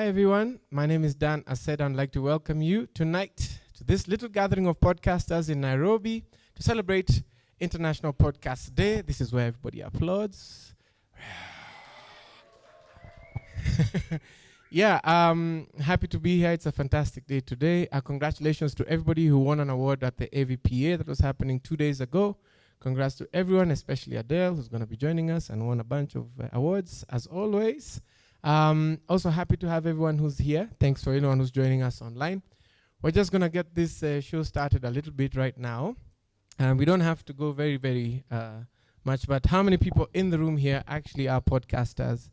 Hi everyone, my name is Dan. As said, I'd like to welcome you tonight to this little gathering of podcasters in Nairobi to celebrate International Podcast Day. This is where everybody applauds. Happy to be here. It's a fantastic day today. Congratulations to everybody who won an award at the AVPA that was happening 2 days ago. Congrats to everyone, especially Adele, who's going to be joining us and won a bunch of awards, as always. Also happy to have everyone who's here. Thanks for anyone who's joining us online. We're just going to get this show started a little bit right now. We don't have to go very much, but how many people in the room here actually are podcasters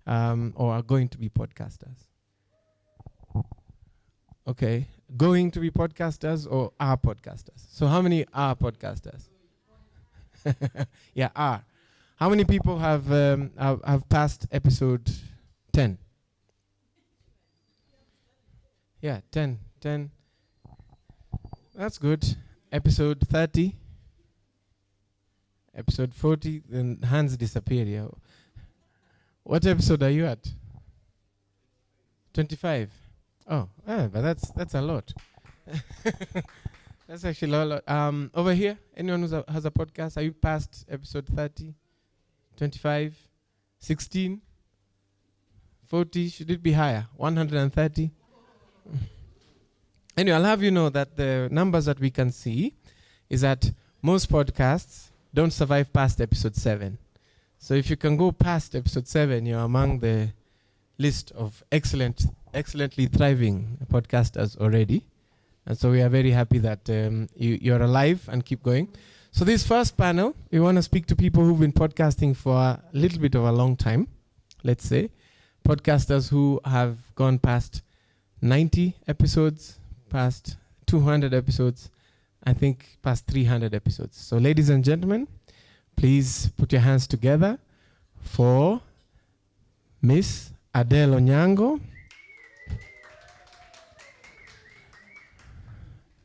or are going to be podcasters? Okay, going to be podcasters or are podcasters? So how many are podcasters? Yeah, are. How many people have passed episode 10? Yeah, 10. That's good. Episode 30. Episode 40. Then hands disappear. Yeah. What episode are you at? 25. Oh, but that's a lot. That's actually a lot. Over here, anyone who has a podcast, are you past episode 30? 25? 16? 40? Should it be higher? 130? Anyway, I'll have you know that the numbers that we can see is that most podcasts don't survive past episode 7. So if you can go past episode 7, you're among the list of excellently thriving podcasters already. And so we are very happy that you're alive and keep going. So this first panel, we want to speak to people who've been podcasting for a little bit of a long time, let's say. Podcasters who have gone past 90 episodes, past 200 episodes, I think past 300 episodes. So ladies and gentlemen, please put your hands together for Miss Adele Onyango.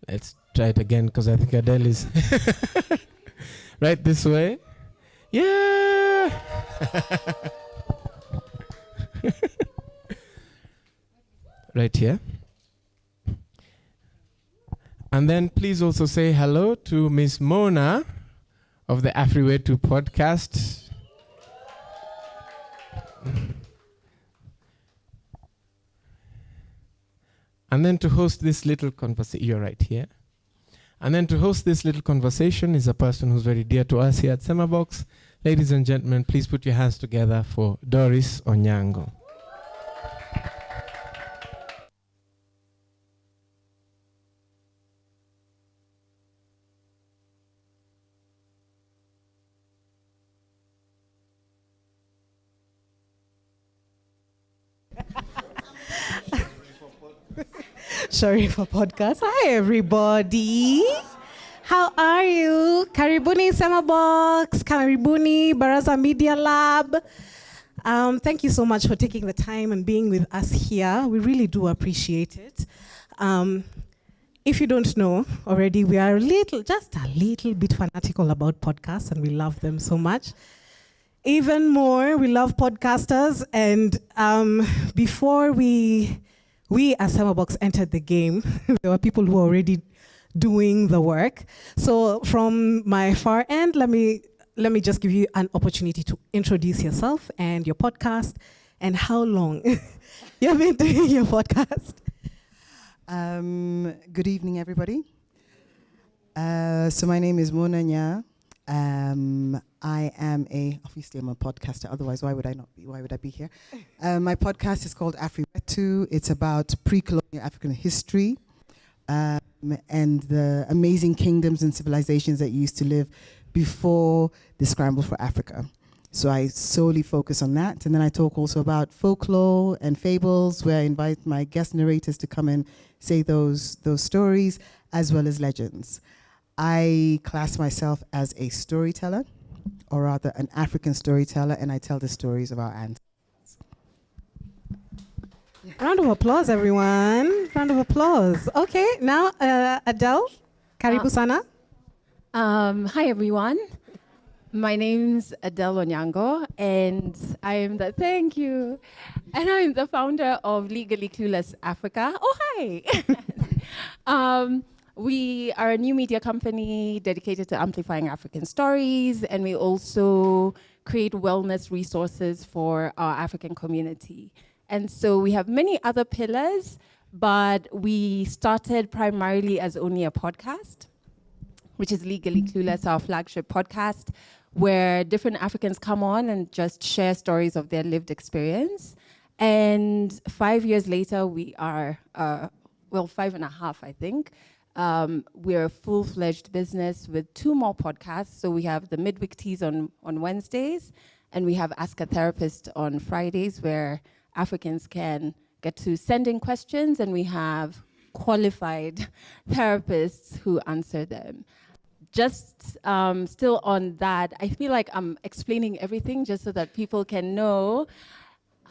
Let's try it again because I think Adele is right this way. Yeah. Right here. And then please also say hello to Miss Mona of the Afriway 2 podcast. And then to host this little conversation, you're right here. And then to host this little conversation is a person who's very dear to us here at Semabox. Ladies and gentlemen, please put your hands together for Doris Onyango. Sorry for podcast. Hi, everybody. How are you? Karibuni Semabox, Karibuni Baraza Media Lab. Thank you so much for taking the time and being with us here. We really do appreciate it. If you don't know already, we are just a little bit fanatical about podcasts, and we love them so much. Even more, we love podcasters. And before we as Semabox entered the game, there were people who were already doing the work. So from my far end, let me just give you an opportunity to introduce yourself and your podcast and how long you've been doing your podcast. Good evening, everybody. So my name is Mona Nya. Obviously I'm a podcaster, otherwise why would I be here? My podcast is called Afriwetu. It's about pre-colonial African history and the amazing kingdoms and civilizations that used to live before the scramble for Africa. So I solely focus on that. And then I talk also about folklore and fables, where I invite my guest narrators to come and say those stories, as well as legends. I class myself as a storyteller, or rather an African storyteller, and I tell the stories of our ancestors. Round of applause, everyone. Round of applause. Okay, now Adele, karibu sana. Hi, everyone. My name's Adele Onyango, and thank you. And I'm the founder of Legally Clueless Africa. Oh, hi. We are a new media company dedicated to amplifying African stories, and we also create wellness resources for our African community. And so we have many other pillars, but we started primarily as only a podcast, which is Legally Clueless, our flagship podcast, where different Africans come on and just share stories of their lived experience. And 5 years later, we are, 5.5, I think. We're a full-fledged business with 2 more podcasts. So we have the Midweek Teas on Wednesdays, and we have Ask a Therapist on Fridays, where Africans can get to send in questions, and we have qualified therapists who answer them. Just still on that, I feel like I'm explaining everything just so that people can know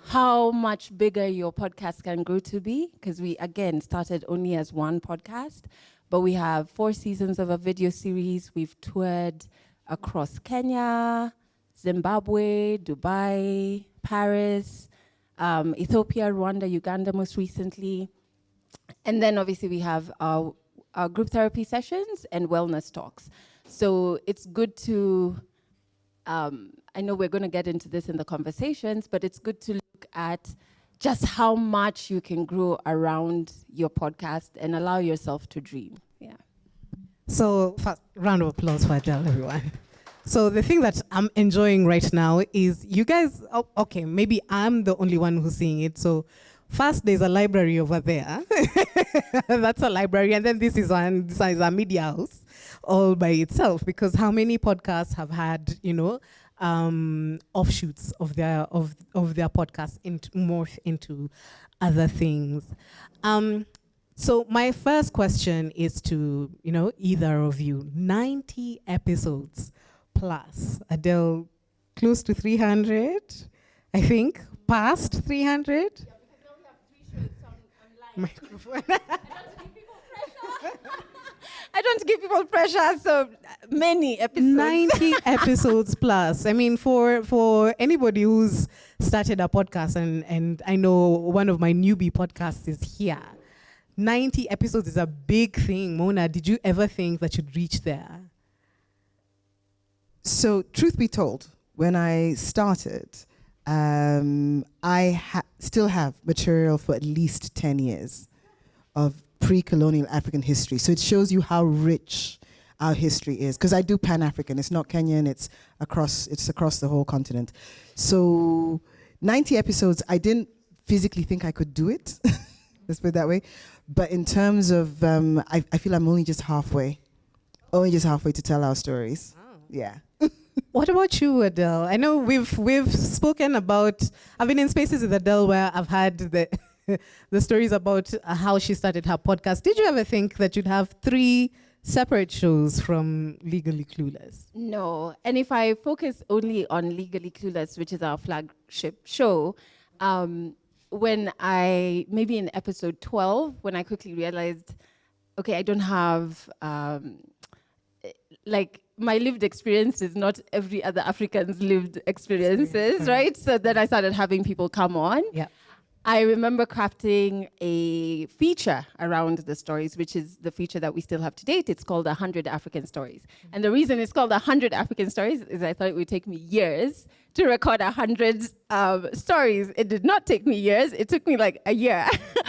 how much bigger your podcast can grow to be, because we, again, started only as one podcast, but we have 4 seasons of a video series. We've toured across Kenya, Zimbabwe, Dubai, Paris, Ethiopia, Rwanda, Uganda most recently. And then obviously we have our group therapy sessions and wellness talks. So it's good to, I know we're going to get into this in the conversations, but it's good to look at just how much you can grow around your podcast and allow yourself to dream. Yeah. So, first, round of applause for Adele, everyone. So the thing that I'm enjoying right now is you guys, okay, maybe I'm the only one who's seeing it. So first there's a library over there. That's a library. And then this is a media house all by itself, because how many podcasts have had, offshoots of their podcasts morph into other things. So my first question is to, either of you. 90 episodes plus. Adele, close to 300, I think. Past 300? Yeah, because now we have 3 shows online. Microphone. I don't give people pressure, so many episodes. 90 episodes plus. I mean, for anybody who's started a podcast, and I know one of my newbie podcasts is here. 90 episodes is a big thing. Mona, did you ever think that you'd reach there? So, truth be told, when I started, I still have material for at least 10 years of pre-colonial African history. So it shows you how rich our history is. Because I do Pan-African. It's not Kenyan. It's across the whole continent. So 90 episodes, I didn't physically think I could do it. Let's put it that way. But in terms of, I feel I'm only just halfway to tell our stories. Oh. Yeah. What about you, Adele? I know we've spoken about, I've been in spaces with Adele where I've had the stories about how she started her podcast. Did you ever think that you'd have 3 separate shows from Legally Clueless? No. And if I focus only on Legally Clueless, which is our flagship show, when maybe in episode 12, when I quickly realized, okay, I don't have, my lived experience is not every other African's lived experiences, right? So then I started having people come on. Yeah. I remember crafting a feature around the stories, which is the feature that we still have to date. It's called 100 African Stories. And the reason it's called 100 African Stories is I thought it would take me years to record 100 stories. It did not take me years. It took me like a year.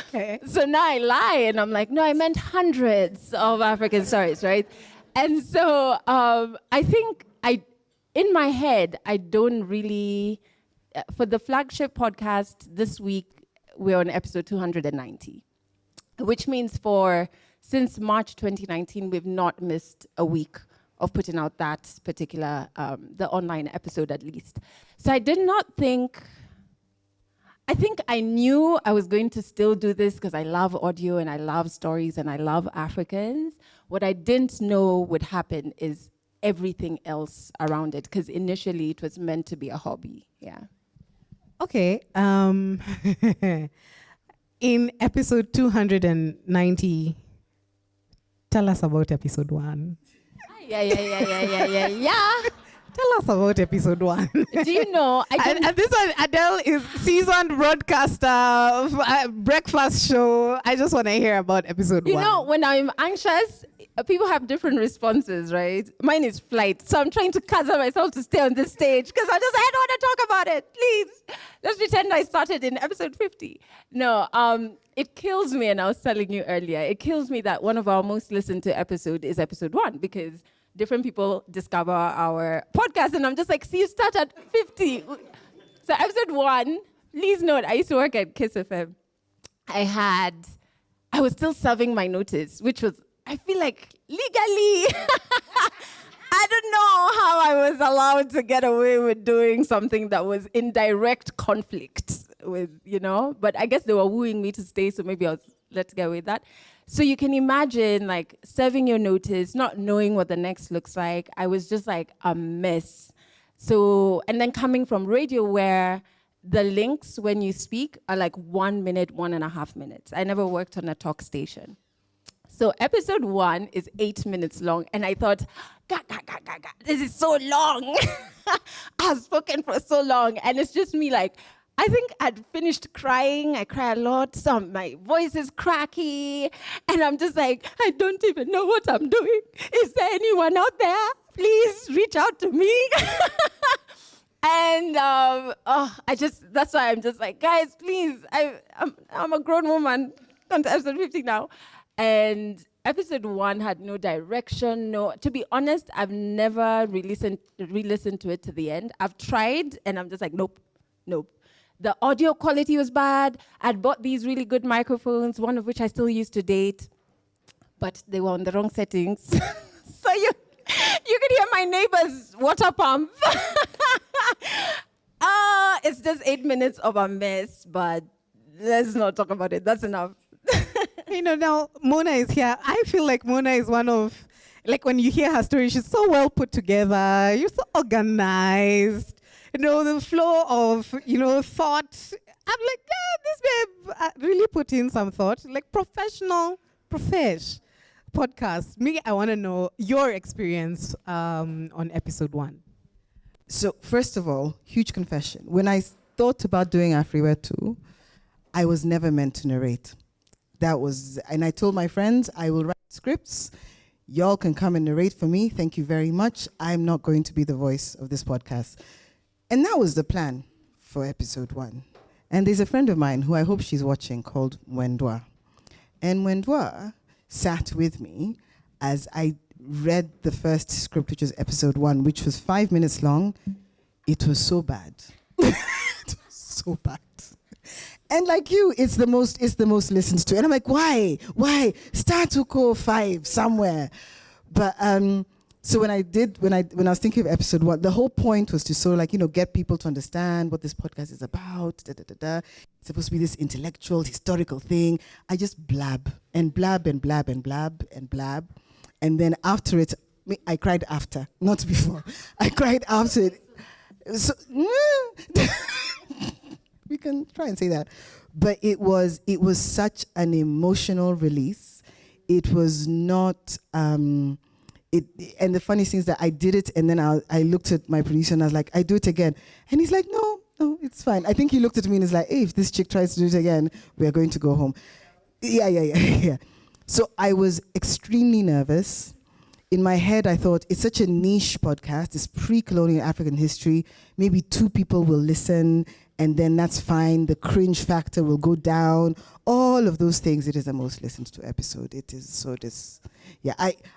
Okay. So now I lie and I'm like, no, I meant hundreds of African stories, right? And so I think in my head, I don't really, for the flagship podcast this week, we're on episode 290, which means since March 2019, we've not missed a week of putting out that particular, the online episode at least. So I did not think, I think I knew I was going to still do this because I love audio and I love stories and I love Africans. What I didn't know would happen is everything else around it, because initially it was meant to be a hobby, yeah. Okay. In episode 290, tell us about episode 1. Yeah. Tell us about episode 1. Do you know? And this one, Adele is seasoned broadcaster, breakfast show. I just want to hear about episode 1. You know, when I'm anxious, people have different responses, right? Mine is flight. So I'm trying to cuddle myself to stay on this stage because I don't want to talk about it. Please, let's pretend I started in episode 50. No, it kills me, and I was telling you earlier, it kills me that one of our most listened to episode is episode 1 because different people discover our podcast, and I'm just like, see, you start at 50. So episode 1, please note, I used to work at Kiss FM. I was still serving my notice, which was, I feel like, legally. I don't know how I was allowed to get away with doing something that was in direct conflict with, but I guess they were wooing me to stay, so maybe I was let to get away with that. So you can imagine, like, serving your notice, not knowing what the next looks like. I was just like a mess. So, and then coming from radio where the links when you speak are like 1 minute, 1.5 minutes. I never worked on a talk station. So episode 1 is 8 minutes long, and I thought, God, this is so long. I've spoken for so long, and it's just me like, I think I'd finished crying. I cry a lot. My voice is cracky, and I'm just like, I don't even know what I'm doing. Is there anyone out there? Please reach out to me. And that's why I'm just like, guys, please, I'm a grown woman. On to episode 50 now. And episode 1 had no direction, to be honest, I've never re-listened to it to the end. I've tried, and I'm just like, nope. The audio quality was bad. I'd bought these really good microphones, one of which I still use to date, but they were on the wrong settings. So you can hear my neighbor's water pump. It's just 8 minutes of a mess, but let's not talk about it. That's enough. Now Mona is here. I feel like Mona is one of, like, when you hear her story, she's so well put together. You're so organized. The flow of, thought. I'm like, this babe really put in some thought. Like professional podcast. Me, I want to know your experience on episode 1. So first of all, huge confession. When I thought about doing Afriware 2, I was never meant to narrate. And I told my friends, I will write scripts. Y'all can come and narrate for me. Thank you very much. I'm not going to be the voice of this podcast. And that was the plan for episode 1. And there's a friend of mine who I hope she's watching called Mwendwa. And Mwendwa sat with me as I read the first script, which was episode 1, which was 5 minutes long. It was so bad. It was so bad. And like you, it's the most listened to. And I'm like, why? Start to go 5 somewhere. But so when I was thinking of episode 1, the whole point was to sort of get people to understand what this podcast is about. It's supposed to be this intellectual, historical thing. I just blab and blab and blab and blab and blab. And then after it, I cried after, not before. I cried after it. So, we can try and say that. But it was such an emotional release. It was not, and the funny thing is that I did it, and then I looked at my producer and I was like, I do it again. And he's like, no, it's fine. I think he looked at me and he's like, hey, if this chick tries to do it again, we're going to go home. Yeah. So I was extremely nervous. In my head, I thought, it's such a niche podcast. It's pre-colonial African history. Maybe 2 people will listen, and then that's fine. The cringe factor will go down. All of those things. It is the most listened to episode. It is so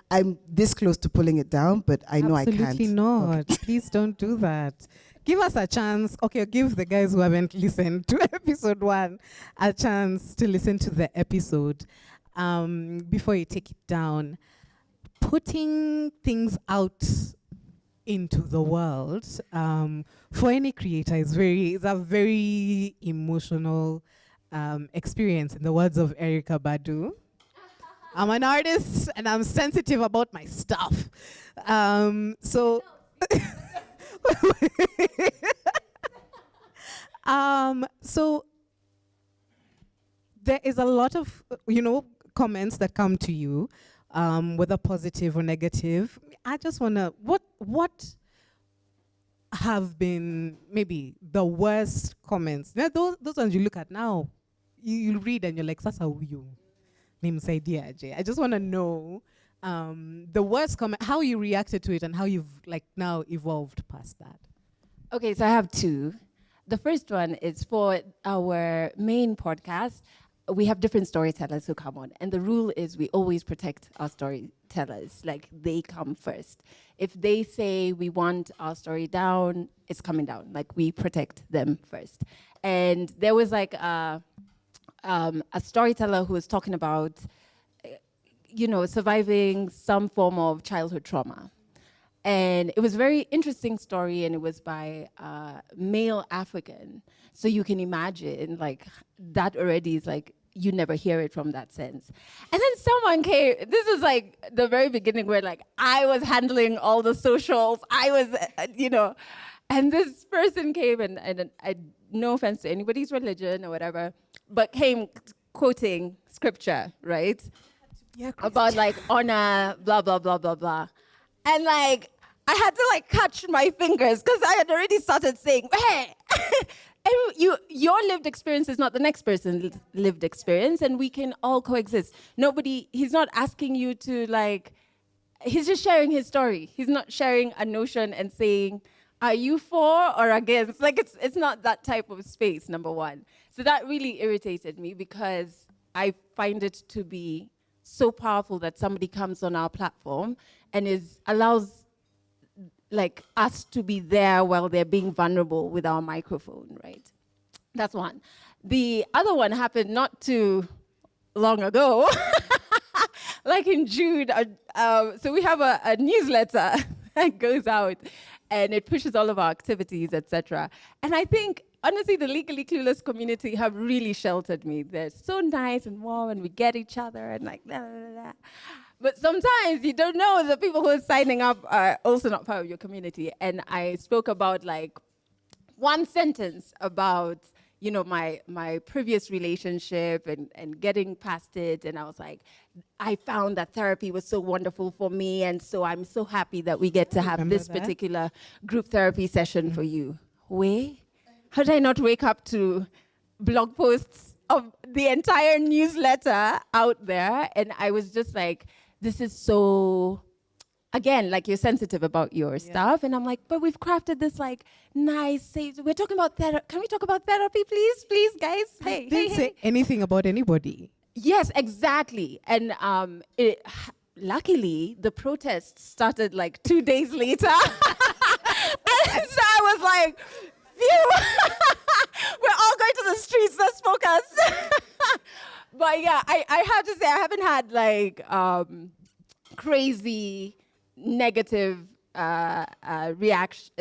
I'm this close to pulling it down, but I know I can't. Absolutely not. Okay. Please don't do that. Give us a chance. Okay, give the guys who haven't listened to episode 1 a chance to listen to the episode before you take it down. Putting things out into the world for any creator is a very emotional experience. In the words of Erykah Badu, I'm an artist and I'm sensitive about my stuff. So there is a lot of comments that come to you. Whether positive or negative, I just want to, have been maybe the worst comments? Now, those ones you look at now, you read and you're like, Sasa huyu. Nimsaidia aje. I just want to know the worst comment, how you reacted to it and how you've like now evolved past that. Okay, so I have two. The first one is for our main podcast. We have different storytellers who come on, and the rule is we always protect our storytellers. Like, they come first. If they say we want our story down, it's coming down. Like, we protect them first. And there was like a storyteller who was talking about, surviving some form of childhood trauma. And it was a very interesting story, and it was by a male African. So you can imagine, like, that already is like, you never hear it from that sense. And then someone came, this is like the very beginning where like, I was handling all the socials, I was, and this person came and I, no offense to anybody's religion or whatever, but came quoting scripture, right? Yeah, about like honor, blah, blah, blah, blah, blah. And like, I had to like catch my fingers because I had already started saying, hey, and your lived experience is not the next person's lived experience, and we can all coexist. He's not asking you to like, he's just sharing his story. He's not sharing a notion and saying, are you for or against? Like, it's not that type of space, number one. So that really irritated me because I find it to be so powerful that somebody comes on our platform and allows like us to be there while they're being vulnerable with our microphone, right? That's one. The other one happened not too long ago, like in June. So we have a newsletter that goes out and it pushes all of our activities, etc. And I think, honestly, the Legally Clueless community have really sheltered me. They're so nice and warm, and we get each other, and like, blah, blah, blah. But sometimes you don't know the people who are signing up are also not part of your community. And I spoke about like one sentence about, my previous relationship and getting past it. And I was like, I found that therapy was so wonderful for me. And so I'm so happy that we get to have this particular group therapy session for you. How did I not wake up to blog posts of the entire newsletter out there? And I was just like, this is so, again, like, you're sensitive about your stuff. And I'm like, but we've crafted this like nice, safe, we're talking about therapy. Can we talk about therapy, please? Please, guys. Hey, Didn't say anything about anybody. Yes, exactly. And luckily, the protests started like 2 days later. And so I was like, phew, we're all going to the streets, let's focus. But yeah, I have to say, I haven't had like crazy negative reaction,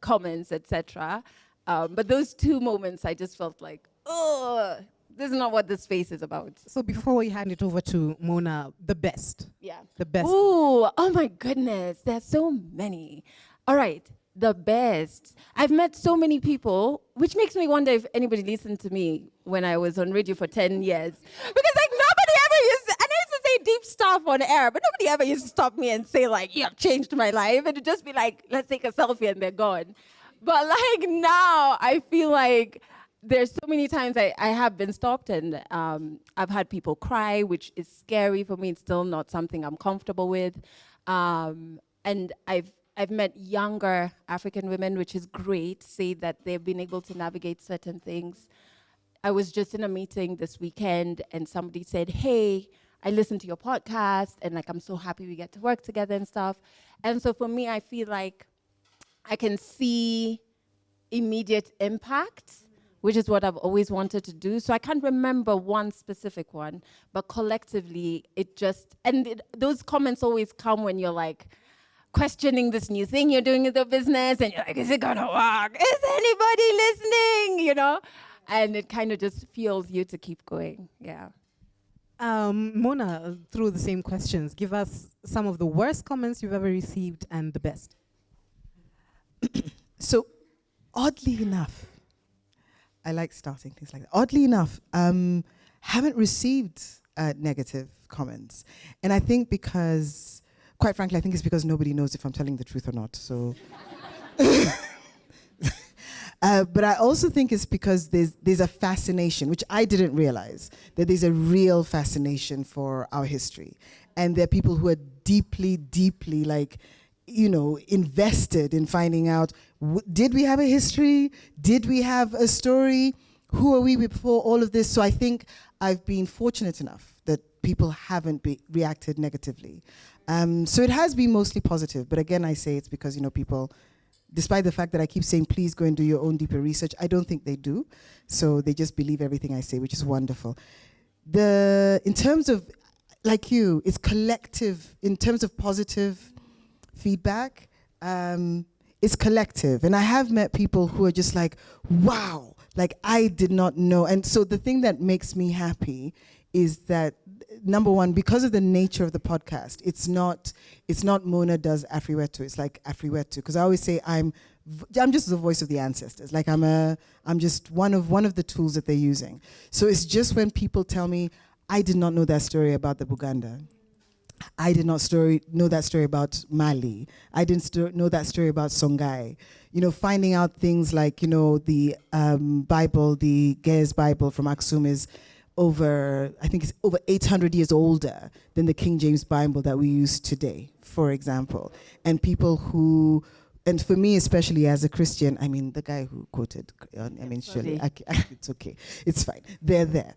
comments, etc. But those two moments, I just felt like, oh, this is not what this space is about. So before we hand it over to Mona, the best. Yeah. The best. Ooh, oh my goodness, there's so many. All right. The best. I've met so many people, which makes me wonder if anybody listened to me when I was on radio for 10 years. Because like nobody ever used, and I used to say deep stuff on air, but nobody ever used to stop me and say like, you have changed my life. And it'd just be like, let's take a selfie and they're gone. But like now, I feel like there's so many times I have been stopped and I've had people cry, which is scary for me. It's still not something I'm comfortable with. And I've met younger African women, which is great, say that they've been able to navigate certain things. I was just in a meeting this weekend and somebody said, hey, I listened to your podcast and like, I'm so happy we get to work together and stuff. And so for me, I feel like I can see immediate impact, which is what I've always wanted to do. So I can't remember one specific one, but collectively it just, those comments always come when you're like, questioning this new thing you're doing in the business, and you're like, is it gonna work? Is anybody listening? And it kind of just fuels you to keep going. Yeah. Mona, through the same questions, give us some of the worst comments you've ever received and the best. So, oddly enough, I like starting things like that. Oddly enough, haven't received negative comments. And I think because, quite frankly, I think it's because nobody knows if I'm telling the truth or not. So But I also think it's because there's a fascination, which I didn't realize, that there's a real fascination for our history. And there are people who are deeply, deeply invested in finding out, did we have a history? Did we have a story? Who are we before all of this? So I think I've been fortunate enough that people haven't reacted negatively. So it has been mostly positive. But again, I say it's because, people, despite the fact that I keep saying, please go and do your own deeper research, I don't think they do. So they just believe everything I say, which is wonderful. In terms of, like you, it's collective. In terms of positive feedback, it's collective. And I have met people who are just like, wow, like I did not know. And so the thing that makes me happy is that, number one, because of the nature of the podcast, it's not Mona does Afriwetu, it's like Afriwetu. Because I always say I'm just the voice of the ancestors. Like I'm just one of the tools that they're using. So it's just when people tell me, I did not know that story about the Buganda. I did not know that story about Mali. I didn't know that story about Songhai. Finding out things like, the Bible, the Ge'ez Bible from Aksum is over 800 years older than the King James Bible that we use today, for example. And people who, and for me especially as a Christian, I mean, the guy who quoted, surely, it's okay, it's fine. They're there.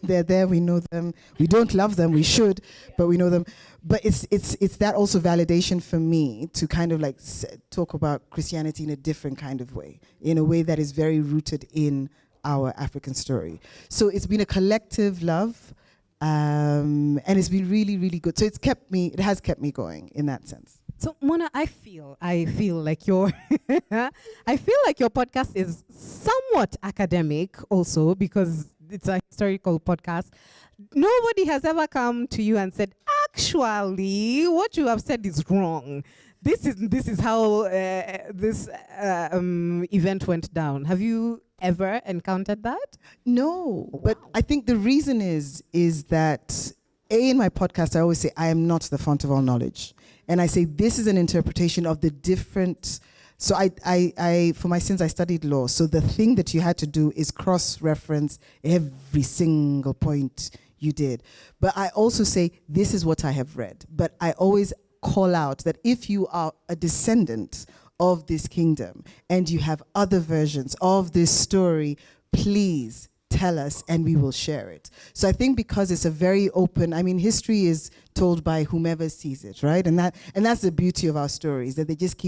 They're there, we know them. We don't love them, we should, but we know them. But it's that also validation for me to kind of like talk about Christianity in a different kind of way, in a way that is very rooted in our African story. So it's been a collective love, and it's been really, really good. So it has kept me going in that sense. So Mona, I feel like your I feel like your podcast is somewhat academic also, because it's a historical podcast. Nobody has ever come to you and said, actually, what you have said is wrong. This is how this event went down. Have you ever encountered that? No, wow. But I think the reason is that in my podcast I always say I am not the font of all knowledge, and I say this is an interpretation of the different. So I for my sins I studied law. So the thing that you had to do is cross-reference every single point you did. But I also say this is what I have read. But I always call out that if you are a descendant of this kingdom and you have other versions of this story, please tell us and we will share it. So I think because it's a very open, history is told by whomever sees it, right? And that's the beauty of our stories, that they just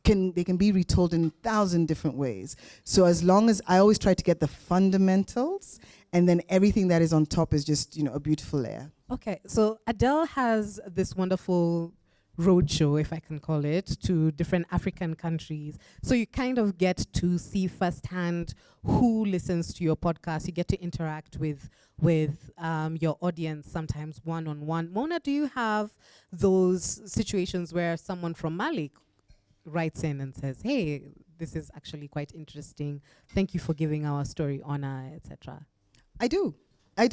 they can be retold in 1,000 different ways. So as long as I always try to get the fundamentals, and then everything that is on top is just, a beautiful layer. Okay, so Adele has this wonderful roadshow, if I can call it, to different African countries. So you kind of get to see firsthand who listens to your podcast. You get to interact with your audience, sometimes one-on-one. Mona, do you have those situations where someone from Mali writes in and says, hey, this is actually quite interesting. Thank you for giving our story honor, etc.? I do. I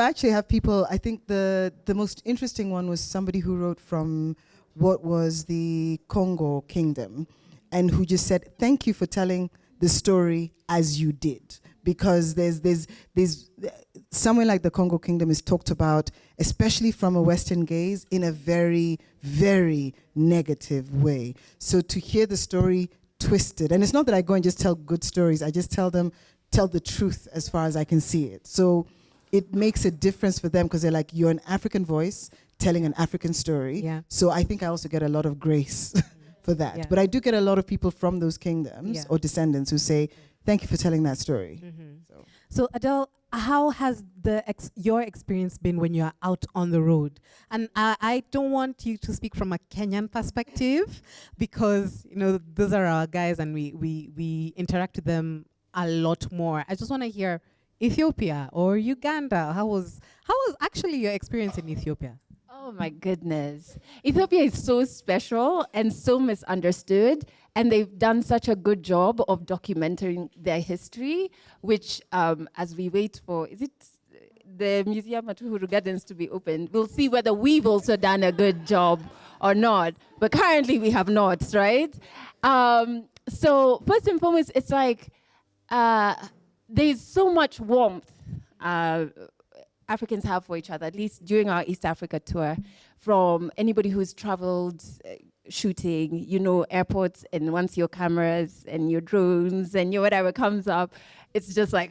actually have people. I think the most interesting one was somebody who wrote from what was the Congo Kingdom, and who just said, thank you for telling the story as you did. Because there's somewhere like the Congo Kingdom is talked about, especially from a Western gaze, in a very, very negative way. So to hear the story twisted, and it's not that I go and just tell good stories, I just tell the truth as far as I can see it. So it makes a difference for them, because they're like, you're an African voice telling an African story. Yeah. So I think I also get a lot of grace for that. Yeah. But I do get a lot of people from those kingdoms or descendants who say, thank you for telling that story. Mm-hmm. So Adele, how has your experience been when you are out on the road? And I don't want you to speak from a Kenyan perspective, because those are our guys and we interact with them a lot more. I just want to hear Ethiopia or Uganda. How was actually your experience in Ethiopia? Oh my goodness. Ethiopia is so special and so misunderstood, and they've done such a good job of documenting their history, which as we wait for, is it the museum at Uhuru Gardens to be opened, we'll see whether we've also done a good job or not. But currently we have not, right? So first and foremost, it's like there's so much warmth Africans have for each other, at least during our East Africa tour, from anybody who's traveled shooting, you know, airports, and once your cameras and your drones and your whatever comes up, it's just like,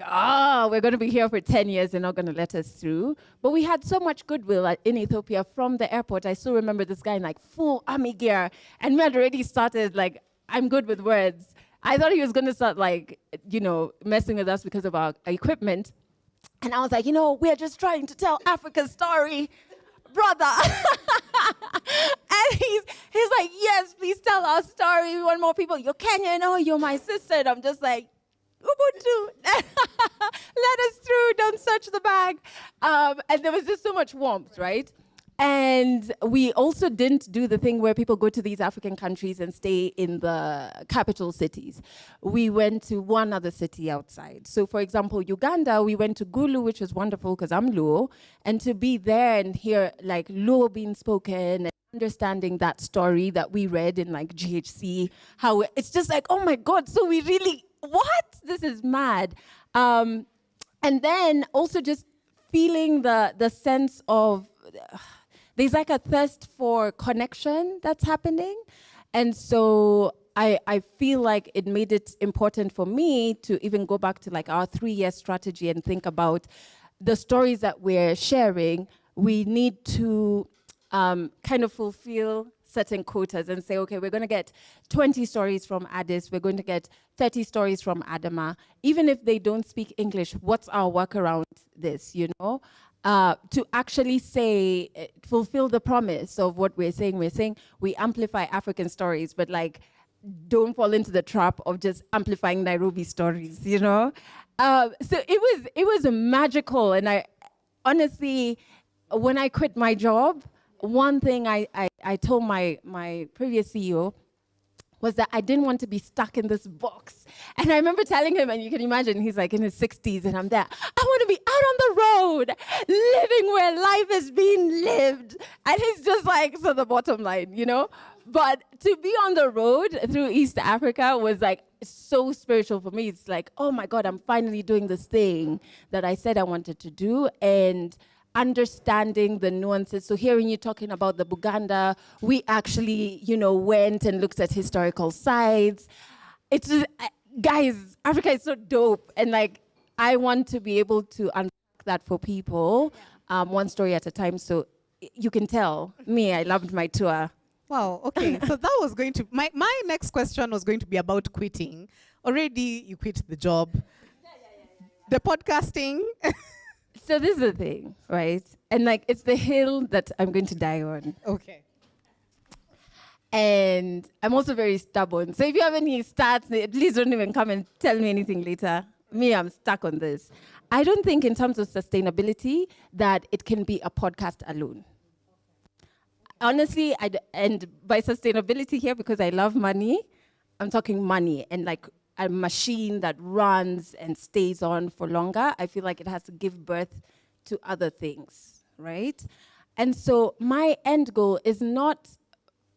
we're going to be here for 10 years, they're not going to let us through. But we had so much goodwill in Ethiopia from the airport. I still remember this guy in like full army gear, and we had already started like, I'm good with words. I thought he was going to start like, you know, messing with us because of our equipment. And I was like, you know, we're just trying to tell Africa's story, brother. And he's like, yes, please tell our story. We want more people. You're Kenyan, oh, you're my sister. And I'm just like, Ubuntu, let us through, don't search the bag. And there was just so much warmth, right? And we also didn't do the thing where people go to these African countries and stay in the capital cities. We went to one other city outside. So for example, Uganda, we went to Gulu, which was wonderful because I'm Luo. And to be there and hear like Luo being spoken and understanding that story that we read in like GHC, how it's just like, oh my God, so we really, what? This is mad. And then also just feeling the sense of, there's like a thirst for connection that's happening. And so I feel like it made it important for me to even go back to like our 3-year strategy and think about the stories that we're sharing. We need to kind of fulfill certain quotas and say, okay, we're going to get 20 stories from Addis, we're going to get 30 stories from Adama. Even if they don't speak English, what's our work around this, you know? To actually say, fulfill the promise of what we're saying. We're saying we amplify African stories, but like, don't fall into the trap of just amplifying Nairobi stories, you know? So it was magical. And I honestly, when I quit my job, one thing I told my previous CEO was that I didn't want to be stuck in this box. And I remember telling him, and you can imagine, he's like in his 60s, and I'm there, I want to be out on the road, living where life is being lived. And he's just like, so the bottom line, you know? But to be on the road through East Africa was like so spiritual for me. It's like, oh my God, I'm finally doing this thing that I said I wanted to do. And understanding the nuances. So hearing you talking about the Buganda, we actually, you know, went and looked at historical sites. It's just, guys, Africa is so dope. And like, I want to be able to unpack that for people, one story at a time. So you can tell me, I loved my tour. Wow, okay. So that was going to, my next question was going to be about quitting. Already you quit the job. The podcasting. So this is the thing, right? And like, it's the hill that I'm going to die on. Okay. And I'm also very stubborn. So if you have any stats, please don't even come and tell me anything later. Me, I'm stuck on this. I don't think in terms of sustainability that it can be a podcast alone. Honestly, and by sustainability here, because I love money, I'm talking money and like a machine that runs and stays on for longer. I feel like it has to give birth to other things, right? And so my end goal is not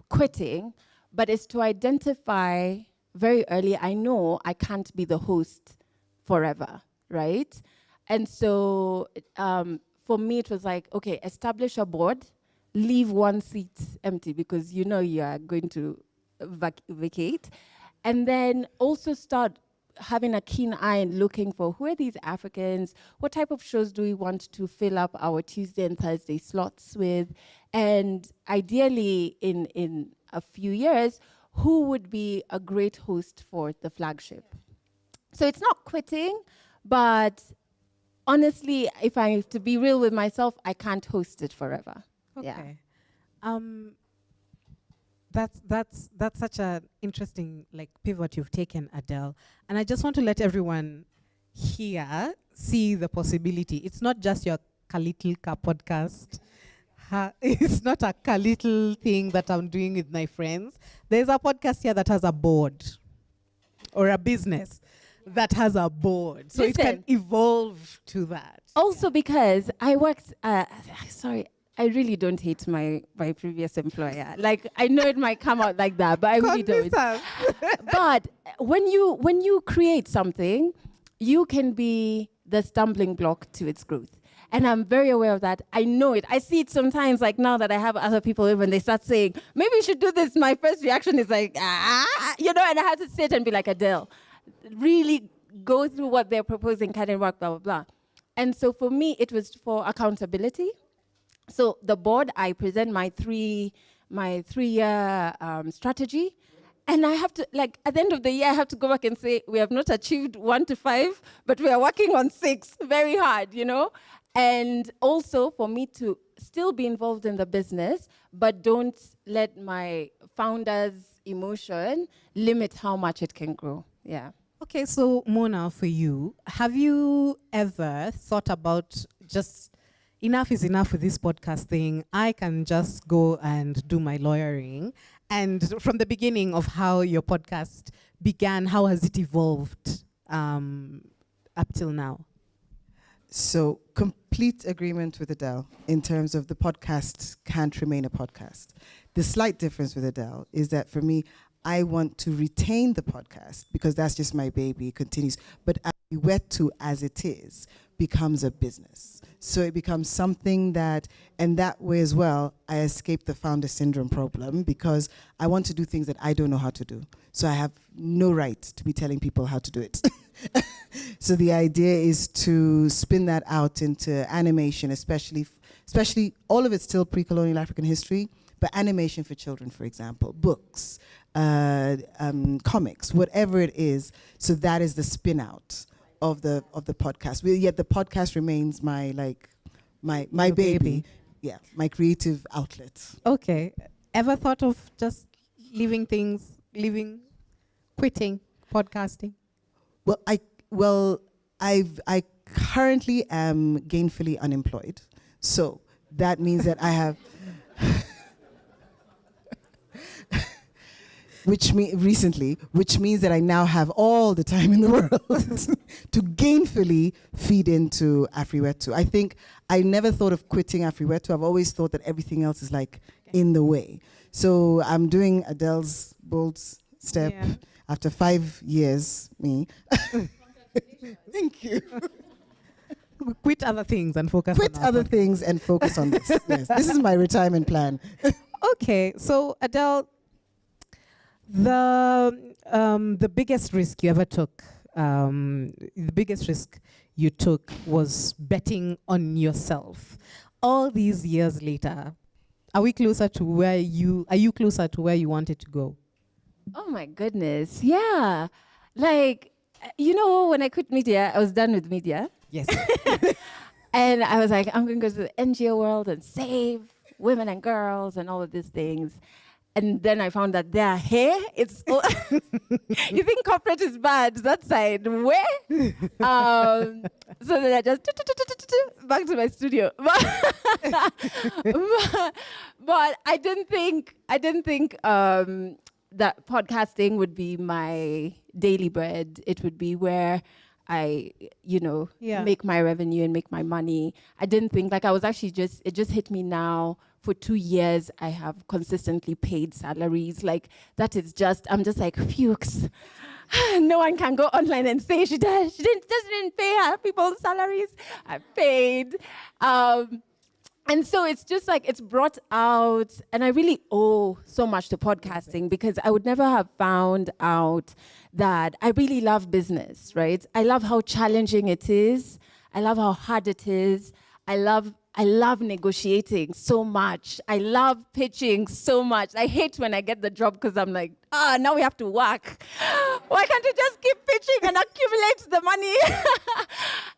quitting, but it's to identify very early, I know I can't be the host forever, right? And so for me, it was like, okay, establish a board, leave one seat empty because you know you are going to vacate. And then also start having a keen eye and looking for who are these Africans, what type of shows do we want to fill up our Tuesday and Thursday slots with, and ideally in a few years, who would be a great host for the flagship. So it's not quitting, but honestly, if I have to be real with myself, I can't host it forever. Okay. Yeah. That's such an interesting like pivot you've taken, Adele. And I just want to let everyone here see the possibility. It's not just your Kalitilka podcast. It's not a Kalitl thing that I'm doing with my friends. There's a podcast here that has a board or a business that has a board, so it can Listen. evolve to that. Also because I worked, sorry, I really don't hate my previous employer. Like, I know it might come out like that, but I really don't. But when you create something, you can be the stumbling block to its growth. And I'm very aware of that. I know it. I see it sometimes, like now that I have other people, when they start saying, maybe you should do this, my first reaction is like, and I have to sit and be like, Adele, really go through what they're proposing, can it work, blah, blah, blah. And so for me, it was for accountability. So the board, I present my three-year strategy. And I have to, like, at the end of the year, I have to go back and say, we have not achieved 1 to 5, but we are working on 6 very hard, And also for me to still be involved in the business, but don't let my founder's emotion limit how much it can grow. Yeah. Okay, so Mona, for you, have you ever thought about just enough is enough with this podcast thing? I can just go and do my lawyering. And from the beginning of how your podcast began, how has it evolved up till now? So complete agreement with Adele in terms of the podcast can't remain a podcast. The slight difference with Adele is that for me, I want to retain the podcast because that's just my baby, it continues. But Afriwetu as it is becomes a business. So it becomes something that, and that way as well, I escape the founder syndrome problem because I want to do things that I don't know how to do. So I have no right to be telling people how to do it. So the idea is to spin that out into animation, especially all of it's still pre-colonial African history, but animation for children, for example, books, comics, whatever it is. So that is the spin out of the podcast. Yet the podcast remains my baby. Yeah, my creative outlet. Okay. Ever thought of just quitting podcasting? Well, I currently am gainfully unemployed. So that means that I have which means that I now have all the time in the world to gainfully feed into Afriwetu. I think I never thought of quitting Afriwetu. I've always thought that everything else is like in the way. So I'm doing Adele's bold step after 5 years, me. Thank you. Quit other things and focus Quit on other things and focus on this. Yes, this is my retirement plan. Okay, so Adele, the biggest risk you ever took, the biggest risk you took was betting on yourself. All these years later, are you closer to where you wanted to go? Oh my goodness, yeah. Like, when I quit media, I was done with media. Yes. And I was like, I'm going to go to the NGO world and save women and girls and all of these things. And then I found that their hair, it's all you think corporate is bad, that side, where? So then I just back to my studio. But I didn't think that podcasting would be my daily bread. It would be where I, make my revenue and make my money. I didn't think, I was actually it just hit me now. For 2 years, I have consistently paid salaries. That is I'm just like, Fuchs. No one can go online and say she didn't pay her people's salaries. I paid. And so it's just it's brought out, and I really owe so much to podcasting because I would never have found out that I really love business, right? I love how challenging it is. I love how hard it is. I love negotiating so much. I love pitching so much. I hate when I get the job because I'm like, now we have to work. Why can't you just keep pitching and accumulate the money?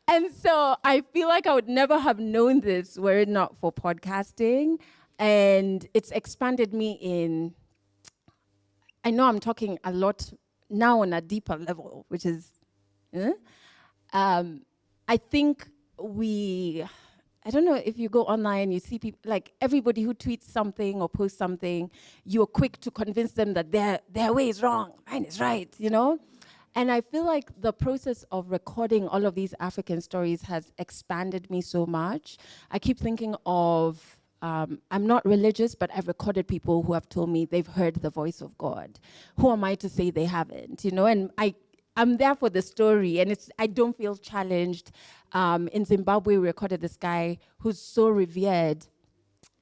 And so I feel like I would never have known this were it not for podcasting. And it's expanded me I know I'm talking a lot now on a deeper level, which is, I think I don't know if you go online, you see people, everybody who tweets something or posts something, you're quick to convince them that their way is wrong, mine is right, And I feel like the process of recording all of these African stories has expanded me so much. I keep thinking of, I'm not religious, but I've recorded people who have told me they've heard the voice of God. Who am I to say they haven't, you know? And I'm there for the story, and I don't feel challenged. In Zimbabwe, we recorded this guy who's so revered,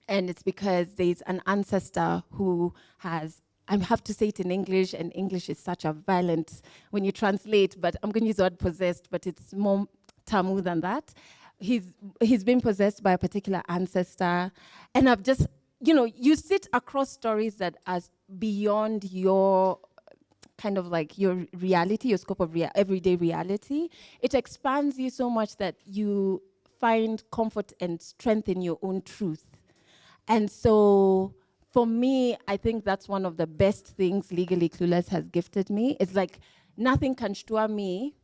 and it's because there's an ancestor who has, I have to say it in English, and English is such a violent when you translate, but I'm going to use the word possessed, but it's more Tamu than that. He's been possessed by a particular ancestor, and I've just, you know, you sit across stories that are beyond your kind of like your reality, your scope of everyday reality. It expands you so much that you find comfort and strength in your own truth. And so for me, I think that's one of the best things Legally Clueless has gifted me. It's like nothing can stir me,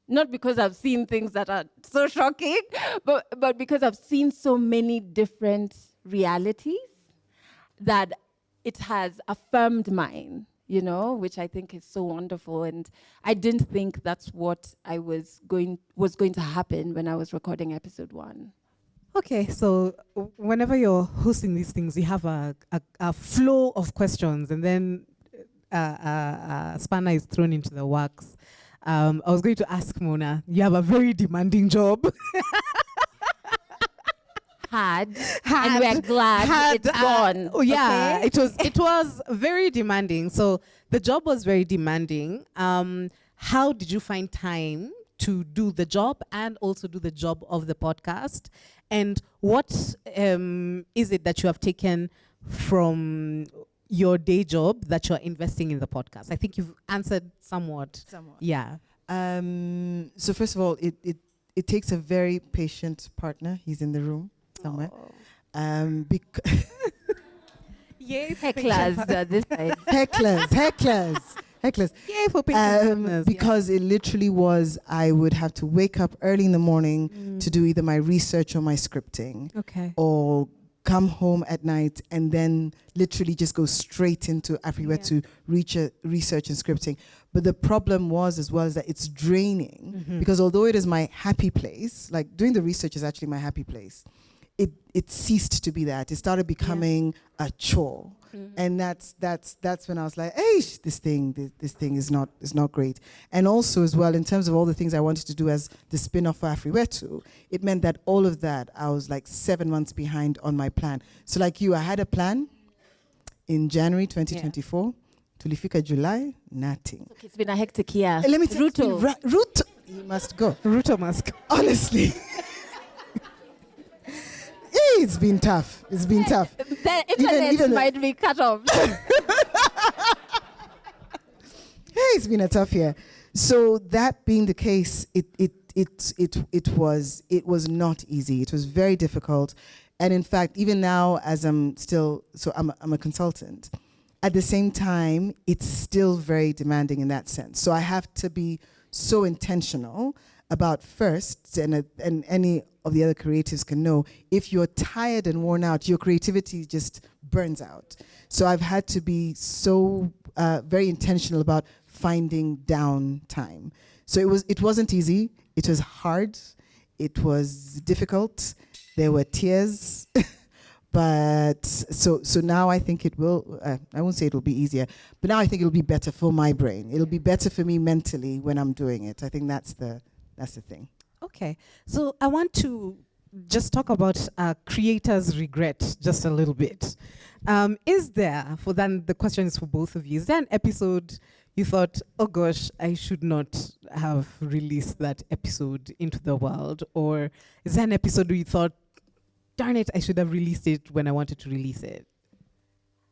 not because I've seen things that are so shocking, but because I've seen so many different realities that it has affirmed mine, you know, which I think is so wonderful. And I didn't think that's what was going to happen when I was recording episode 1. Okay, so whenever you're hosting these things, you have a flow of questions, and then a spanner is thrown into the works. I was going to ask Mona, you have a very demanding job. And we're glad it's gone. Oh yeah, okay? it was very demanding. So the job was very demanding. How did you find time to do the job and also do the job of the podcast? And what is it that you have taken from your day job that you're investing in the podcast? I think you've answered somewhat. Yeah. So first of all, it takes a very patient partner. He's in the room somewhere. Yay, Hecklers, this side. Hecklers. Yay for patient because it literally was, I would have to wake up early in the morning to do either my research or my scripting. Okay. Or come home at night and then literally just go straight into AfriWet to research and scripting. But the problem was as well is that it's draining because although it is my happy place, like doing the research is actually my happy place, it ceased to be that. It started becoming a chore. And that's when I was like, hey, this thing is not great. And also as well, in terms of all the things I wanted to do as the spin-off for Afriwetu, it meant that all of that, I was like 7 months behind on my plan. So like you, I had a plan in January 2024. Tulifika July, nothing. Okay, it's been a hectic year. Let me tell you, Ruto. You must go. Ruto must go. Honestly. It's been tough. It's been tough. The internet might be cut off. It's been a tough year. So that being the case, it was not easy. It was very difficult. And in fact, even now, as I'm a consultant, at the same time, it's still very demanding in that sense. So I have to be so intentional about first, and any of the other creatives can know, if you're tired and worn out, your creativity just burns out. So I've had to be so very intentional about finding downtime. So it wasn't easy. It was hard. It was difficult. There were tears. But so now I think it will, I won't say it will be easier, but now I think it'll be better for my brain. It'll be better for me mentally when I'm doing it. I think that's the thing. Okay, so I want to just talk about creators' regret just a little bit. Is there, the question is for both of you, is there an episode you thought, oh gosh, I should not have released that episode into the world? Or is there an episode where you thought, darn it, I should have released it when I wanted to release it?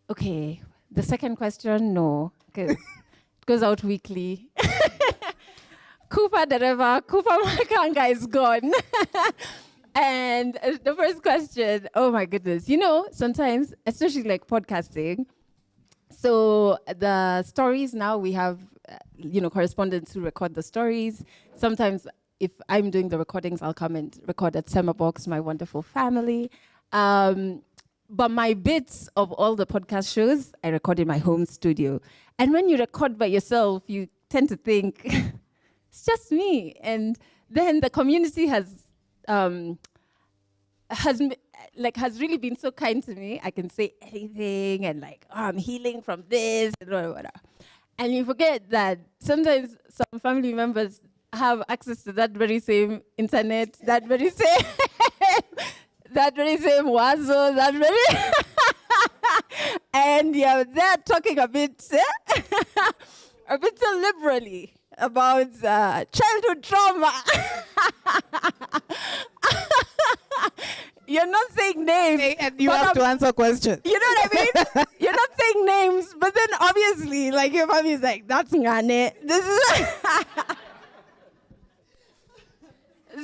Okay, the second question, no, because it goes out weekly. Cooper Makanga is gone. And the first question, oh my goodness. You know, sometimes, especially like podcasting, so the stories now we have, correspondents who record the stories. Sometimes if I'm doing the recordings, I'll come and record at Semabox, my wonderful family. But my bits of all the podcast shows, I record in my home studio. And when you record by yourself, you tend to think it's just me, and then the community has really been so kind to me. I can say anything and like, oh, I'm healing from this and whatever. And you forget that sometimes some family members have access to that very same internet, that very same that very same WhatsApp, that very and yeah, they're talking a bit too liberally about childhood trauma. You're not saying names. And you have to answer questions. You know what I mean? You're not saying names, but then obviously, like, your family is like, that's Ngane. This is...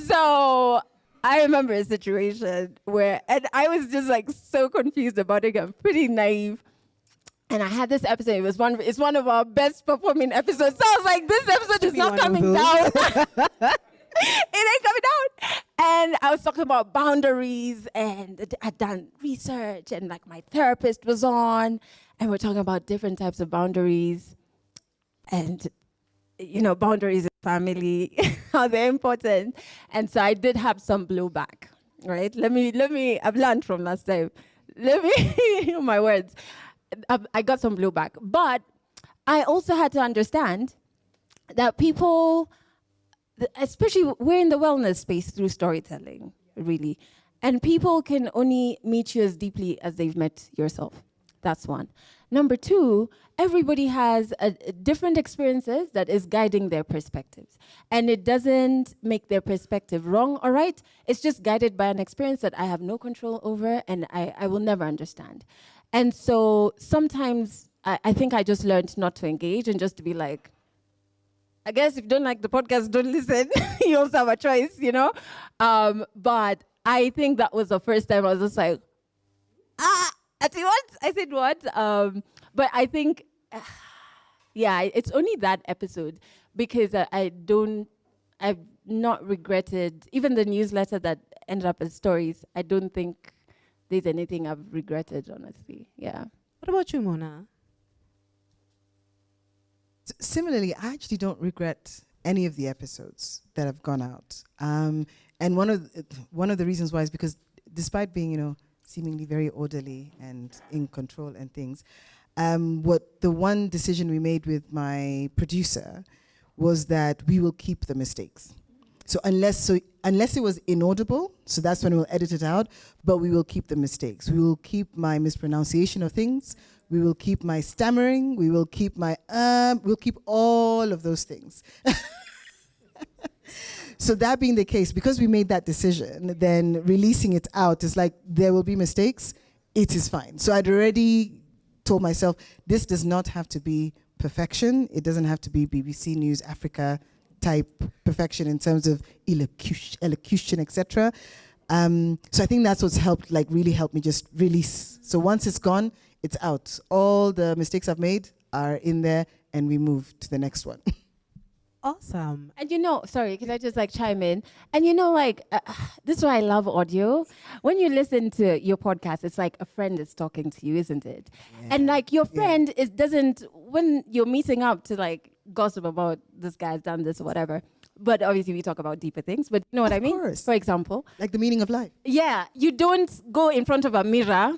So I remember a situation where, and I was just like so confused about it. I'm pretty naive. And I had this episode. It's one of our best performing episodes. So I was like, this episode is not coming down. It ain't coming down. And I was talking about boundaries, and I'd done research, and like my therapist was on, and we're talking about different types of boundaries, and boundaries in family, how they're important. And so I did have some blowback, right? Let me. I've learned from last time. My words. I got some blowback, but I also had to understand that people, especially we're in the wellness space through storytelling, really. And people can only meet you as deeply as they've met yourself. That's one. Number two, everybody has different experiences that is guiding their perspectives. And it doesn't make their perspective wrong or right. It's just guided by an experience that I have no control over and I will never understand. And so sometimes I think I just learned not to engage and just to be like, I guess if you don't like the podcast, don't listen. You also have a choice, But I think that was the first time I was just like, I said what? But I think, it's only that episode because I've not regretted, even the newsletter that ended up as stories, I don't think there's anything I've regretted, honestly. Yeah. What about you, Mona? Similarly, I actually don't regret any of the episodes that have gone out. And one of the reasons why is because despite being, seemingly very orderly and in control and things, the one decision we made with my producer was that we will keep the mistakes. So unless it was inaudible, so that's when we'll edit it out, but we will keep the mistakes. We will keep my mispronunciation of things. We will keep my stammering. We will keep we'll keep all of those things. So that being the case, because we made that decision, then releasing it out is like, there will be mistakes. It is fine. So I'd already told myself, this does not have to be perfection. It doesn't have to be BBC News Africa type perfection in terms of elocution, etc. So I think that's what's really helped me just release. So once it's gone, it's out. All the mistakes I've made are in there, and we move to the next one. Awesome. And sorry, can I just chime in? And this is why I love audio. When you listen to your podcast, it's like a friend is talking to you, isn't it? Yeah. And your friend doesn't, when you're meeting up to gossip about this guy's done this or whatever, but obviously we talk about deeper things, but you know what I mean? Of course. For example. Like the meaning of life. Yeah, you don't go in front of a mirror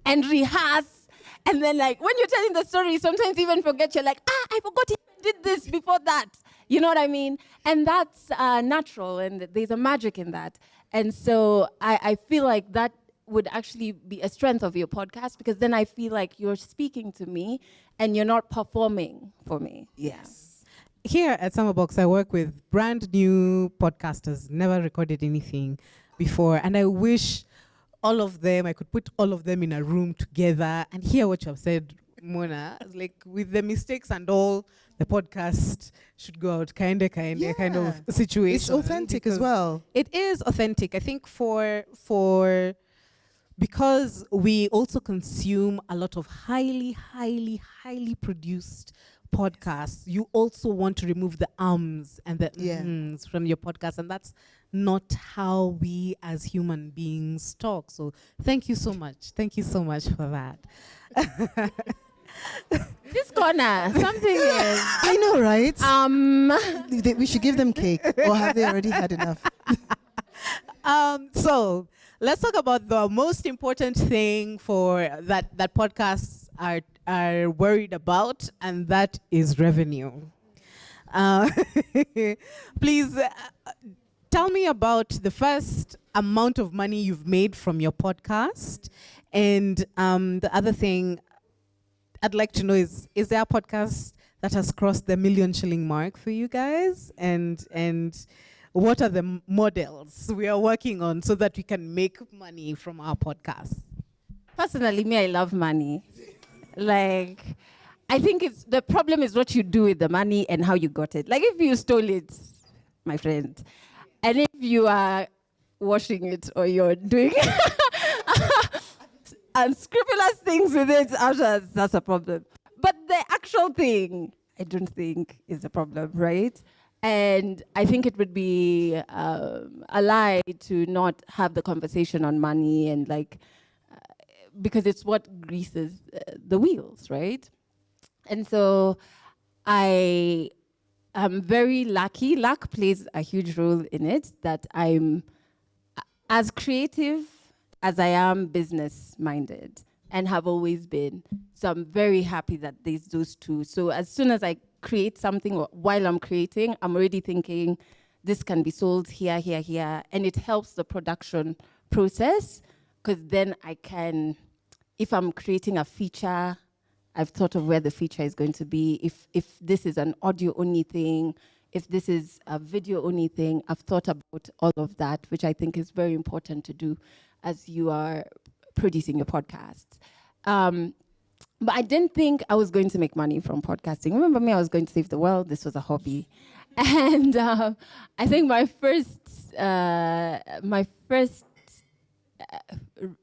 and rehearse, and then when you're telling the story, sometimes even forget, you're like, I forgot he did this before that. You know what I mean? And that's natural, and there's a magic in that. And so I feel like that would actually be a strength of your podcast, because then I feel like you're speaking to me and you're not performing for me. Yes. Yeah. Here at Summerbox, I work with brand new podcasters, never recorded anything before. And I wish I could put all of them in a room together and hear what you have said, Mona. With the mistakes and all, the podcast should go out kind of situation. It's authentic as well. It is authentic. I think because we also consume a lot of highly, highly, highly produced podcasts, you also want to remove the ums and the ms from your podcast, and that's not how we as human beings talk. So thank you so much. Thank you so much for that. This corner, something is. I know, right? Um, We should give them cake, or have they already had enough? So let's talk about the most important thing for that podcasts are worried about, and that is revenue. Uh, please tell me about the first amount of money you've made from your podcast, and the other thing I'd like to know is there a podcast that has crossed the 1 million shilling mark for you guys, and what are the models we are working on so that we can make money from our podcast? Personally, me, I love money. Like, I think the problem is what you do with the money and how you got it. Like, if you stole it, my friend, and if you are washing it or you're doing unscrupulous things with it, that's a problem. But the actual thing, I don't think is a problem, right? And I think it would be a lie to not have the conversation on money and because it's what greases the wheels, right? And so I am very lucky. Luck plays a huge role in it, that I'm as creative as I am business-minded and have always been. So I'm very happy that there's those two. So as soon as I create something, or while I'm creating, I'm already thinking this can be sold here, here, here. And it helps the production process, because then I can, if I'm creating a feature, I've thought of where the feature is going to be. If this is an audio-only thing, if this is a video-only thing, I've thought about all of that, which I think is very important to do as you are producing your podcasts. But I didn't think I was going to make money from podcasting. Remember me, I was going to save the world. This was a hobby. And I think my first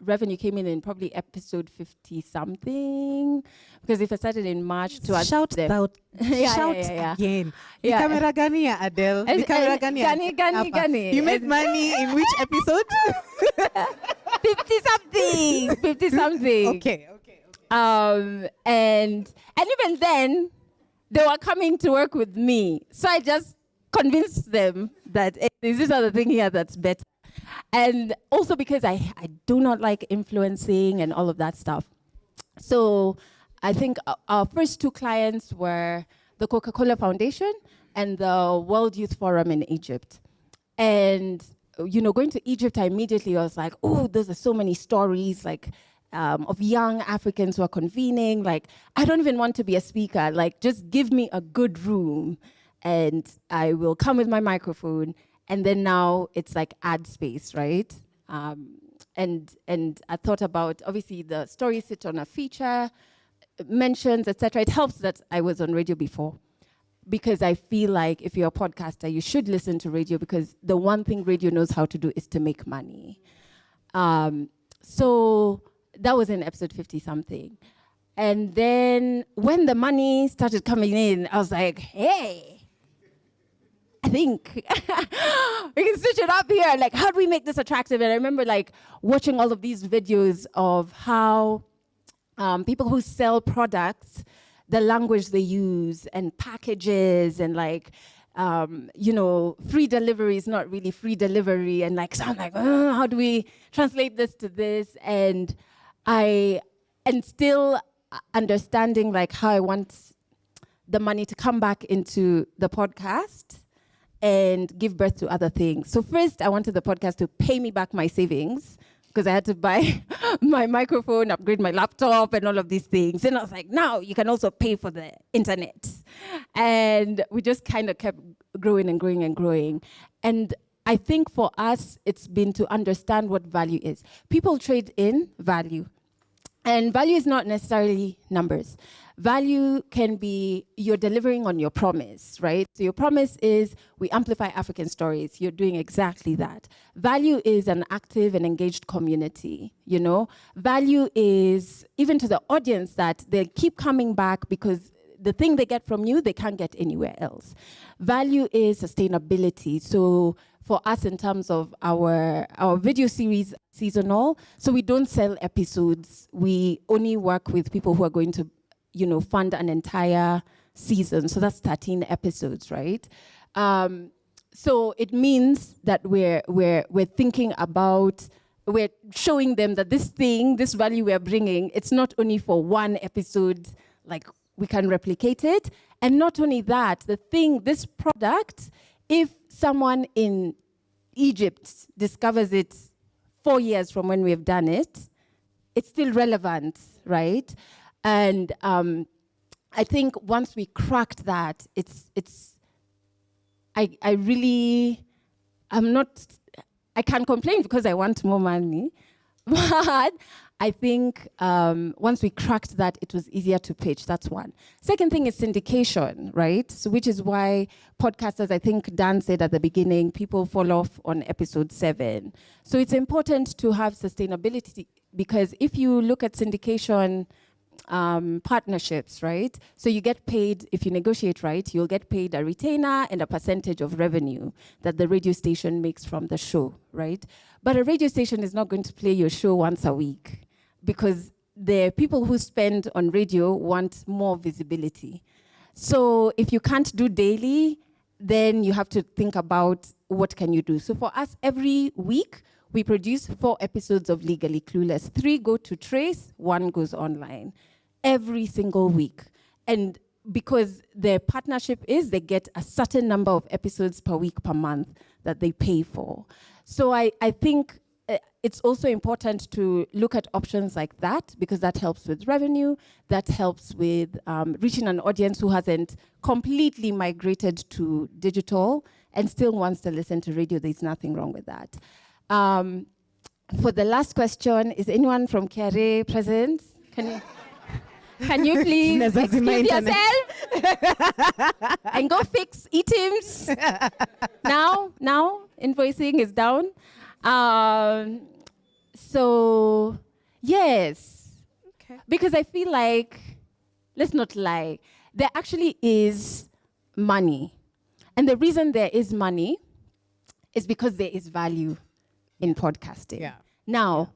revenue came in probably episode 50-something. Because if I started in March to Shout out. Shout again. Yeah. Ni kamera gani ya Adele? Ni kamera gani ya Hapa? Gani. You made money in which episode? 50-something. 50-something. Okay. And even then, they were coming to work with me. So I just convinced them that there's this other thing here that's better. And also because I do not like influencing and all of that stuff. So I think our first two clients were the Coca-Cola Foundation and the World Youth Forum in Egypt. And, going to Egypt, I immediately was like, oh, those are so many stories, of young Africans who are convening. I don't even want to be a speaker. Just give me a good room and I will come with my microphone. And then now it's ad space, right? And I thought about, obviously the stories sit on a feature, mentions, etc. It helps that I was on radio before, because I feel like if you're a podcaster, you should listen to radio, because the one thing radio knows how to do is to make money. So that was in episode 50-something. And then when the money started coming in, I was like, hey, I think we can switch it up here. How do we make this attractive? And I remember watching all of these videos of how people who sell products, the language they use and packages and free delivery is not really free delivery. And so I'm how do we translate this to this? And still understanding how I want the money to come back into the podcast and give birth to other things. So first, I wanted the podcast to pay me back my savings, because I had to buy my microphone, upgrade my laptop, and all of these things. And I was like, now you can also pay for the internet. And we just kind of kept growing and growing and growing. And I think for us, it's been to understand what value is. People trade in value. And value is not necessarily numbers. Value can be you're delivering on your promise, right? So your promise is we amplify African stories. You're doing exactly that. Value is an active and engaged community, Value is even to the audience that they keep coming back because the thing they get from you, they can't get anywhere else. Value is sustainability. So for us, in terms of our video series, seasonal, so we don't sell episodes. We only work with people who are going to fund an entire season. So that's 13 episodes, right? So it means that we're thinking about, we're showing them that this value we're bringing, it's not only for one episode, like we can replicate it. And not only that, this product, if someone in Egypt discovers it 4 years from when we've done it, it's still relevant, right? And I think once we cracked that, I can't complain because I want more money, but I think once we cracked that, it was easier to pitch. That's one. Second thing is syndication, right? So which is why podcasters, I think Dan said at the beginning, people fall off on episode 7. So it's important to have sustainability, because if you look at syndication partnerships, right? So you get paid, if you negotiate right, you'll get paid a retainer and a percentage of revenue that the radio station makes from the show, right? But a radio station is not going to play your show once a week, because the people who spend on radio want more visibility. So if you can't do daily, then you have to think about what can you do. So for us, every week, we produce 4 episodes of Legally Clueless. 3 go to Trace, 1 goes online. Every single week. And because their partnership is, they get a certain number of episodes per week, per month that they pay for. So I think it's also important to look at options like that, because that helps with revenue, that helps with reaching an audience who hasn't completely migrated to digital and still wants to listen to radio. There's nothing wrong with that. For the last question, is anyone from KRA present? Can you please excuse yourself and go fix eTIMS? Now, invoicing is down. So, yes. Okay. Because I feel like, let's not lie, there actually is money. And the reason there is money is because there is value in podcasting. Yeah. Now,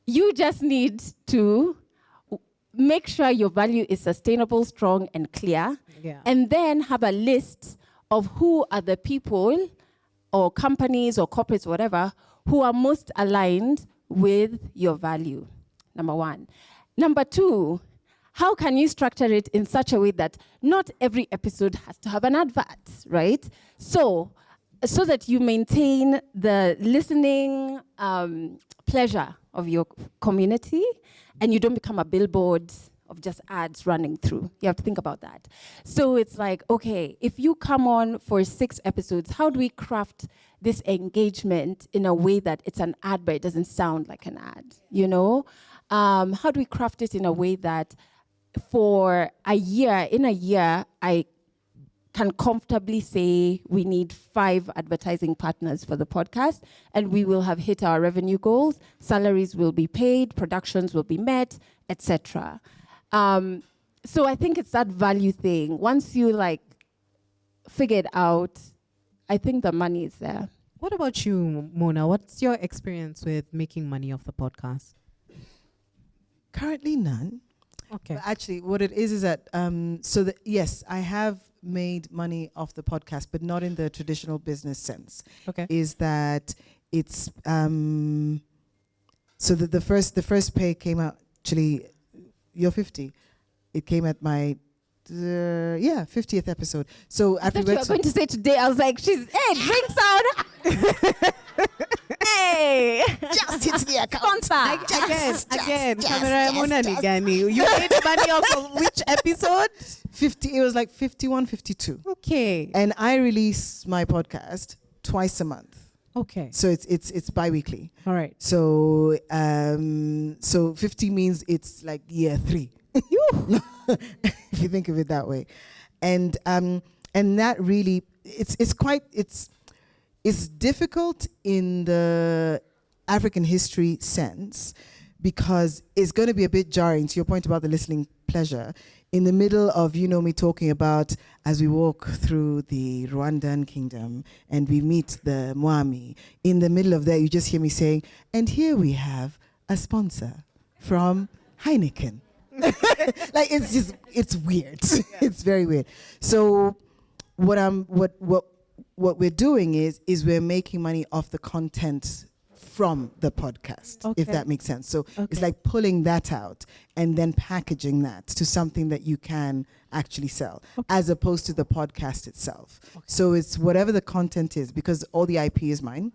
you just need to make sure your value is sustainable, strong, and clear. Yeah. And then have a list of who are the people or companies or corporates, whatever, who are most aligned with your value, number 1. Number 2, how can you structure it in such a way that not every episode has to have an advert, right? So that you maintain the listening pleasure of your community, and you don't become a billboard of just ads running through. You have to think about that. So it's like, okay, if you come on for 6 episodes, how do we craft this engagement in a way that it's an ad, but it doesn't sound like an ad, you know? How do we craft it in a way that for in a year, I can comfortably say we need 5 advertising partners for the podcast, and we will have hit our revenue goals, salaries will be paid, productions will be met, etc. So I think it's that value thing. Once you figure it out, I think the money is there. What about you, Mona? What's your experience with making money off the podcast? Currently none. Okay. But actually, what it is that, yes, I have made money off the podcast, but not in the traditional business sense. Okay. Is that it's, so the first pay came out, actually, you're 50. It came at my, 50th episode. So after you were going to say today, I was like, hey, drink sound. Hey, just hit the account. Again, camera Mona Nigani. You made money off of which episode? 50. It was like 51, 52. Okay. And I release my podcast twice a month. Okay. So it's bi-weekly. All right. So 50 means it's like year 3. If you think of it that way. And that really it's difficult in the African history sense, because it's going to be a bit jarring, to your point about the listening pleasure, in the middle of, me talking about, as we walk through the Rwandan kingdom and we meet the Mwami, in the middle of that you just hear me saying, and here we have a sponsor from Heineken. Like it's weird. It's very weird. So what we're doing is we're making money off the content from the podcast, if that makes sense. So it's like pulling that out and then packaging that to something that you can actually sell, as opposed to the podcast itself. So it's whatever the content is, because all the IP is mine.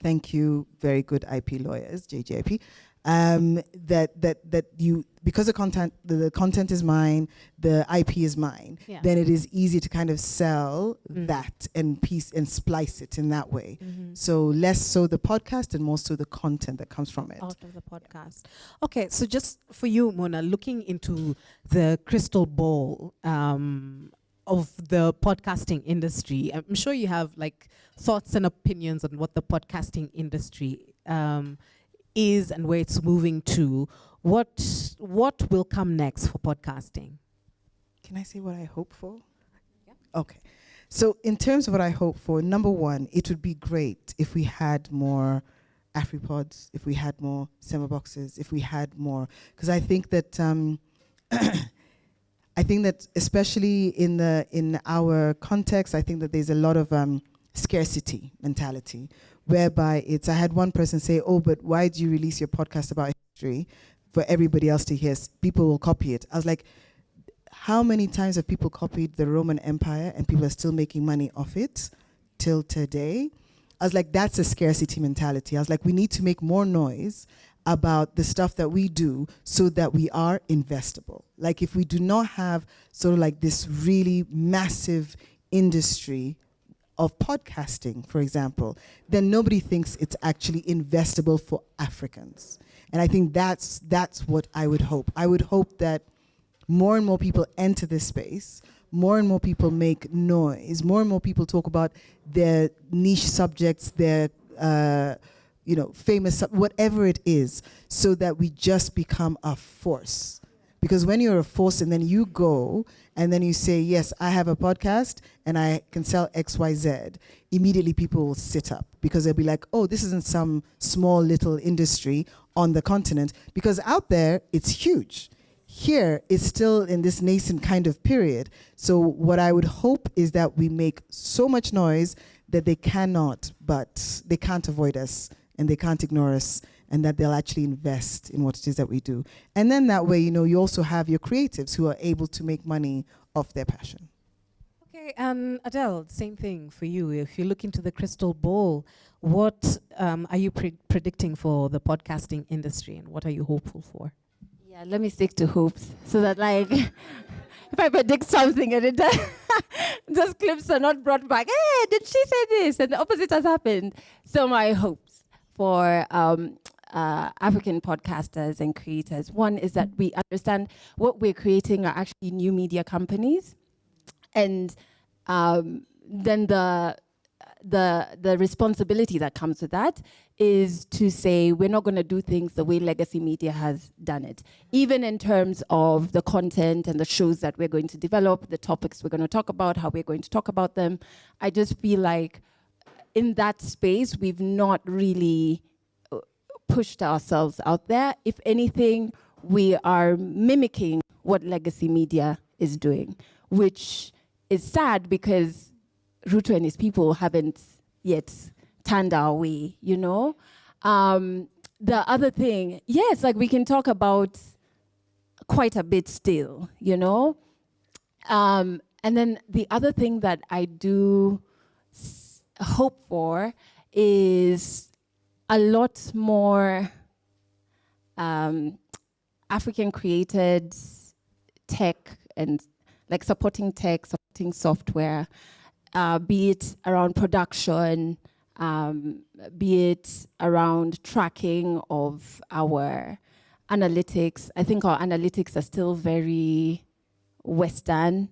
Thank you, very good IP lawyers, JJIP. That you, because the content is mine, the IP is mine, then it is easy to kind of sell that and piece and splice it in that way. So less so the podcast and more so the content that comes from it. Out of the podcast. Okay, so just for you, Mona, looking into the crystal ball of the podcasting industry, I'm sure you have like thoughts and opinions on what the podcasting industry is and where it's moving to. What will come next for podcasting? Can I say what I hope for? Yeah. Okay. So in terms of what I hope for, number one, it would be great if we had more AfriPods, if we had more Sema boxes, if we had more, because I think that I think that especially in our context, I think that there's a lot of scarcity mentality, whereby I had one person say, oh, but why do you release your podcast about history for everybody else to hear? People will copy it. I was like, how many times have people copied the Roman Empire and people are still making money off it till today? I was like, that's a scarcity mentality. I was like, we need to make more noise about the stuff that we do so that we are investable. Like if we do not have sort of like this really massive industry of podcasting, for example, then nobody thinks it's actually investable for Africans. And I think that's what I would hope. I would hope that more and more people enter this space, more and more people make noise, more and more people talk about their niche subjects, their famous, whatever it is, so that we just become a force. Because when you're a force and then you go and then you say, yes, I have a podcast and I can sell XYZ, immediately people will sit up because they'll be like, oh, this isn't some small little industry on the continent. Because out there, it's huge. Here, it's still in this nascent kind of period. So what I would hope is that we make so much noise that they can't avoid us and they can't ignore us, and that they'll actually invest in what it is that we do. And then that way, you also have your creatives who are able to make money off their passion. Okay, and Adele, same thing for you. If you look into the crystal ball, what are you predicting for the podcasting industry, and what are you hopeful for? Yeah, let me stick to hopes, so that like, if I predict something and it does, those clips are not brought back, hey, did she say this? And the opposite has happened. So my hopes for African podcasters and creators. One is that we understand what we're creating are actually new media companies, and then the responsibility that comes with that is to say we're not going to do things the way legacy media has done it, even in terms of the content and the shows that we're going to develop, the topics we're going to talk about, how we're going to talk about them. I just feel like in that space, we've not really pushed ourselves out there. If anything, we are mimicking what legacy media is doing, which is sad because Ruto and his people haven't yet turned our way, The other thing, yes, like we can talk about quite a bit still, And then the other thing that I do hope for is a lot more African created tech and like supporting tech, supporting software, be it around production, be it around tracking of our analytics. I think our analytics are still very Western.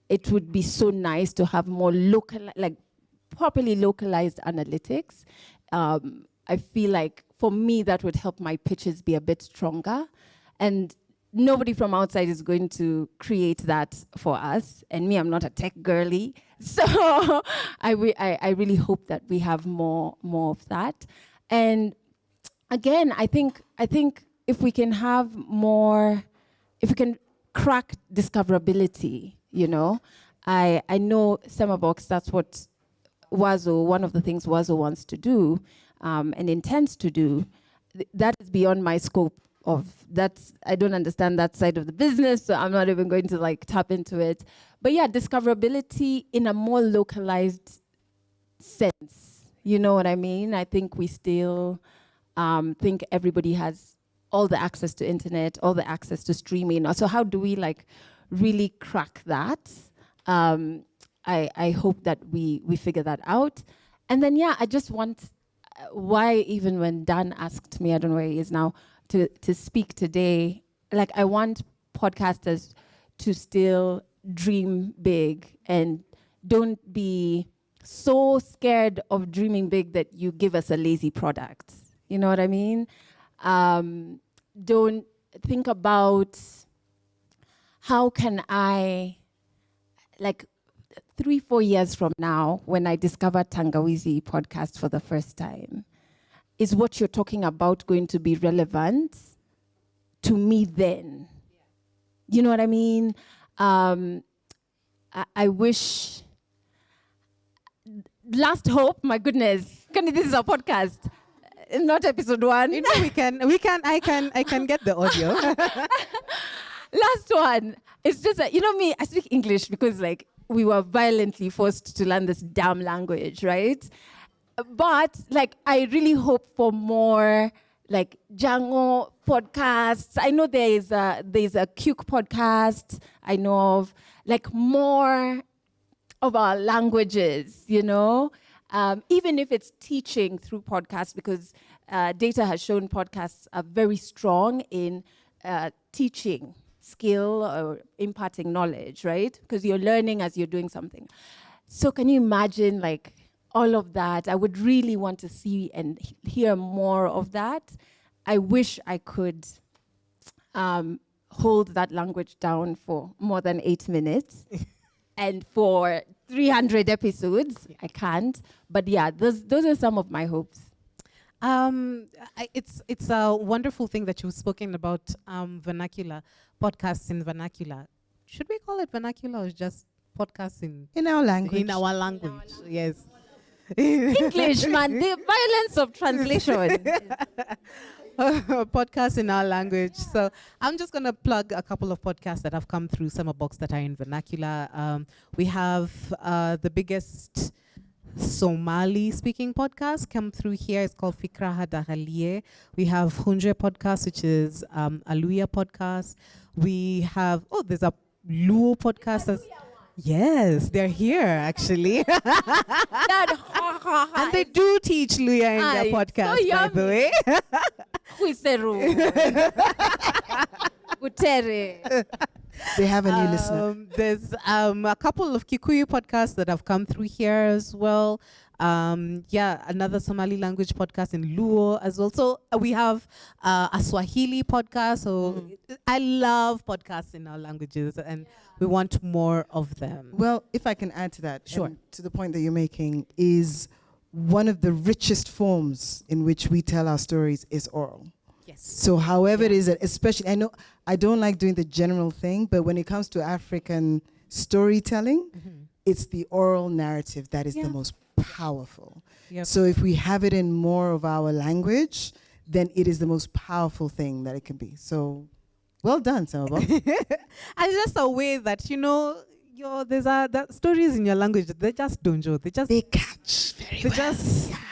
It would be so nice to have more local, like properly localized analytics. I feel like for me that would help my pitches be a bit stronger, and nobody from outside is going to create that for us. And me, I'm not a tech girly, so I really hope that we have more of that. And again, I think if we can have more if we can crack discoverability, I know Semabox, that's what one of the things Wazo wants to do and intends to do. That is beyond my scope I don't understand that side of the business, so I'm not even going to tap into it. But yeah, discoverability in a more localized sense. You know what I mean? I think we still think everybody has all the access to internet, all the access to streaming. So how do we really crack that? I hope that we figure that out. And then I just want, why even when Dan asked me, I don't know where he is now, to speak today, I want podcasters to still dream big and don't be so scared of dreaming big that you give us a lazy product. You know what I mean? Don't think about how can I, 3-4 years from now, when I discover Tangawizi podcast for the first time, is what you're talking about going to be relevant to me then? You know what I mean? I wish, last hope, my goodness, this is our podcast, not episode 1. I can get the audio. Last one, it's just that, me, I speak English because we were violently forced to learn this damn language, right? But I really hope for more Django podcasts. I know there's a Cuke podcast. I know of more of our languages, even if it's teaching through podcasts, because data has shown podcasts are very strong in teaching skill or imparting knowledge, right? Because you're learning as you're doing something. So can you imagine all of that? I would really want to see and hear more of that. I wish I could hold that language down for more than 8 minutes. And for 300 episodes, I can't. But those are some of my hopes. It's a wonderful thing that you've spoken about vernacular, podcasts in vernacular. Should we call it vernacular or just podcasts in our language? In our language, yes. English, man, the violence of translation. Podcasts in our language. So I'm just going to plug a couple of podcasts that have come through Semabox that are in vernacular. We have the biggest Somali-speaking podcast come through here. It's called Fikraha Dahalie. We have Hunje podcast, which is a Luya podcast. We have, there's a Luo podcast. Yes, they're here, actually. And they do teach Luya in their podcast, so by the way. They have a new listener. There's a couple of Kikuyu podcasts that have come through here as well. Another Somali language podcast in Luo as well. So we have a Swahili podcast. So I love podcasts in our languages, and we want more of them. Well, if I can add to that, sure, to the point that you're making, is one of the richest forms in which we tell our stories is oral. Yes. So however it is, especially, I know I don't like doing the general thing, but when it comes to African storytelling, it's the oral narrative that is the most powerful. Yep. So if we have it in more of our language, then it is the most powerful thing that it can be. So well done, Samaba. And just a way that, there's that stories in your language, they just don't joke. They catch very well.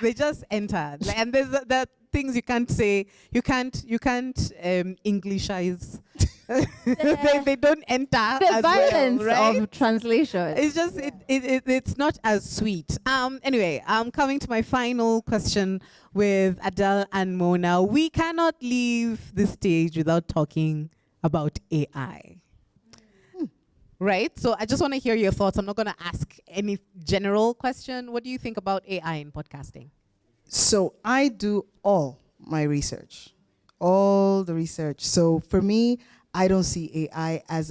They just enter. And there's that things you can't say. You can't Englishize. they don't enter. The as violence well, right? of translation. It's just it's not as sweet. Anyway, I'm coming to my final question with Adele and Mona. We cannot leave the stage without talking about AI. Right? So I just want to hear your thoughts. I'm not going to ask any general question. What do you think about AI in podcasting? So I do all my research, all the research. So for me, I don't see AI as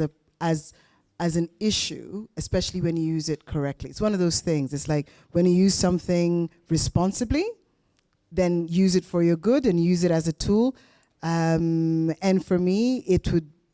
an issue, especially when you use it correctly. It's one of those things. It's like when you use something responsibly, then use it for your good and use it as a tool. And for me,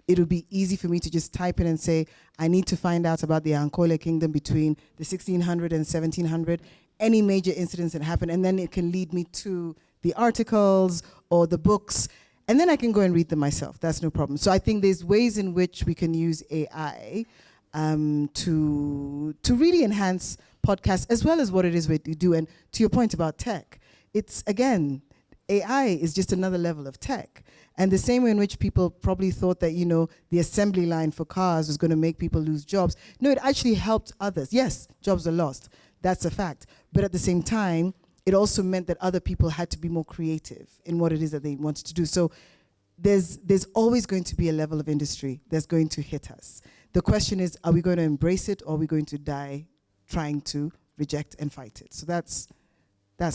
it'll be easy for me to just type in and say, I need to find out about the Ankole Kingdom between the 1600 and 1700, any major incidents that happen, and then it can lead me to the articles or the books, and then I can go and read them myself. That's no problem. So I think there's ways in which we can use AI to really enhance podcasts as well as what it is we do. And to your point about tech, it's, again, AI is just another level of tech. And the same way in which people probably thought that, you know, the assembly line for cars was going to make people lose jobs. No, it actually helped others. Yes, jobs are lost. That's a fact. But at the same time, it also meant that other people had to be more creative in what it is that they wanted to do. So there's always going to be a level of industry that's going to hit us. The question is, are we going to embrace it, or are we going to die trying to reject and fight it? So that's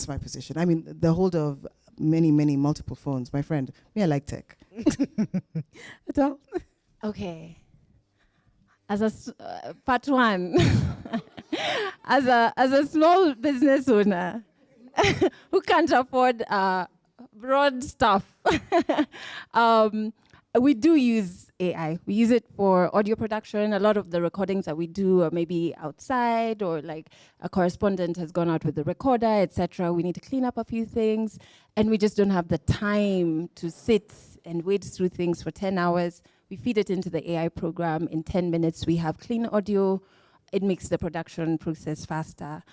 my position. I mean, the holder of many, multiple phones, my friend, me, I like tech. Okay. As part one, as a small business owner who can't afford broad stuff, we do use AI. We use it for audio production. A lot of the recordings that we do are maybe outside, or like a correspondent has gone out with the recorder, etc. We need to clean up a few things, and we just don't have the time to sit and wade through things for 10 hours. We feed it into the AI program. In 10 minutes, we have clean audio. It makes the production process faster.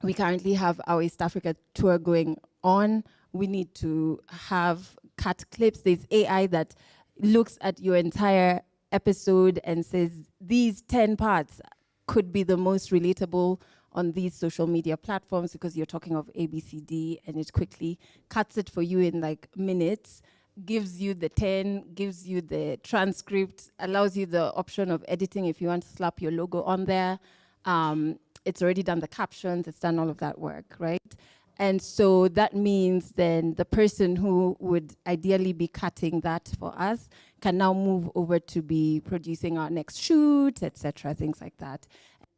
We currently have our East Africa tour going on. We need to have cut clips. There's AI that looks at your entire episode and says, these 10 parts could be the most relatable on these social media platforms because you're talking of ABCD, and it quickly cuts it for you in like minutes, gives you the 10, gives you the transcript, allows you the option of editing if you want to slap your logo on there. It's already done the captions, it's done all of that work, right? And so that means then the person who would ideally be cutting that for us can now move over to be producing our next shoot, etc., things like that.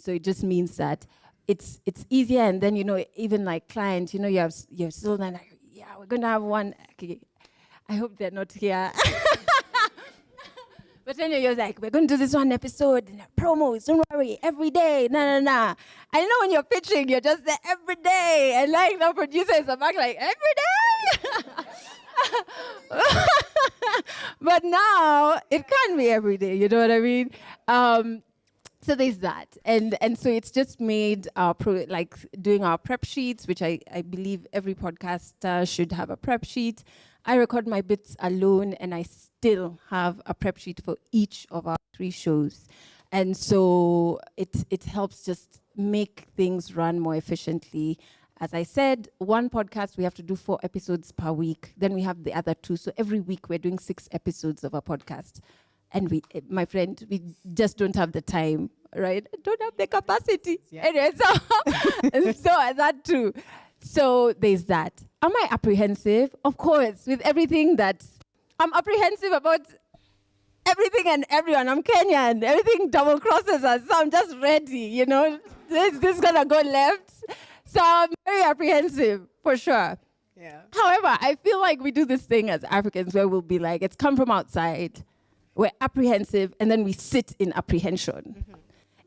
So it just means that it's easier. And then, you know, even like clients, you know, you're still then like, yeah, we're going to have one. Okay, I hope they're not here. But then you're like, we're going to do this one episode, promos, don't worry, every day, nah. I know when you're pitching, you're just there every day. And like the producers are back like, every day? But now, it can be every day, you know what I mean? So there's that. And so it's just made like doing our prep sheets, which I believe every podcaster should have a prep sheet. I record my bits alone, and I still have a prep sheet for each of our 3 shows. And so it helps just make things run more efficiently. As I said, one podcast, we have to do 4 episodes per week. Then we have the other 2. So every week we're doing 6 episodes of a podcast. And we, my friend, we just don't have the time, right? Don't have the capacity. Yeah. Anyway, so that too. So there's that. Am I apprehensive? Of course, with everything that I'm apprehensive about, everything and everyone. I'm Kenyan. Everything double crosses us. So I'm just ready, you know. This gonna go left. So I'm very apprehensive, for sure. Yeah. However, I feel like we do this thing as Africans where we'll be like, it's come from outside. We're apprehensive, and then we sit in apprehension. Mm-hmm.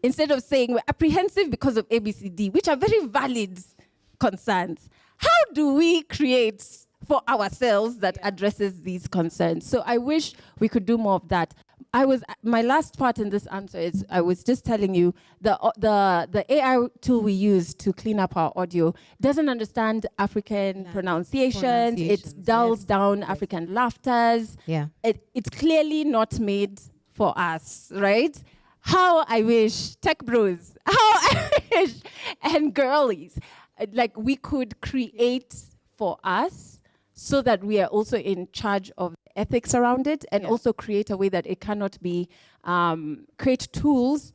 Instead of saying we're apprehensive because of ABCD, which are very valid concerns. How do we create for ourselves that addresses these concerns? So I wish we could do more of that. My last part in this answer is I was just telling you the AI tool we use to clean up our audio doesn't understand African pronunciations. It dulls down African laughters. Yeah. It's clearly not made for us, right? How I wish, tech bros, how I wish, and girlies, like we could create for us so that we are also in charge of ethics around it, and also create a way that it cannot be, create tools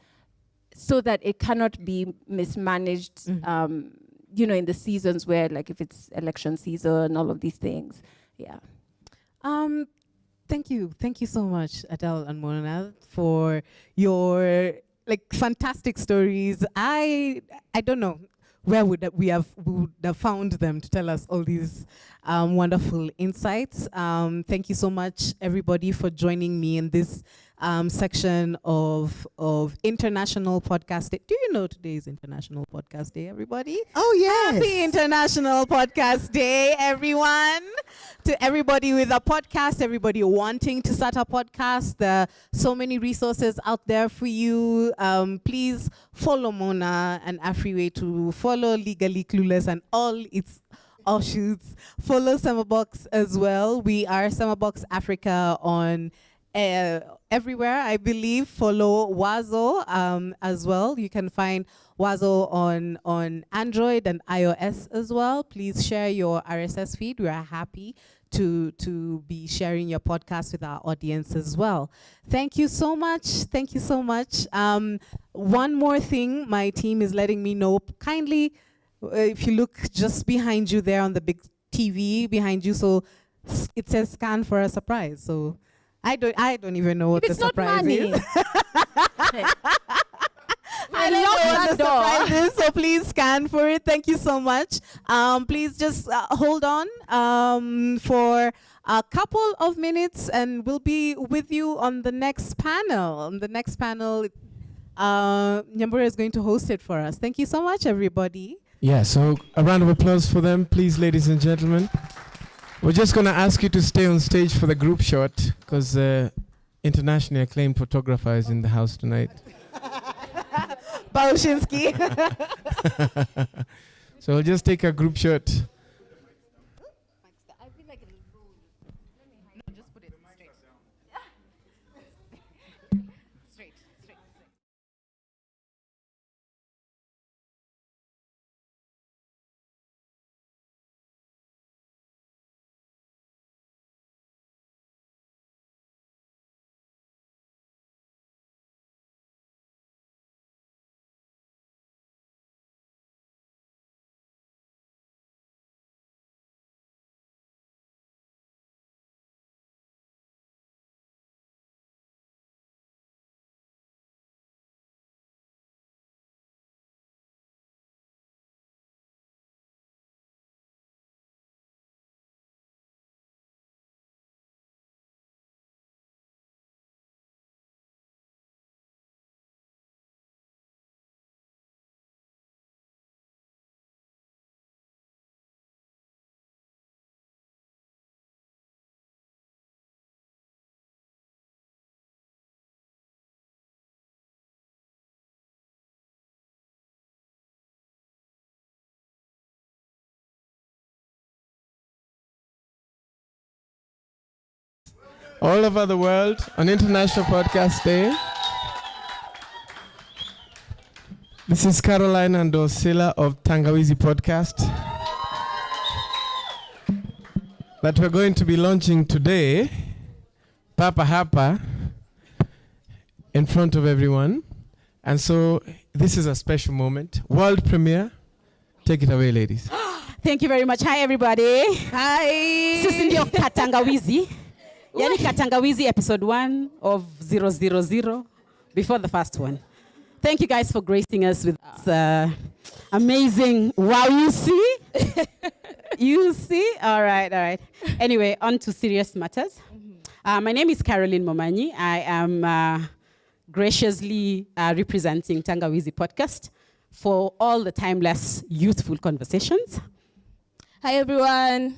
so that it cannot be mismanaged, you know, in the seasons where, like if it's election season, all of these things. Yeah. Thank you so much, Adele and Mona, for your like fantastic stories. I don't know. where we would have found them to tell us all these wonderful insights. Thank you so much, everybody, for joining me in this section of International Podcast Day. Do you know today is International Podcast Day, everybody? Oh, yes. Happy International Podcast Day, everyone. To everybody with a podcast, everybody wanting to start a podcast, there are so many resources out there for you. Please follow Mona and Afriway to follow Legally Clueless and all its offshoots. Follow Summerbox as well. We are Summerbox Africa on everywhere, I believe. Follow Wazo as well. You can find Wazo on Android and iOS as well. Please share your RSS feed. We are happy to be sharing your podcast with our audience as well. Thank you so much. Thank you so much. One more thing my team is letting me know. Kindly, if you look just behind you there on the big TV behind you, so it says scan for a surprise. So I don't even know what the surprise is. I don't know what the surprise is, so please scan for it. Thank you so much. Please just hold on for a couple of minutes, and we'll be with you on the next panel. On the next panel, Nyambura is going to host it for us. Thank you so much, everybody. Yeah, so a round of applause for them, please, ladies and gentlemen. We're just going to ask you to stay on stage for the group shot, because internationally acclaimed photographer is in the house tonight. Baushinsky. So we'll just take a group shot. All over the world on International Podcast Day. This is Caroline and Dosila of Tangawizi Podcast that we're going to be launching today, Papa Hapa, in front of everyone. And so this is a special moment. World premiere. Take it away, ladies. Thank you very much. Hi, everybody. Hi. Sisi ndio Tangawizi. Yani Tangawizi episode 1 of 000 before the first one. Thank you guys for gracing us with this amazing, wow, you see? You see? All right. Anyway, on to serious matters. My name is Caroline Momanyi. I am graciously representing Tangawizi Podcast for all the timeless, youthful conversations. Hi, everyone.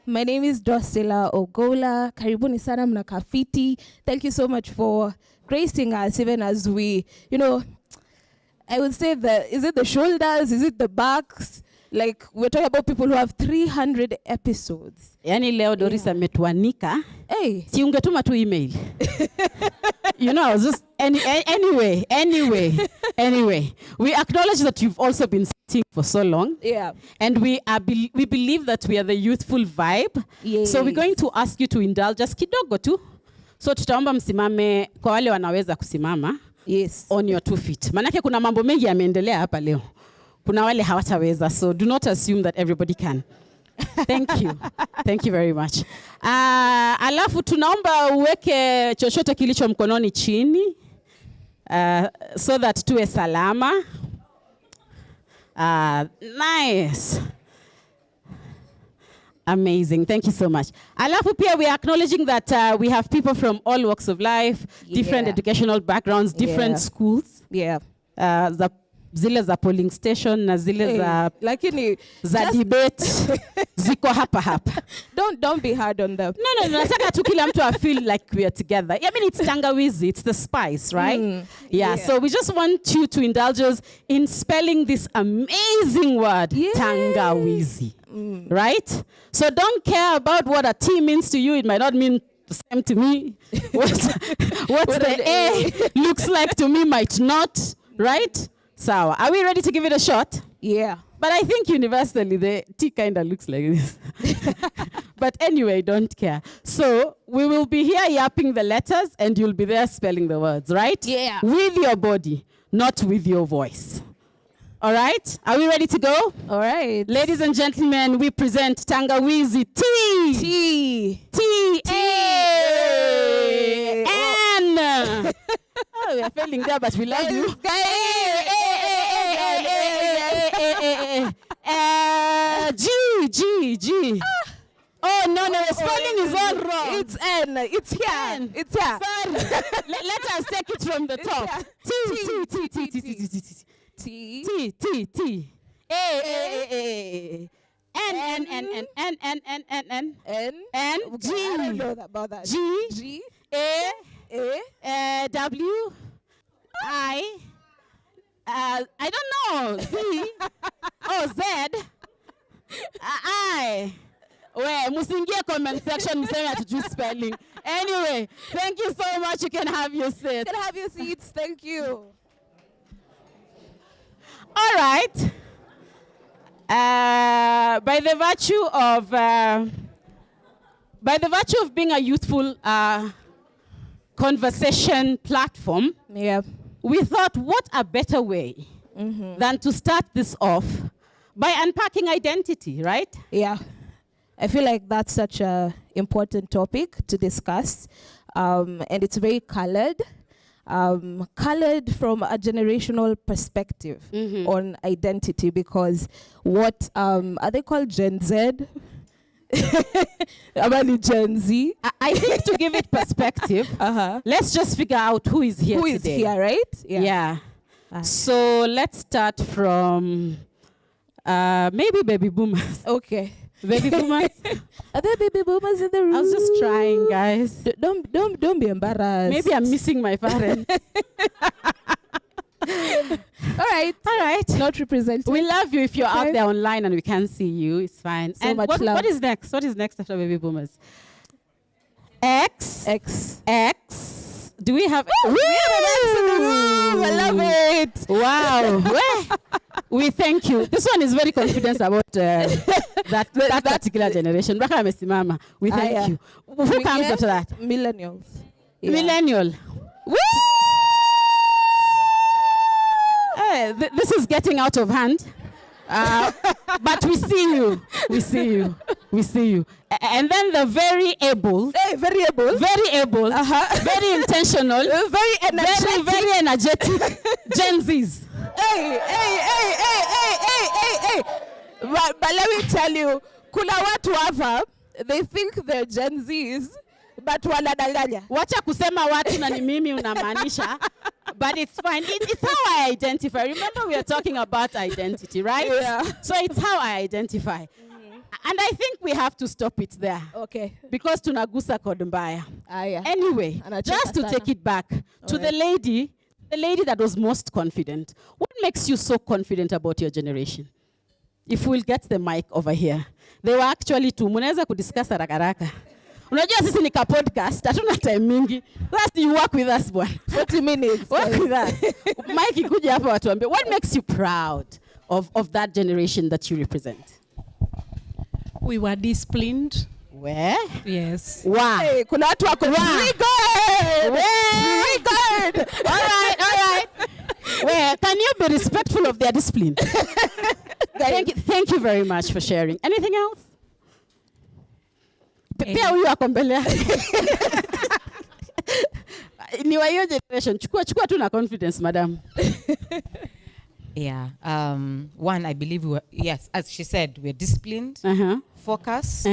My name is Dosila Ogola. Karibuni sana mnakafiti. Thank you so much for gracing us, even as we, I would say is it the shoulders? Is it the backs? Like, we're talking about people who have 300 episodes. Yani leo Doris ametuanika. Hey. Si ungetuma tu email. I was just, anyway. We acknowledge that you've also been sitting for so long. Yeah. And we believe that we are the youthful vibe. Yes. So we're going to ask you to indulge just kidogo tu. So tutaomba msimame kwa wale wanaweza kusimama. Yes. On your 2 feet. Manake kuna mambo mengi yameendelea hapa leo. Kuna wale hawataweza. So do not assume that everybody can. Thank you. Thank you very much. Alafu tunaomba uweke chochote kilicho mkononi chini. So that tuwe salama. Nice. Amazing. Thank you so much. Alafu pia we are acknowledging that we have people from all walks of life, different educational backgrounds, different schools. Yeah. Zile za polling station na zile za Lakini za debate ziko hapa. Don't be hard on them. No, nataka tu kila mtu feel like we are together. I mean, it's Tangawizi, it's the spice, right? Yeah, so we just want you to indulge us in spelling this amazing word, Tangawizi, right? So don't care about what a T means to you. It might not mean the same to me. What the A looks like to me might not, right? So, are we ready to give it a shot? Yeah. But I think universally the T kind of looks like this. But anyway, don't care. So, we will be here yapping the letters and you'll be there spelling the words, right? Yeah. With your body, not with your voice. All right? Are we ready to go? All right. Ladies and gentlemen, we present Tangawizi T. N. Oh, we are failing there, but we love you. G. Oh, no, the spelling is all wrong. It's N. It's here. It's here. Sorry. Let us take it from the top. T. N. G. I don't know about that. G. A. W. I. I don't know. Z. Oh, Z. I. Wait, musingie comment section mseme atujui spelling. Anyway, thank you so much. You can have your seat. Can I have your seats? Thank you. All right. By the virtue of being a youthful conversation platform, we thought, what a better way than to start this off by unpacking identity, right? Yeah. I feel like that's such an important topic to discuss, and it's very colored from a generational perspective on identity, because what are they called, Gen Z? Gen Z. I think to give it perspective, let's just figure out who is here today. Who is here, right? Yeah. So let's start from maybe baby boomers. Okay. Baby boomers. Are there baby boomers in the room? I was just trying, guys. Don't be embarrassed. Maybe I'm missing my parents. All right. Not represented. We love you if you're out there online and we can't see you. It's fine. So much love. What is next? What is next after baby boomers? X. Do we have? We have an X in the room. I love it. Wow. We thank you. This one is very confident about that particular generation. We thank you. Who comes after that? Millennials. Yeah. Millennial. Woo! This is getting out of hand. But we see you. And then the very able. Very able. Very intentional. Very energetic. Very energetic. Gen Zs. Hey. But let me tell you, kuna watu hapa, they think they're Gen Zs, but wanadanganya. Wacha kusema watu na ni mimi unamaanisha. But it's fine. It's how I identify. Remember, we are talking about identity, right? Yeah. So it's how I identify. And I think we have to stop it there. Okay. Because tunagusa code mbaya. Yeah. Anyway, just to take it back to the lady that was most confident. What makes you so confident about your generation? If we'll get the mic over here. They were actually two. Munaweza kudiscuss haraka. Unajua sisi ni ka podcast, hatuna time mingi. Last you work with us, bwana. 40 minutes. Work with us. Mike kuja hapa watuambie, what makes you proud of that generation that you represent? We were disciplined. Where? Yes. Wow. Hey, kuna watu wako triggered. All right. Well, can you be respectful of their discipline? Thank you very much for sharing. Anything else? Pia huyu ako mbele yako. Ni wa hiyo generation. Chukua tu na confidence, madam. Yeah. One, I believe we were, yes, as she said, we're disciplined, focused.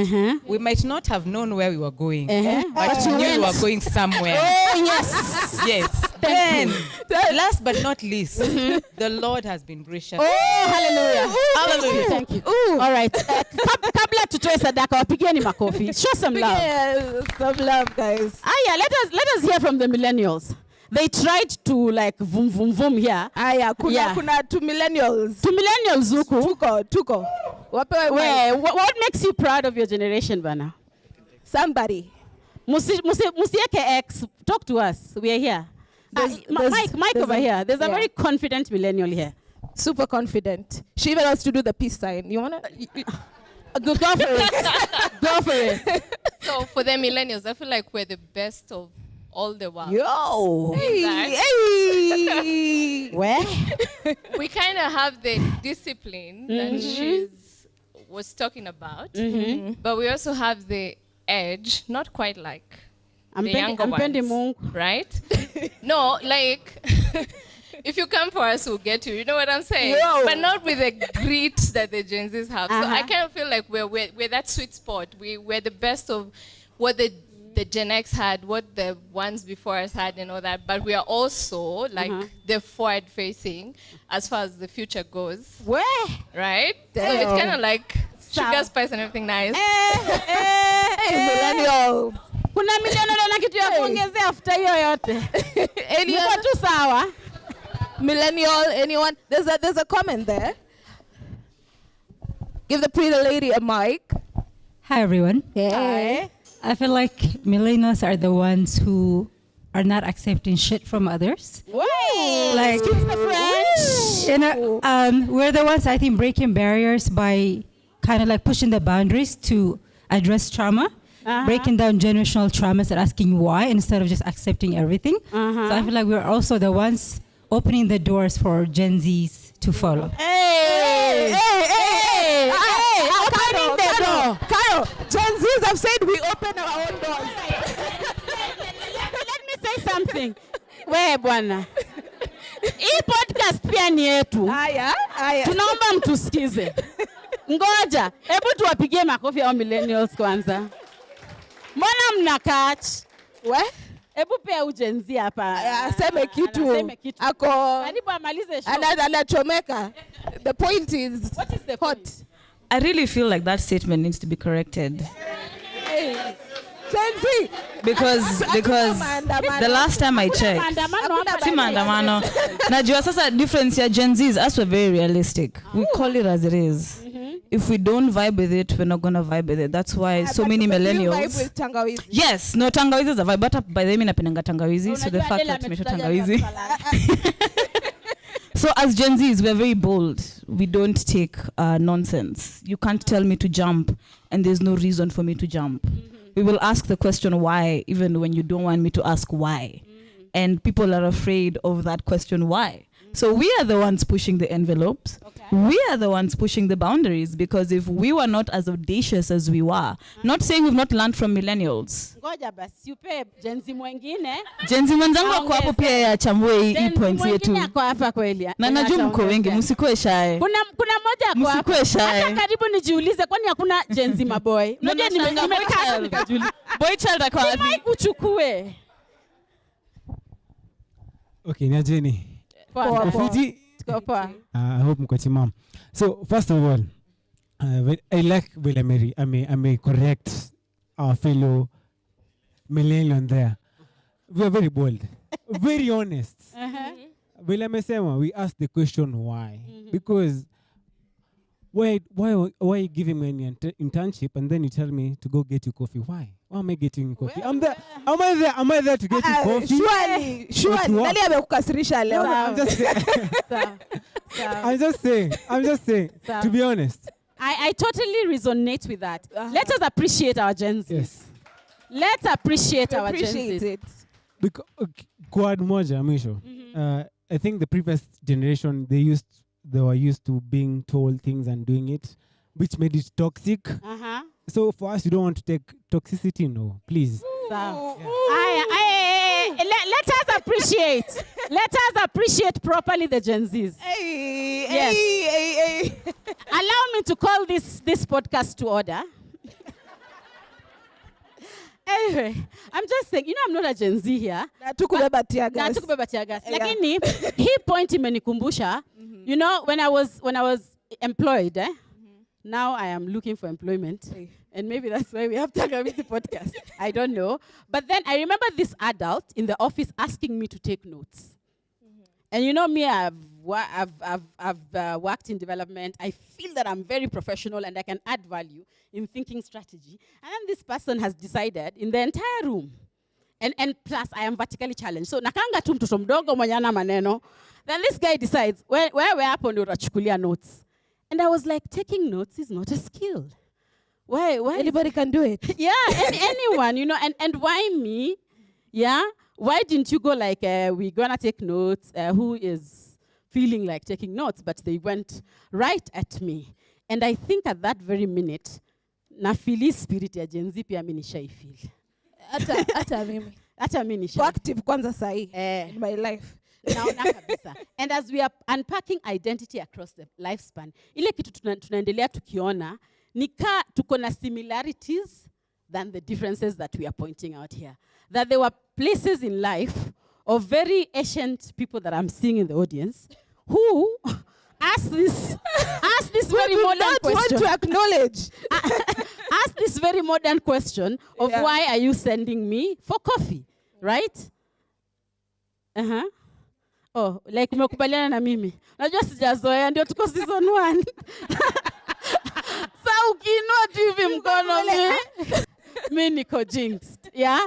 We might not have known where we were going, but we knew we were going somewhere. Oh, yes. Yes. Then, last but not least, the Lord has been gracious. Oh, hallelujah. Hallelujah. Thank you. All right. Kabla tutoe sadaka, wapigeni makofi. Show some love. Yes, some love, guys. Yeah, let us hear from the millennials. They tried to like vroom vroom vroom here. Kuna two millennials. Two millennials huku. Tuko. What makes you proud of your generation, Bana? Somebody. Musieke X, talk to us. We are here. Mike over here. There's a very confident millennial here. Super confident. She even wants to do the peace sign. You wanna? Go for it. Go for it. So for the millennials, I feel like we're the best of all the world. Yo. Hey. Where? We kind of have the discipline that she was talking about, but we also have the edge, not quite like the younger ones, right? No, like if you come for us, we'll get you. You know what I'm saying? But not with the grit that the Gen Zs have. So I kind of feel like we're that sweet spot. We're the best of what the Gen X had, what the ones before us had, and all that. But we are also like the forward-facing as far as the future goes. Where? Right? So it's kind of like sugar, spice, and everything nice. Millennial. Kuna millennial na kitu ya kuongezea after hiyo yote. Anyone tu sawa? Millennial, anyone? There's a comment there. Give the pretty lady a mic. Hi, everyone. Hey. I feel like millennials are the ones who are not accepting shit from others. Wait, Like, excuse the French. You know, we're the ones, I think, breaking barriers by kind of like pushing the boundaries to address trauma, breaking down generational traumas and asking why instead of just accepting everything. So I feel like we're also the ones opening the doors for Gen Zs to follow. Opening the door. Karo, Gen Zs have said we open our own doors. Let me say something. We bwana. Hii podcast pia ni yetu. Aya. Tunaomba mtusikize. Ngoja, hebu tuwapigie makofi hao millennials kwanza. Mbona mna catch? Hebu pia ujenzi hapa. Aseme kitu. Ako. Karibu amalize show. Anachomeka. The point is, what is the hot? point? I really feel like that statement needs to be corrected. Gen Z. Because the last time I checked, si maandamano. Najua sasa difference ya Gen Zs, us we're very realistic. We call it as it is. If we don't vibe with it, we're not gonna vibe with it. That's why so many millennials. You vibe with Tangawizi. Yes, no, Tangawizi is a vibe. But by the way, napendanga Tangawizi, so the fact that tumesha Tangawizi. So as Gen Zs, we're very bold. We don't take nonsense. You can't tell me to jump, and there's no reason for me to jump. We will ask the question why, even when you don't want me to ask why. And people are afraid of that question why. So we are the ones pushing the envelopes. We are the ones pushing the boundaries, because if we were not as audacious as we were, not saying we've not learned from millennials. Ngoja basi upe Gen Z mwingine. Gen Z mwenzangu ako hapo pia ya chambue hii point yetu. Ako hapa kweli. Na najua mko wengi, msikuwe shy. Kuna moja ako hapa. Msikuwe shy. Hata karibu nijiulize kwani hakuna Gen Z maboy. Unajua nimekaa nikajiuliza. Boy child ako wapi? Mimi kuchukue. Okay, niajeni. I hope mko timam. So first of all, I like Villa Mary. I may correct our fellow millennial there. We are very bold, very honest. Villa Mesema, we ask the question why, because why you giving me an internship and then you tell me to go get you coffee? Why am I getting you coffee? Am I there to get you coffee? Surely. Nani amekukasirisha leo? I'm just saying. To be honest, I totally resonate with that. Let us appreciate our Gen Z. Yes. Let's appreciate our Gen Z. Because quad moja mwisho. I think the previous generation they were used to being told things and doing it, which made it toxic. So for us, you don't want to take toxicity, no, please. Let us appreciate. Let us appreciate properly the Gen Zs. Hey, Yes. hey. Allow me to call this podcast to order. Anyway, I'm just saying, I'm not a Gen Z here. Natukubeba tear gas. Natukubeba tear gas. Yeah. Lakini, hii point imenikumbusha, when I was employed, now I am looking for employment. And maybe that's why we have Tangawizi podcast. I don't know. But then I remember this adult in the office asking me to take notes. And me, I've worked in development. I feel that I'm very professional and I can add value in thinking strategy. And then this person has decided in the entire room, and plus I am vertically challenged. So nakanga tu mtoto mdogo mwenye ana maneno. Then this guy decides, where hapo ndio utachukulia notes. And I was like, taking notes is not a skill. Why? Anybody can do it. Yeah, anyone, and why me? Yeah? Why didn't you go like, we're going to take notes, who is feeling like taking notes? But they went right at me. And I think at that very minute, na fili spirit ya Gen Z pia mimi nishaifeel. Hata mimi. Hata mimi nisha. Proactive kwanza sahi in my life. Naona kabisa. And as we are unpacking identity across the lifespan, ile kitu tunaendelea tukiona, nika tuko na similarities than the differences that we are pointing out here. That there were places in life of very ancient people that I'm seeing in the audience who asked this very modern question. Want to acknowledge. Ask this very modern question of why are you sending me for coffee, right? Oh, like umekubaliana na mimi. Najua sijazoea ndio tuko season 1. Sa ukinua tu hivi mkono mimi niko jinxed. Yeah?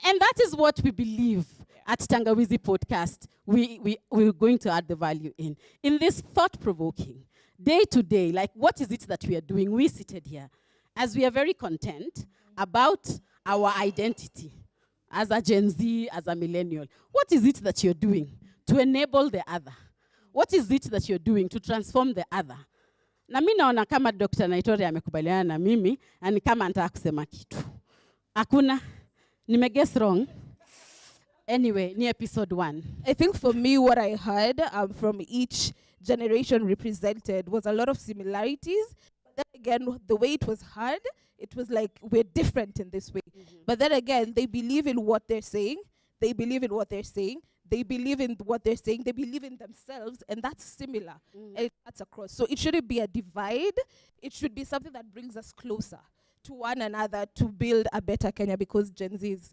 And that is what we believe at Tangawizi podcast. We're going to add the value in this thought-provoking, day-to-day, like what is it that we are doing? We seated here, as we are very content about our identity as a Gen Z, as a millennial. What is it that you're doing to enable the other? What is it that you're doing to transform the other? Na mimi naona kama Dr. Naitori amekubaliana na mimi, na kama anataka kusema kitu. Hakuna. Guess wrong. Anyway, ni episode 1. I think for me, what I heard from each generation represented was a lot of similarities. But then again, the way it was heard, it was like we're different in this way. But then again, they believe in what they're saying. They believe in what they're saying. They believe in what they're saying. They believe in themselves. And that's similar. And that's across. So it shouldn't be a divide. It should be something that brings us closer to one another to build a better Kenya, because Gen Zs.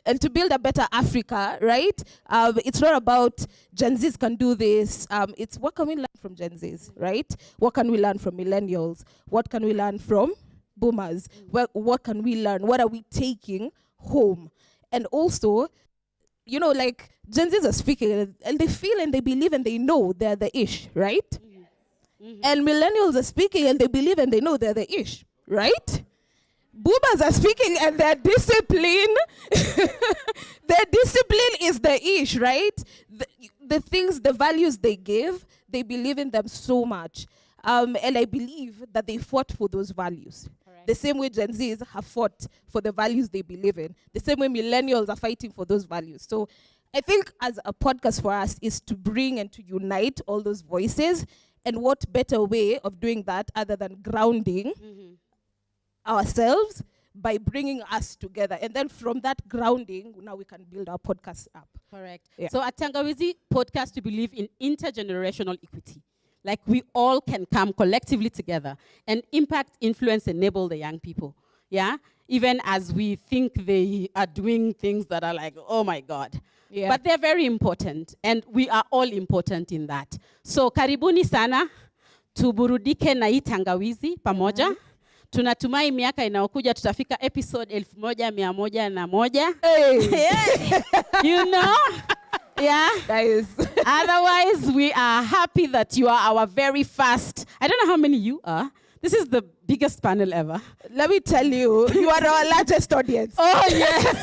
And to build a better Africa, right? It's not about Gen Zs can do this. It's what can we learn from Gen Zs, right? What can we learn from millennials? What can we learn from boomers? What can we learn? What are we taking home? And also, like Gen Zs are speaking and they feel and they believe and they know they're the ish, right? And millennials are speaking and they believe and they know they're the ish, right? Boomers are speaking and their discipline, their discipline is the ish, right? The things, the values they give, they believe in them so much. And I believe that they fought for those values. Correct. The same way Gen Zs have fought for the values they believe in. The same way millennials are fighting for those values. So I think as a podcast for us is to bring and to unite all those voices. And what better way of doing that other than grounding ourselves by bringing us together. And then from that grounding, now we can build our podcast up. Correct. Yeah. So at Tangawizi podcast, we believe in intergenerational equity. Like we all can come collectively together and impact, influence, enable the young people. Yeah? Even as we think they are doing things that are like, oh my God. Yeah. But they're very important. And we are all important in that. So karibuni sana, tuburudike na hii Tangawizi pamoja. Tunatumai miaka inayokuja tutafika episode 1101. Hey. You know? Yeah. Guys. Otherwise, we are happy that you are our very first. I don't know how many you are. This is the biggest panel ever. Let me tell you, you are our largest audience. Oh, yes.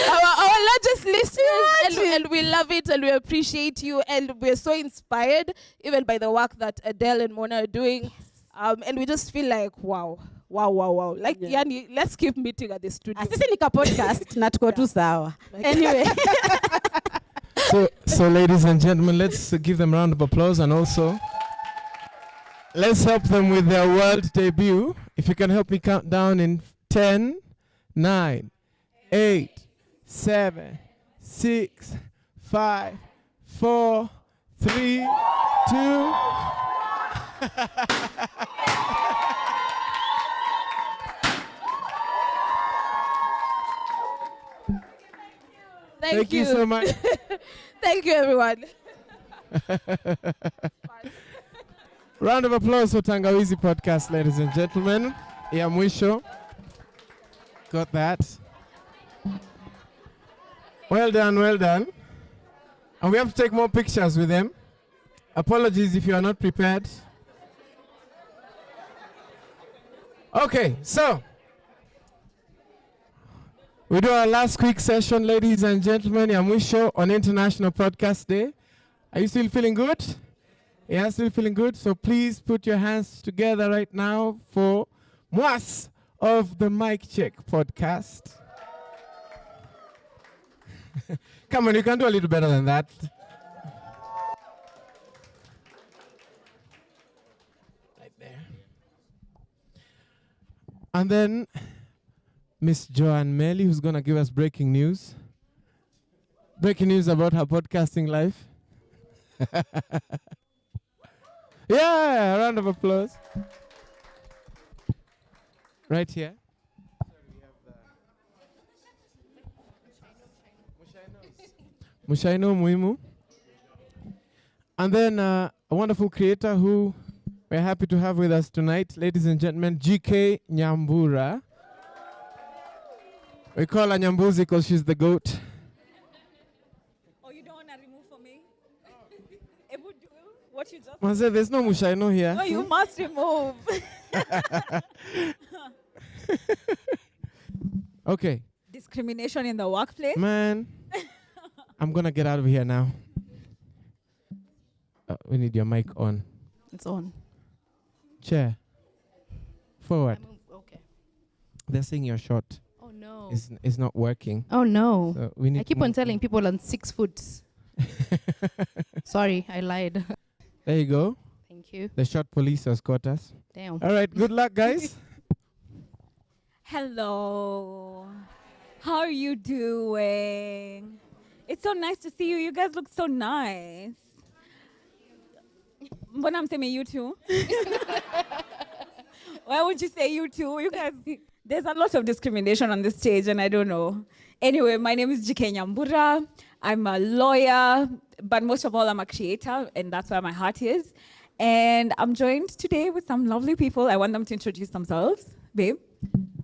Our largest listeners, and we love it, and we appreciate you, and we're so inspired, even by the work that Adele and Mona are doing. And we just feel like, wow, Wow. Like, yani, let's keep meeting at the studio. Sisi nika podcast na tuko tu sawa. Anyway. So ladies and gentlemen, let's give them a round of applause, and also let's help them with their world debut. If you can help me count down in 10, 9, 8, 7, 6, 5, 4, 3, 2. Thank you so much. Thank you, everyone. Round of applause for Tangawizi podcast, ladies and gentlemen. Ya mwisho. Got that. Well done. And we have to take more pictures with them. Apologies if you are not prepared. Okay, so we do our last quick session, ladies and gentlemen. Ya mwisho on International Podcast Day. Are you still feeling good? Yeah, still feeling good? So please put your hands together right now for Mwas of the Mic Check podcast. Come on, you can do a little better than that. Right there. And then Miss Joanne Melly, who's going to give us breaking news. Breaking news about her podcasting life. Yeah, a round of applause. Right here. Mushaino Muimu. And then a wonderful creator who we're happy to have with us tonight, ladies and gentlemen, GK Nyambura. We call her Nyambuzi because she's the goat. Oh, you don't want to remove for me? Able do what you just... Manze, there's no Mushaino here. No, you must remove. Okay. Discrimination in the workplace? Man, I'm going to get out of here now. We need your mic on. It's on. Chair. Forward. Okay. They're saying you're short. Oh, no. It's not working. Oh, no. So we need I keep on telling people on 6 foot. Sorry, I lied. There you go. Thank you. The short police has caught us. Damn. All right, good luck, guys. Hello. How are you doing? It's so nice to see you. You guys look so nice. But I'm saying you too. Why would you say you too? You guys, there's a lot of discrimination on this stage, and I don't know. Anyway, my name is GK Nyambura. I'm a lawyer, but most of all, I'm a creator, and that's where my heart is. And I'm joined today with some lovely people. I want them to introduce themselves. Babe.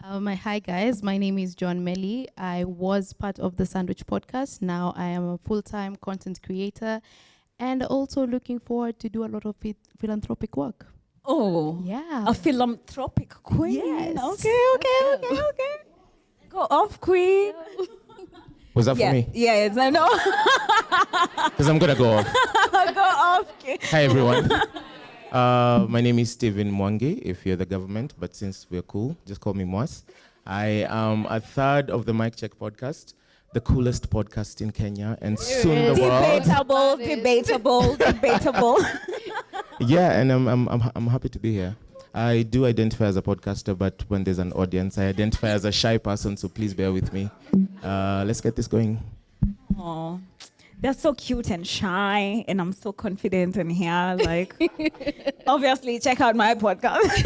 Hi, guys. My name is Joan Melly. I was part of the Sandwich Podcast. Now I am a full-time content creator and also looking forward to do a lot of philanthropic work. Oh, yeah. A philanthropic queen. Yes. Okay. Go off, queen. Was that for me? Yes, I know. Because I'm going to go off. Go off, queen. Hi, everyone. My name is Stephen Mwangi, if you're the government, but since we're cool, just call me Mwas. I am a third of the Mic Check podcast, the coolest podcast in Kenya and soon the world. Debatable. Yeah, and I'm happy to be here. I do identify as a podcaster, but when there's an audience, I identify as a shy person, so please bear with me. Let's get this going. Oh, they're so cute and shy, and I'm so confident in here. Like, obviously, check out my podcast.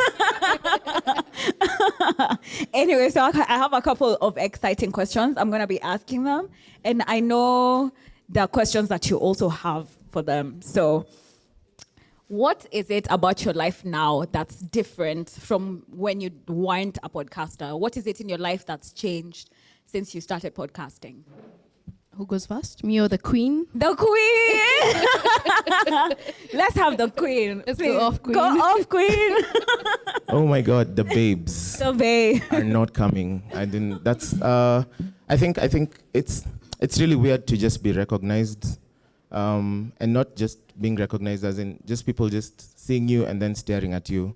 Anyway, so I have a couple of exciting questions. I'm going to be asking them, and I know there are questions that you also have for them. So, what is it about your life now that's different from when you weren't a podcaster? What is it in your life that's changed since you started podcasting? Who goes first? Me or the queen? The queen! Let's have the queen. Let's Please. go off, queen. Go off, queen. Oh my God, the babes The babe. are not coming. I didn't. That's. I think it's really weird to just be recognized, and not just being recognized as in just people just seeing you and then staring at you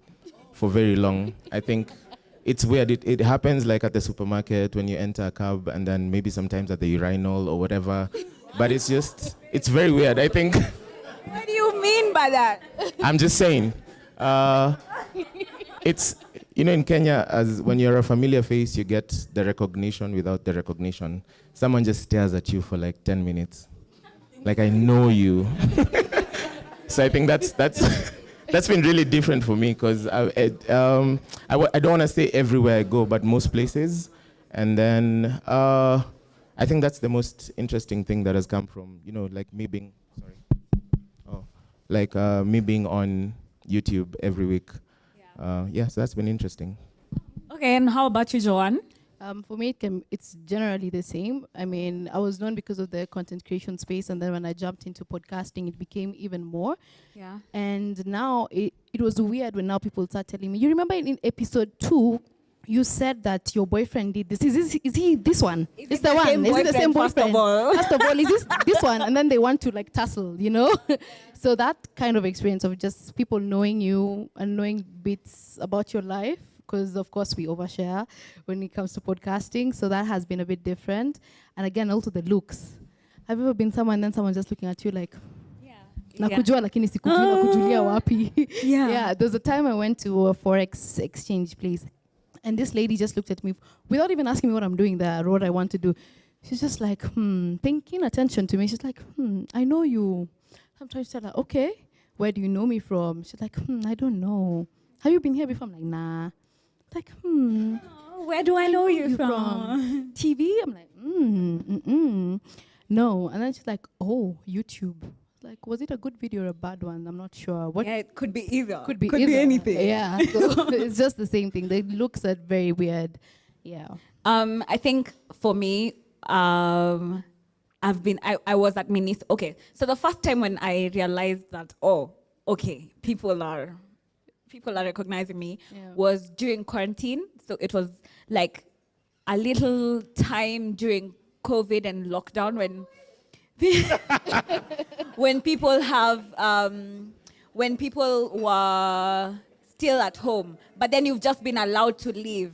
for very long. I think it's weird. It happens like at the supermarket when you enter a cab, and then maybe sometimes at the urinal or whatever. But it's very weird. I think. What do you mean by that? I'm just saying. It's, in Kenya, as when you're a familiar face, you get the recognition without the recognition. Someone just stares at you for like 10 minutes. Like, I know you. So I think that's been really different for me, because I don't want to say everywhere I go, but most places. And then I think that's the most interesting thing that has come from, like me being, me being on YouTube every week. So that's been interesting. Okay, and how about you, Joanne? For me, it's generally the same. I mean, I was known because of the content creation space, and then when I jumped into podcasting, it became even more. Yeah. And now it was weird when now people start telling me, you remember in episode 2, you said that your boyfriend did this. Is he this one? Is the one? Is it the same boyfriend? First of all, is this one? And then they want to like tussle, So that kind of experience of just people knowing you and knowing bits about your life, because of course we overshare when it comes to podcasting. So that has been a bit different. And again, also the looks. Have you ever been somewhere and then someone just looking at you like, nakujua lakini sikujui nakujulia wapi? Yeah, there was a time I went to a forex exchange place. And this lady just looked at me without even asking me what I'm doing there or what I want to do. She's just like, paying attention to me. She's like, I know you. I'm trying to tell her, okay, where do you know me from? She's like, I don't know. Have you been here before? I'm like, nah. Like, where do I know you from? TV? I'm like, no. And then she's like, oh, YouTube. Like, was it a good video or a bad one? I'm not sure. Yeah, it could be either. Could be anything. Yeah, so it's just the same thing. The looks are very weird. Yeah. I think for me, I was at Minis. Okay, so the first time when I realized that, people are recognizing me was during quarantine. So it was like a little time during COVID and lockdown when people were still at home, but then you've just been allowed to leave.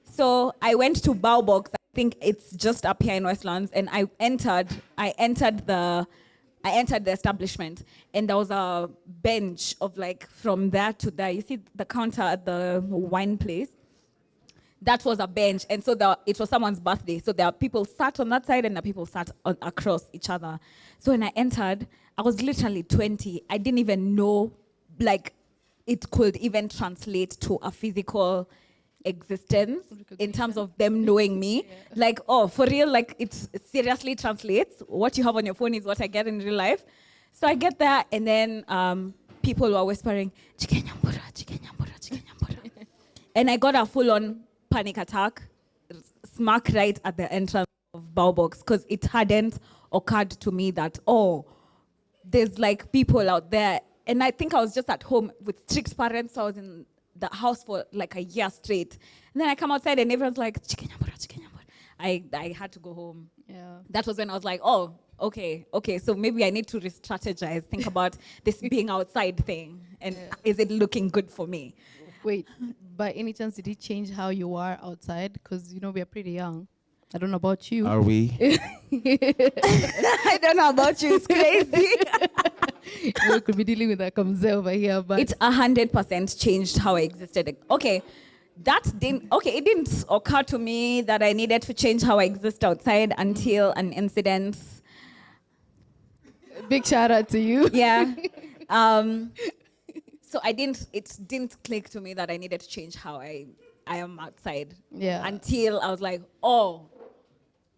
So I went to Baobox. I think it's just up here in Westlands, and I entered the establishment, and there was a bench of like from there to there. You see the counter at the wine place? That was a bench, and so it was someone's birthday. So there are people sat on that side, and the people sat across each other. So when I entered, I was literally 20. I didn't even know, like, it could even translate to a physical existence in terms of them knowing me. Yeah. Like, for real, like, it seriously translates. What you have on your phone is what I get in real life. So I get there, and then people were whispering, "Chike Nyambura, Chike Nyambura, Chike Nyambura." And I got a full-on panic attack, smack right at the entrance of Baobox, because it hadn't occurred to me that, there's like people out there. And I think I was just at home with strict parents, so I was in the house for like a year straight. And then I come outside and everyone's like, "Chike Nyambura, Chike Nyambura." I had to go home. Yeah. That was when I was like, okay, so maybe I need to re-strategize, think about this being outside thing, and is it looking good for me? Wait, by any chance, did it change how you are outside? Because, we are pretty young. I don't know about you. Are we? I don't know about you. It's crazy. We could be dealing with that comes over here, but it's 100% changed how I existed. Okay, it didn't occur to me that I needed to change how I exist outside until an incident. Big shout out to you. Yeah. So it didn't click to me that I needed to change how I am outside. Yeah. Until I was like,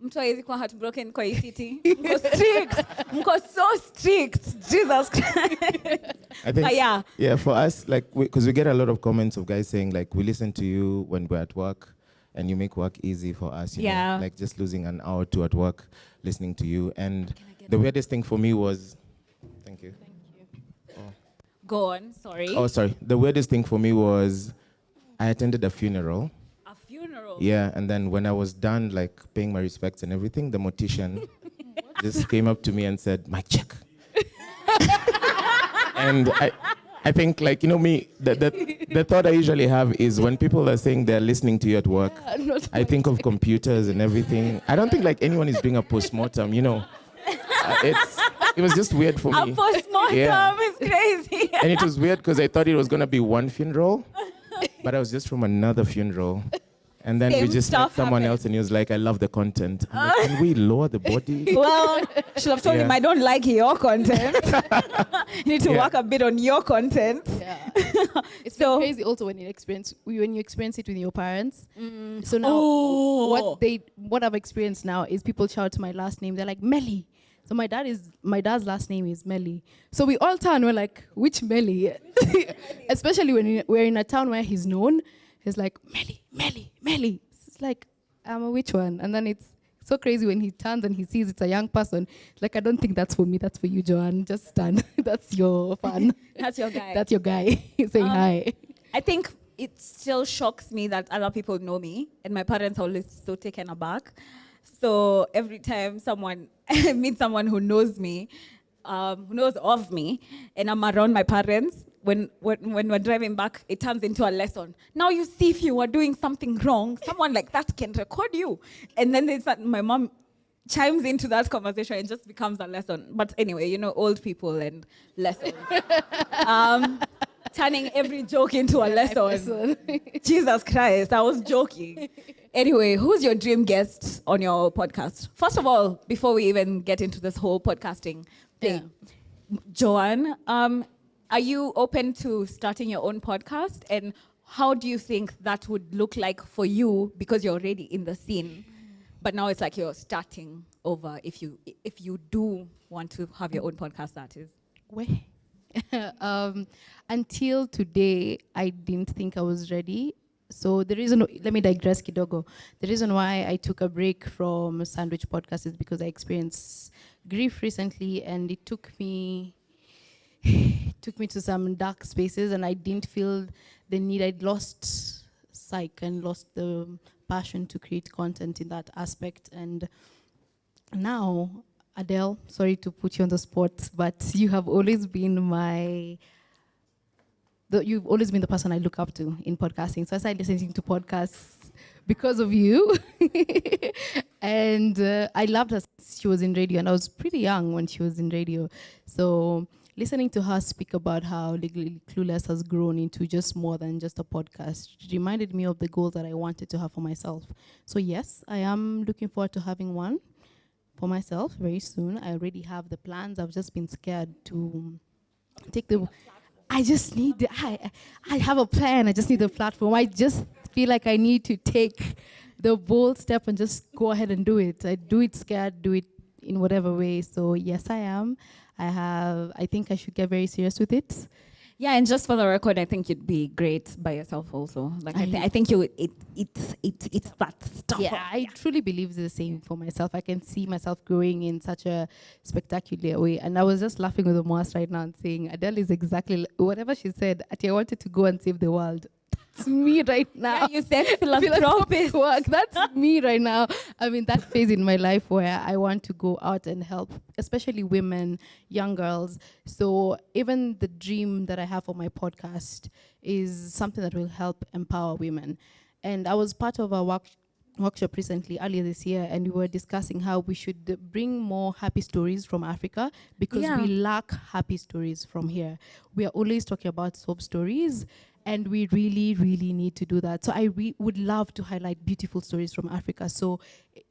mtu hawezi kuwa heartbroken kwa hii city. Mko so strict. Jesus Christ. I think, yeah, for us, like, because we get a lot of comments of guys saying, like, we listen to you when we're at work, and you make work easy for us. You know? Like, just losing an hour or two at work, listening to you. And the weirdest thing for me was, thank you. Go on, sorry. Oh, sorry. The weirdest thing for me was I attended a funeral. A funeral? Yeah, and then when I was done, like, paying my respects and everything, the mortician just came up to me and said, "Mic check." And I think, like, you know, me, the thought I usually have is when people are saying they're listening to you at work, I think of computers and everything. I don't think like anyone is doing a postmortem, you know. It was just weird for me. A postmortem is crazy. And it was weird because I thought it was going to be one funeral, but I was just from another funeral. And then we just met someone else and he was like, I love the content. I'm like, can we lower the body? Well, should have told him I don't like your content. You need to work a bit on your content. Yeah. It's so crazy also when you experience it with your parents. So now what I've experienced now is people shout to my last name. They're like, Melly. So my dad's last name is Melly. So we all turn, we're like, which Melly? Especially when we're in a town where he's known. He's like, Melly. It's like, which one? And then it's so crazy when he turns and he sees it's a young person. Like, I don't think that's for me, that's for you, Joanne. Just stand. That's your fan. That's your guy. That's your guy saying hi. I think it still shocks me that other people know me, and my parents are always so taken aback. So every time I meet someone who knows me, who knows of me, and I'm around my parents, when we're driving back, it turns into a lesson. Now you see if you were doing something wrong, someone like that can record you. And then my mom chimes into that conversation and just becomes a lesson. But anyway, you know, old people and lessons. Turning every joke into a lesson. Jesus Christ, I was joking. Anyway, who's your dream guest on your podcast? First of all, before we even get into this whole podcasting thing, Joanne, are you open to starting your own podcast? And how do you think that would look like for you, because you're already in the scene, but now it's like you're starting over if you do want to have your own podcast, that is? Until today, I didn't think I was ready. So let me digress kidogo. The reason why I took a break from Sandwich Podcast is because I experienced grief recently, and it took me to some dark spaces, and I didn't feel the need. I'd lost sight and lost the passion to create content in that aspect. And now, Adele, sorry to put you on the spot, but you have always been you've always been the person I look up to in podcasting. So I started listening to podcasts because of you. And I loved her since she was in radio, and I was pretty young when she was in radio. So listening to her speak about how Legally Clueless has grown into just more than just a podcast, it reminded me of the goals that I wanted to have for myself. So yes, I am looking forward to having one for myself very soon. I already have the plans. I've just been scared to take I have a plan. I just need a platform. I just feel like I need to take the bold step and just go ahead and do it. I do it scared, do it in whatever way. So yes, I am. I think I should get very serious with it. Yeah, and just for the record, I think you'd be great by yourself also. Like I think it's that stuff. Yeah, I truly believe the same for myself. I can see myself growing in such a spectacular way. And I was just laughing with Moas right now and saying, Adele is exactly whatever she said. I wanted to go and save the world. That's me right now. Yeah, you said philanthropist work. That's me right now. I'm in that phase in my life where I want to go out and help, especially women, young girls. So even the dream that I have for my podcast is something that will help empower women. And I was part of a workshop recently, earlier this year, and we were discussing how we should bring more happy stories from Africa, because we lack happy stories from here. We are always talking about sob stories, and we really, really need to do that. So I would love to highlight beautiful stories from Africa. So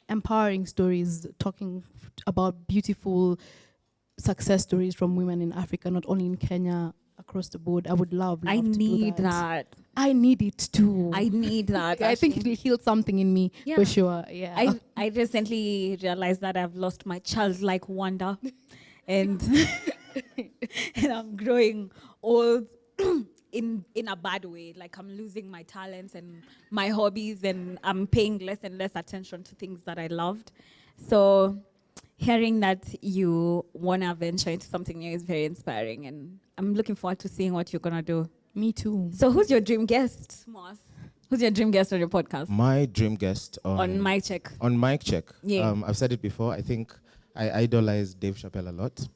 empowering stories, talking about beautiful success stories from women in Africa, not only in Kenya, across the board. I would love to need do that. I need it too. I need that. I think it will heal something in me, for sure. Yeah. I recently realized that I've lost my childlike wonder, and and I'm growing old in a bad way. Like I'm losing my talents and my hobbies, and I'm paying less and less attention to things that I loved. So hearing that you want to venture into something new is very inspiring, and I'm looking forward to seeing what you're going to do. Me too. So who's your dream guest, Moss? Who's your dream guest on your podcast? My dream guest on Mic Check. On Mic Check. Yeah. I've said it before. I think I idolize Dave Chappelle a lot.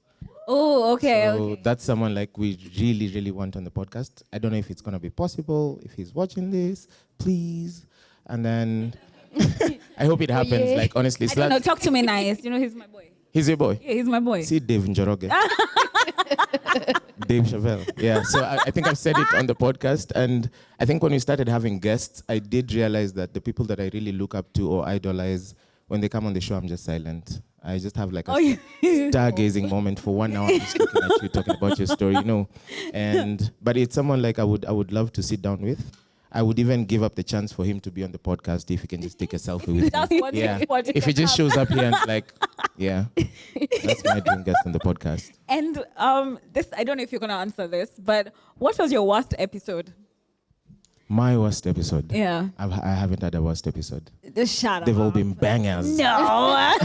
Oh, okay. So that's someone like we really, really want on the podcast. I don't know if it's going to be possible. If he's watching this, please. And then I hope it happens. Like, honestly. I don't know. Talk to me nice. You know, he's my boy. He's your boy? Yeah, he's my boy. See Dave Njoroge. Dave Chavel. Yeah, so I think I've said it on the podcast. And I think when we started having guests, I did realize that the people that I really look up to or idolize, when they come on the show, I'm just silent. I just have like a stargazing moment for 1 hour. I'm just looking at you, talking about your story, you know. But it's someone like I would love to sit down with. I would even give up the chance for him to be on the podcast if he can just take a selfie with me. Yeah. If he just shows up here and like, yeah, that's my dream guest on the podcast. And this, I don't know if you're gonna answer this, but what was your worst episode? My worst episode? Yeah. I haven't had a worst episode. Shut up. They've all been bangers. No.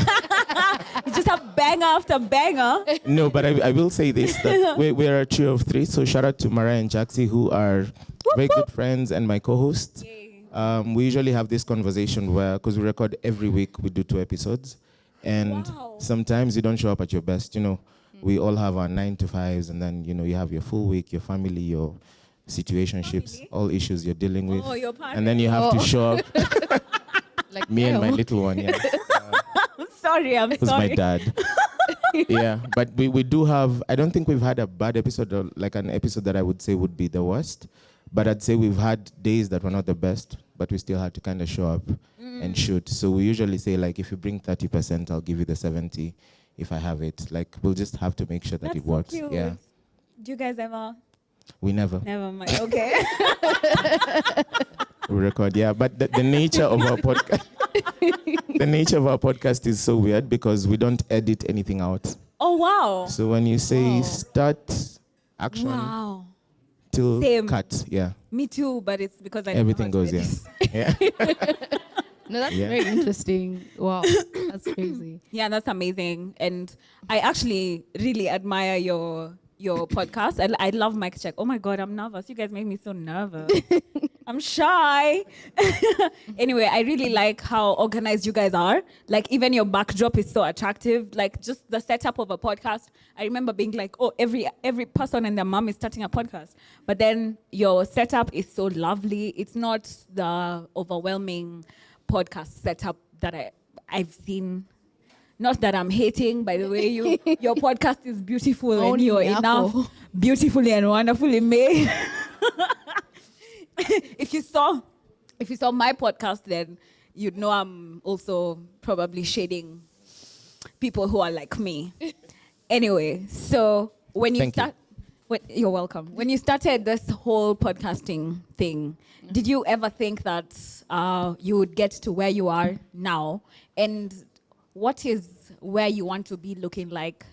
You just have banger after banger. No, but I will say this, that we're a trio of three. So shout out to Mariah and Jaxie, who are very good friends and my co-hosts. We usually have this conversation where, because we record every week, we do 2 episodes. And sometimes you don't show up at your best, you know. We all have our 9 to 5s, and then, you know, you have your full week, your family, your situationships, all issues you're dealing with. Oh, your and then you have to show up. Like me and my little one, yeah. I'm sorry. Who's my dad. Yeah, but we do have, I don't think we've had a bad episode, or like an episode that I would say would be the worst. But I'd say we've had days that were not the best, but we still had to kind of show up and shoot. So we usually say, like, if you bring 30%, I'll give you the 70 if I have it. Like, we'll just have to make sure that it works. Cute. Yeah. Do you guys ever? We never. Never mind. Okay. We record, yeah. But the nature of our podcast, the nature of our podcast is so weird because we don't edit anything out. Oh, wow. So when you say start action, wow. till Same. cut, yeah. Me too, but it's because I Everything goes, yeah. Yeah. No, that's Yeah. very interesting. Wow, that's crazy. Yeah, that's amazing. And I actually really admire your podcast. I love mic check. Oh my God, I'm nervous. You guys make me so nervous. I'm shy. Anyway, I really like how organized you guys are. Like, even your backdrop is so attractive. Like, just the setup of a podcast. I remember being like, oh, every person and their mom is starting a podcast. But then your setup is so lovely. It's not the overwhelming podcast setup that I've seen. Not that I'm hating, by the way. Your podcast is beautiful and you're enough, beautifully and wonderfully made. If you saw my podcast, then you'd know I'm also probably shading people who are like me. Anyway, so when you you're welcome. When you started this whole podcasting thing, did you ever think that you would get to where you are now? And what is where you want to be looking like?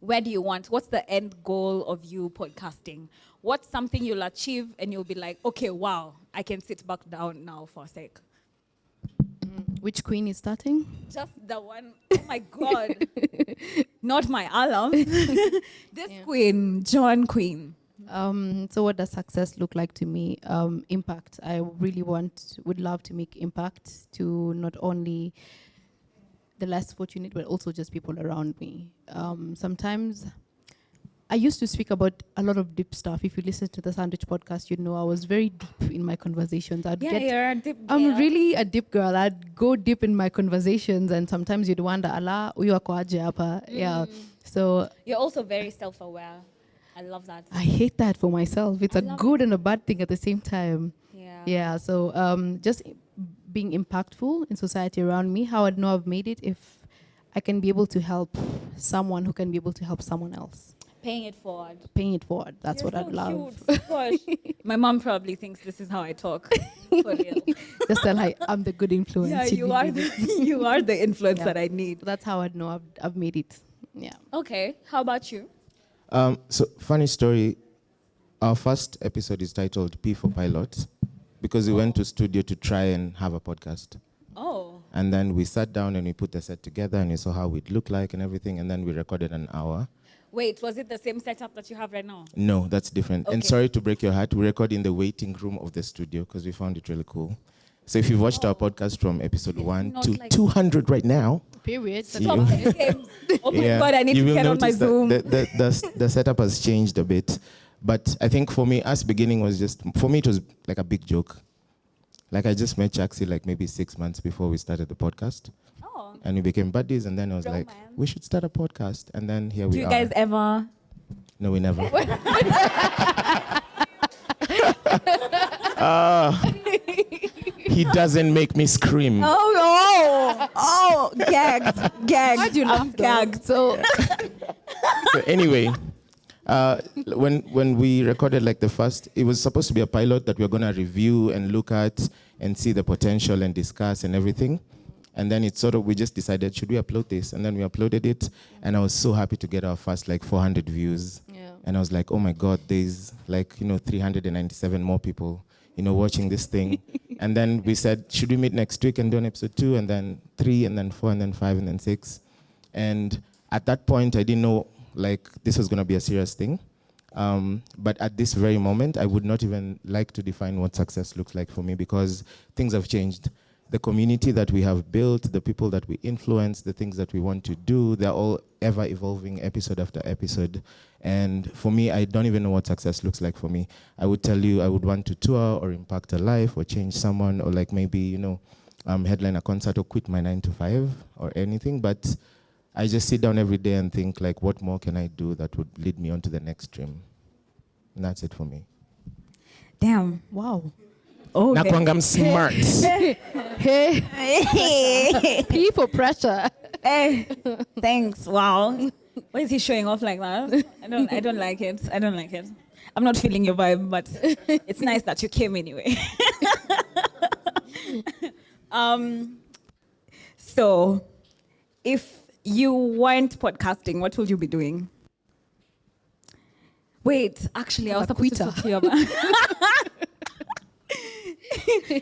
What's the end goal of you podcasting? What's something you'll achieve and you'll be like, okay, wow, I can sit back down now for a sec. Which queen is starting? Just the one, oh my God. Not my alarm. This queen, John Queen. So what does success look like to me? Impact. I really would love to make impact to not only the less fortunate, but also just people around me. Sometimes I used to speak about a lot of deep stuff. If you listen to the Sandwich podcast, you'd know I was very deep in my conversations. You're a deep girl. I'm really a deep girl. I'd go deep in my conversations, and sometimes you'd wonder, Allah, huyu ako aje hapa? Yeah. So you're also very self-aware. I love that. I hate that for myself. It's a good and a bad thing at the same time. Yeah. So just being impactful in society around me, how I'd know I've made it if I can be able to help someone who can be able to help someone else. Paying it forward. That's what I'd love. Gosh. My mom probably thinks this is how I talk. For real. Just tell her I'm the good influence. Yeah, you are the influence that I need. That's how I'd know I've made it. Yeah. Okay. How about you? So funny story. Our first episode is titled P for Pilot because we went to studio to try and have a podcast. Oh. And then we sat down and we put the set together and we saw how it looked like and everything. And then we recorded an hour. Wait, was it the same setup that you have right now? No, that's different. Okay. And sorry to break your heart, we record in the waiting room of the studio because we found it really cool. So if you've watched our podcast from episode 1 to like 200 right now, Period. Stop the games. Oh my God, I need you to will get on my notice that Zoom. the setup has changed a bit. But I think for me, us beginning was just, for me, it was like a big joke. Like I just met Chaxi like maybe 6 months before we started the podcast. Oh. And we became buddies, and then I was like, we should start a podcast. And then here we are. Do you guys ever? No, we never. He doesn't make me scream. Gagged. Why'd you laugh? Gagged. So So anyway, when we recorded like the first, it was supposed to be a pilot that we were gonna review and look at and see the potential and discuss and everything. And then it's sort of, we just decided, should we upload this? And then we uploaded it, and I was so happy to get our first like 400 views. Yeah. And I was like, oh my God, there's like, 397 more people, watching this thing. And then we said, should we meet next week and do an episode 2, and then 3, and then 4, and then 5, and then 6. And at that point, I didn't know like this was gonna be a serious thing. But at this very moment, I would not even like to define what success looks like for me, because things have changed. The community that we have built, the people that we influence, the things that we want to do, they're all ever evolving episode after episode. And for me, I don't even know what success looks like for me. I would tell you I would want to tour or impact a life or change someone, or like maybe, headline a concert or quit my 9 to 5 or anything. But I just sit down every day and think like, what more can I do that would lead me on to the next dream? And that's it for me. Damn. Wow. Oh, Nakwanga, I'm smart. Hey. P for pressure. Hey, thanks. Wow. Why is he showing off like that? I don't like it. I don't like it. I'm not feeling your vibe, but it's nice that you came anyway. So, if you weren't podcasting, what would you be doing? Wait, actually, I was supposed to talk to you about.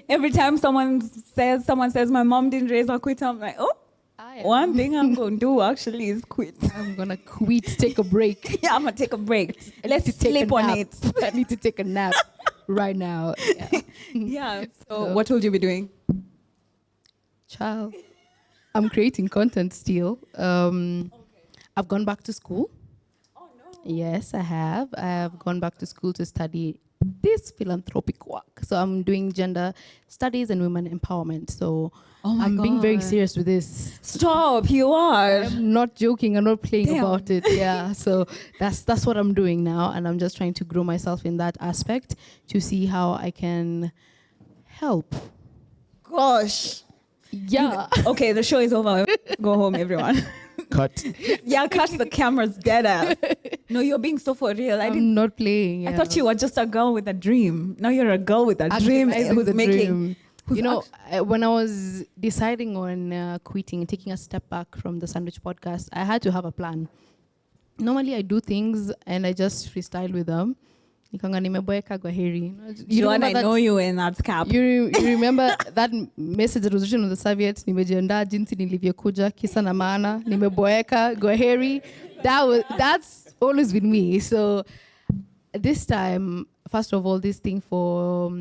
Every time someone says my mom didn't raise her quitter, I'm like, one thing I'm going to do actually is quit. I'm going to quit, take a break. Yeah, I'm going to take a break. Let's take sleep on it. I need to take a nap right now. Yeah. Yeah. So what will you be doing? Child, I'm creating content still. I've gone back to school. Oh, no. Yes, I have. I have gone back to school to study this philanthropic work. So I'm doing gender studies and women empowerment. So I'm being very serious with this. Stop, you are. I'm not joking. I'm not playing about it. Yeah. So that's what I'm doing now. And I'm just trying to grow myself in that aspect to see how I can help. Gosh. Yeah. Okay, the show is over. Go home, everyone. Cut. Yeah, cut the cameras dead ass. No, you're being so for real. I'm not playing. Yeah. I thought you were just a girl with a dream. Now you're a girl with a dream who's making. When I was deciding on quitting, taking a step back from the Sandwich podcast, I had to have a plan. Normally, I do things and I just freestyle with them. I know you in that cap. You remember that message that was written on the serviette? Nimejiandaa jinsi nilivyokuja kisa na maana nimeboeka gwaheri. That's always been me. So this time, first of all, this thing for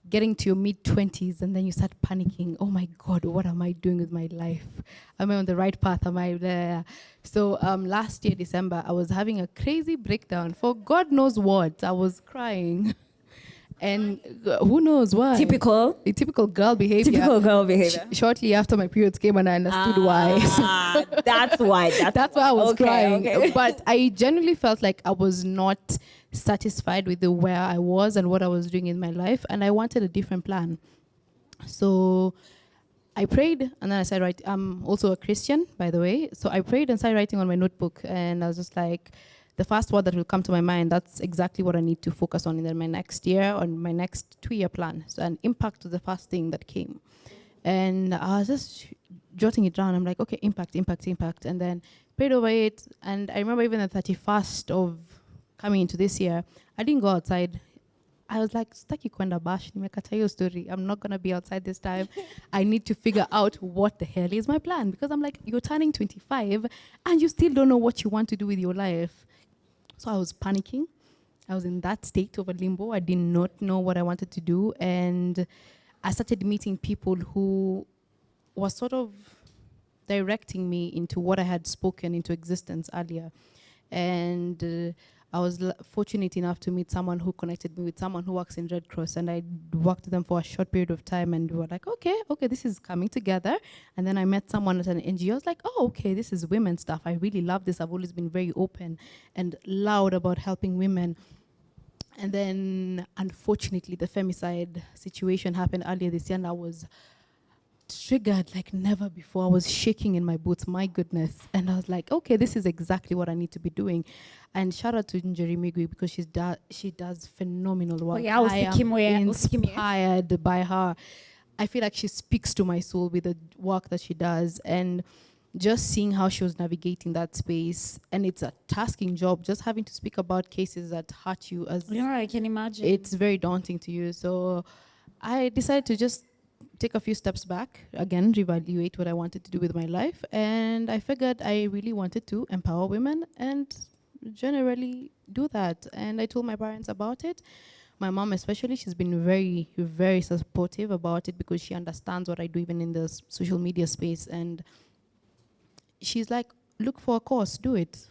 getting to your mid-20s and then you start panicking. Oh my God, what am I doing with my life? Am I on the right path? Am I there? So last year, December, I was having a crazy breakdown for God knows what. I was crying. And who knows why? Typical girl behavior. Typical girl behavior. Shortly after my periods came and I understood why. That's why. That's why I was crying. Okay. But I genuinely felt like I was not satisfied with where I was and what I was doing in my life, and I wanted a different plan. So I prayed, and then I started writing. I'm also a Christian, by the way. So I prayed and started writing on my notebook, and I was just like, the first word that will come to my mind, that's exactly what I need to focus on in my next year, on my next 2-year plan. So an impact was the first thing that came. And I was just jotting it down. I'm like, okay, impact. And then prayed over it. And I remember even the 31st of coming into this year, I didn't go outside. I was like, staki kwenda bash, nimekata hiyo story. I'm not going to be outside this time. I need to figure out what the hell is my plan. Because I'm like, you're turning 25 and you still don't know what you want to do with your life. So I was panicking. I was in that state of a limbo. I did not know what I wanted to do. And I started meeting people who were sort of directing me into what I had spoken into existence earlier. And I was fortunate enough to meet someone who connected me with someone who works in Red Cross, and I worked with them for a short period of time, and we were like, okay, this is coming together. And then I met someone at an NGO. I was like, oh, okay, this is women stuff. I really love this. I've always been very open and loud about helping women. And then, unfortunately, the femicide situation happened earlier this year, and I was triggered like never before. I was shaking in my boots, my goodness. And I was like, okay, this is exactly what I need to be doing. And shout out to Njeri Migui, because she does phenomenal work. I am inspired by her. I feel like she speaks to my soul with the work that she does. And just seeing how she was navigating that space, and it's a tasking job, just having to speak about cases that hurt you. I can imagine. It's very daunting to you. So I decided to just take a few steps back, again, reevaluate what I wanted to do with my life. And I figured I really wanted to empower women and generally do that. And I told my parents about it. My mom especially, she's been very, very supportive about it, because she understands what I do even in the social media space. And she's like, look for a course, do it.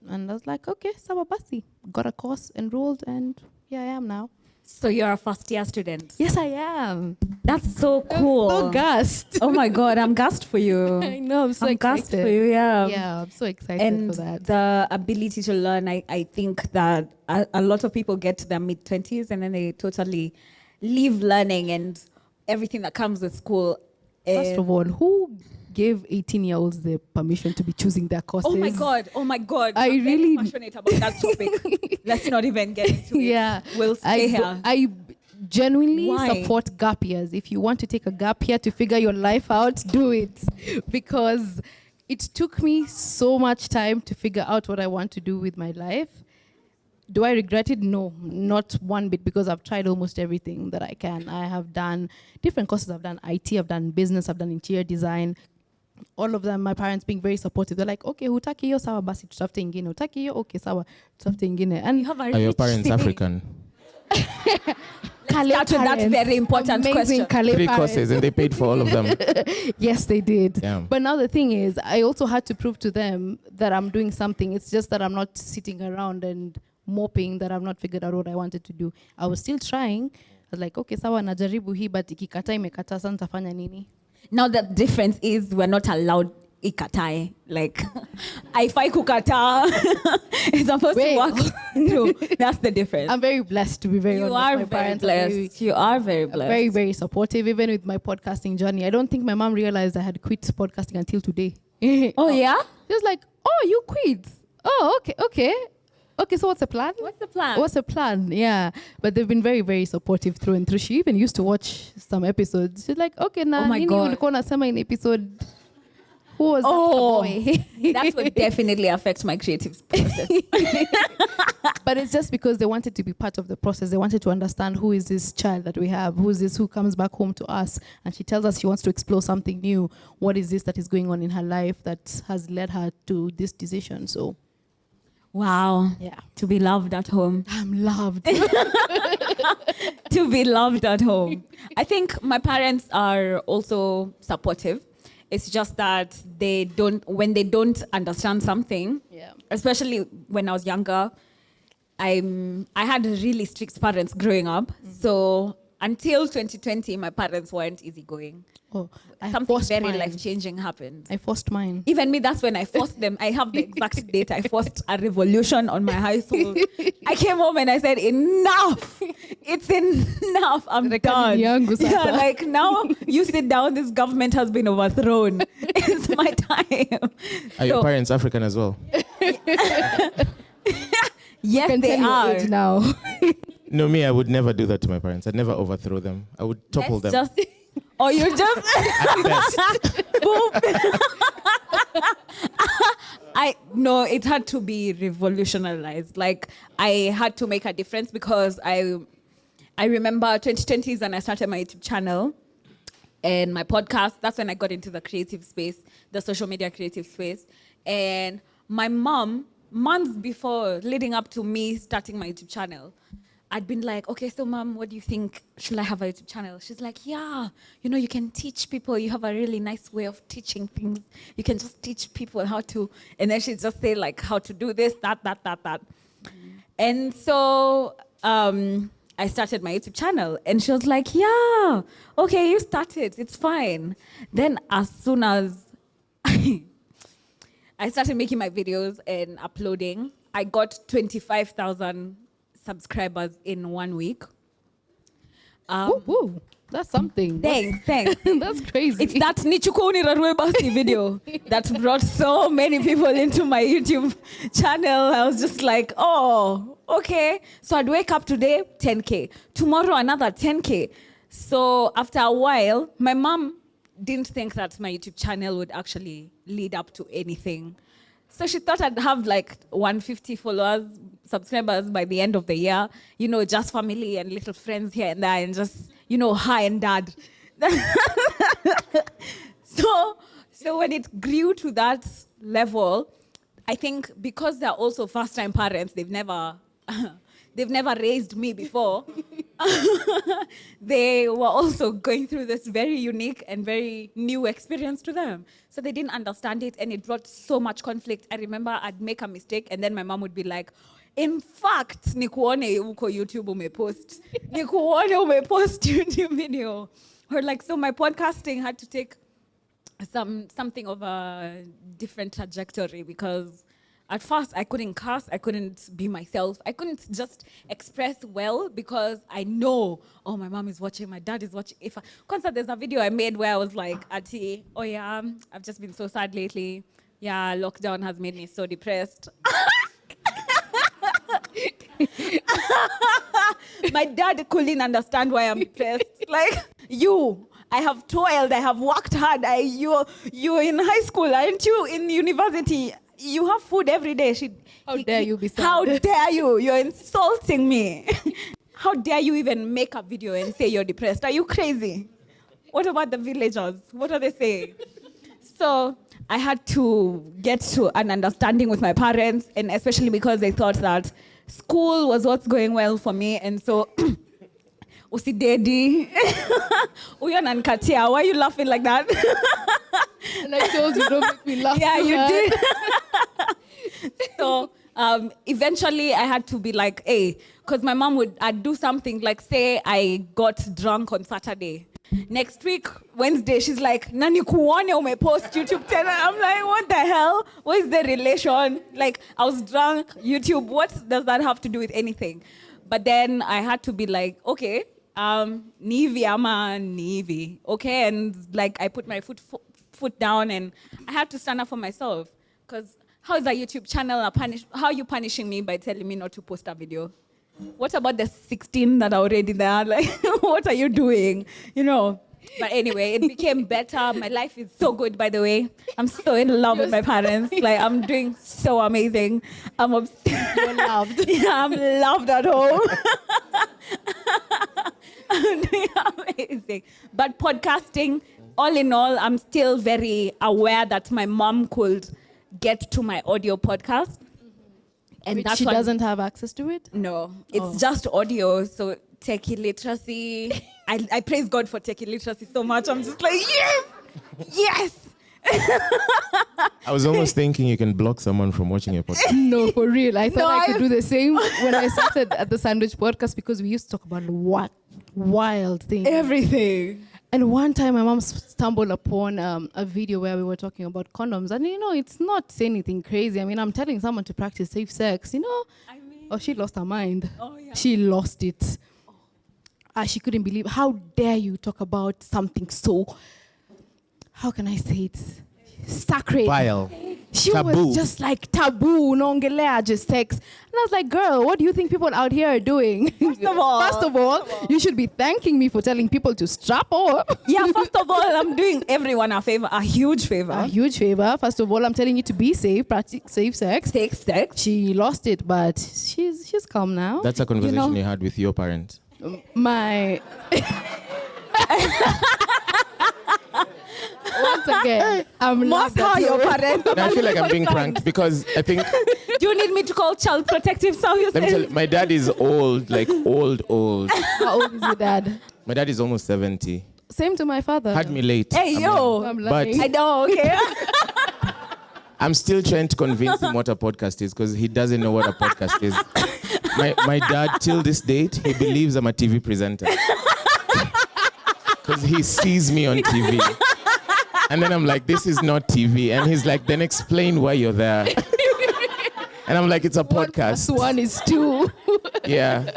And I was like, okay, sawa basi. Got a course, enrolled, and here I am now. So you're a first-year student? Yes, I am. That's so cool. I'm so gassed. Oh my God, I'm gassed for you. I know, I'm so excited. Gassed for you, yeah. Yeah, I'm so excited and for that. The ability to learn, I think that a lot of people get to their mid-20s and then they totally leave learning and everything that comes with school. First of all, who gave 18-year-olds the permission to be choosing their courses? Oh my God. I'm really passionate about that topic. Let's not even get into it. Yeah. We'll stay here. I genuinely Why? support gap years. If you want to take a gap year to figure your life out, do it. Because it took me so much time to figure out what I want to do with my life. Do I regret it? No, not one bit, because I've tried almost everything that I can. I have done different courses. I've done IT, I've done business, I've done interior design. All of them, my parents being very supportive. They're like, okay, hutaki hiyo sawa basi tutafute ingine. Hutaki hiyo, okay, sawa tutafute ingine. And are your parents African? That's very important amazing question. 3 courses, and they paid for all of them. Yes, they did. Damn. But now the thing is, I also had to prove to them that I'm doing something. It's just that I'm not sitting around and moping that I've not figured out what I wanted to do. I was still trying. I was like, okay, sawa najaribu hii, but ikikata imekata, sasa nitafanya nini? Now the difference is we're not allowed ikatae. Like, if I kukata, it's supposed to work through. That's the difference. I'm very blessed, to be very honest. My My parents blessed. You are very blessed. Very, very supportive, even with my podcasting journey. I don't think my mom realized I had quit podcasting until today. Oh, yeah? She was like, oh, you quit. Oh, okay. Okay, so what's the plan? What's the plan? Yeah. But they've been very, very supportive through and through. She even used to watch some episodes. She's like, okay, now, nini ulikuwa unasema in episode? Who was that boy? That would definitely affect my creative process. But it's just because they wanted to be part of the process. They wanted to understand, who is this child that we have? Who is this who comes back home to us? And she tells us she wants to explore something new. What is this that is going on in her life that has led her to this decision? So, wow. Yeah. To be loved at home. I'm loved. To be loved at home. I think my parents are also supportive. It's just that when they don't understand something, especially when I was younger, I had really strict parents growing up. So until 2020, my parents weren't easygoing. Oh, something very life-changing happened. I forced mine. Even me, that's when I forced them. I have the exact date. I forced a revolution on my high school. I came home and I said, enough. It's enough. I'm done. Yeah, like, now you sit down. This government has been overthrown. It's my time. Are your parents African as well? Yes, they are. Now. No, me, I would never do that to my parents. I'd never overthrow them. I would topple them. Or you just boom. No, it had to be revolutionized. Like, I had to make a difference, because I remember 2020 is when I started my YouTube channel and my podcast. That's when I got into the creative space, the social media creative space. And my mom, months before, leading up to me starting my YouTube channel, I'd been like, okay, so mom, what do you think? Should I have a YouTube channel? She's like, yeah, you can teach people. You have a really nice way of teaching things. You can just teach people how to, and then she'd just say like how to do this, that. And so I started my YouTube channel, and she was like, yeah, okay, you started, it's fine. Then as soon as I started making my videos and uploading, I got 25,000 subscribers in 1 week. Woo, that's something. Thanks. That's crazy. It's that Nichukuni Rarwebasi video that brought so many people into my YouTube channel. I was just like, oh, okay. So I'd wake up today, 10K. Tomorrow, another 10K. So after a while, my mom didn't think that my YouTube channel would actually lead up to anything. So she thought I'd have like 150 subscribers by the end of the year, just family and little friends here and there, and just, hi and dad. So when it grew to that level, I think because they're also first-time parents, they've never raised me before. They were also going through this very unique and very new experience to them. So they didn't understand it, and it brought so much conflict. I remember I'd make a mistake, and then my mom would be like, in fact, nikuone uko YouTube umepost. Nikuone umepost YouTube video. Or like, so my podcasting had to take something of a different trajectory, because at first I couldn't curse, I couldn't be myself, I couldn't just express well, because I know, oh, my mom is watching, my dad is watching. There's a video I made where I was like, Auntie, oh yeah, I've just been so sad lately. Yeah, lockdown has made me so depressed. My dad couldn't understand why I'm depressed. Like, I have toiled, I have worked hard. You're in high school, aren't you? In university, you have food every day. How dare you be sad? How dare you? You're insulting me. How dare you even make a video and say you're depressed? Are you crazy? What about the villagers? What are they saying? So I had to get to an understanding with my parents, and especially because they thought that school was what's going well for me, and so usidedi. Uyo nankatia, why are you laughing like that? And I told you, don't make me laugh. Yeah, you did. So eventually I had to be like, hey, because my mom I'd do something like, say I got drunk on Saturday. Next week, Wednesday, she's like, Nani kuone umepost YouTube channel. I'm like, what the hell? What is the relation? Like, I was drunk, YouTube, what does that have to do with anything? But then I had to be like, okay, Nivi ama Nivi, okay? And like, I put my foot down, and I had to stand up for myself. Because how is a YouTube channel how are you punishing me by telling me not to post a video? What about the 16 that are already there? Like, what are you doing? But anyway, it became better. My life is so good, by the way. I'm so in love with my parents. Like, I'm doing so amazing. I'm obsessed. You're loved. Yeah, I'm loved at home. I'm doing amazing. But podcasting, all in all, I'm still very aware that my mom could get to my audio podcast. And she doesn't have access to it? No, it's just audio. So tech illiteracy. I praise God for tech illiteracy so much. I'm just like, yes. I was almost thinking you can block someone from watching your podcast. No, for real. I thought I could do the same when I started at the Sandwich Podcast, because we used to talk about wild things. Everything. And one time my mom stumbled upon a video where we were talking about condoms. And, it's not anything crazy. I mean, I'm telling someone to practice safe sex, Oh, she lost her mind. Oh, yeah. She lost it. She couldn't believe, how dare you talk about something so, how can I say it? Sacred. Vile. She Taboo. was just like taboo, nongelea, just sex. And I was like, girl, what do you think people out here are doing? First of all, you should be thanking me for telling people to strap up. Yeah, first of all, I'm doing everyone a favor, a huge favor. A huge favor. First of all, I'm telling you to be safe, practice safe sex. Safe sex. She lost it, but she's calm now. That's a conversation you had with your parents. My... One Once again, I'm Most how your parents. And I feel like I'm being pranked because I think. Do you need me to call Child Protective Services? Let me tell you, my dad is old, like old. How old is your dad? My dad is almost 70. Same to my father. Had me late. Hey, yo. I'm But lucky. I know, okay. I'm still trying to convince him what a podcast is because he doesn't know what a podcast is. My dad, till this date, he believes I'm a TV presenter. Because he sees me on TV. And then I'm like, this is not TV. And he's like, then explain why you're there. And I'm like, it's a podcast. 1 + 1 is 2. Yeah.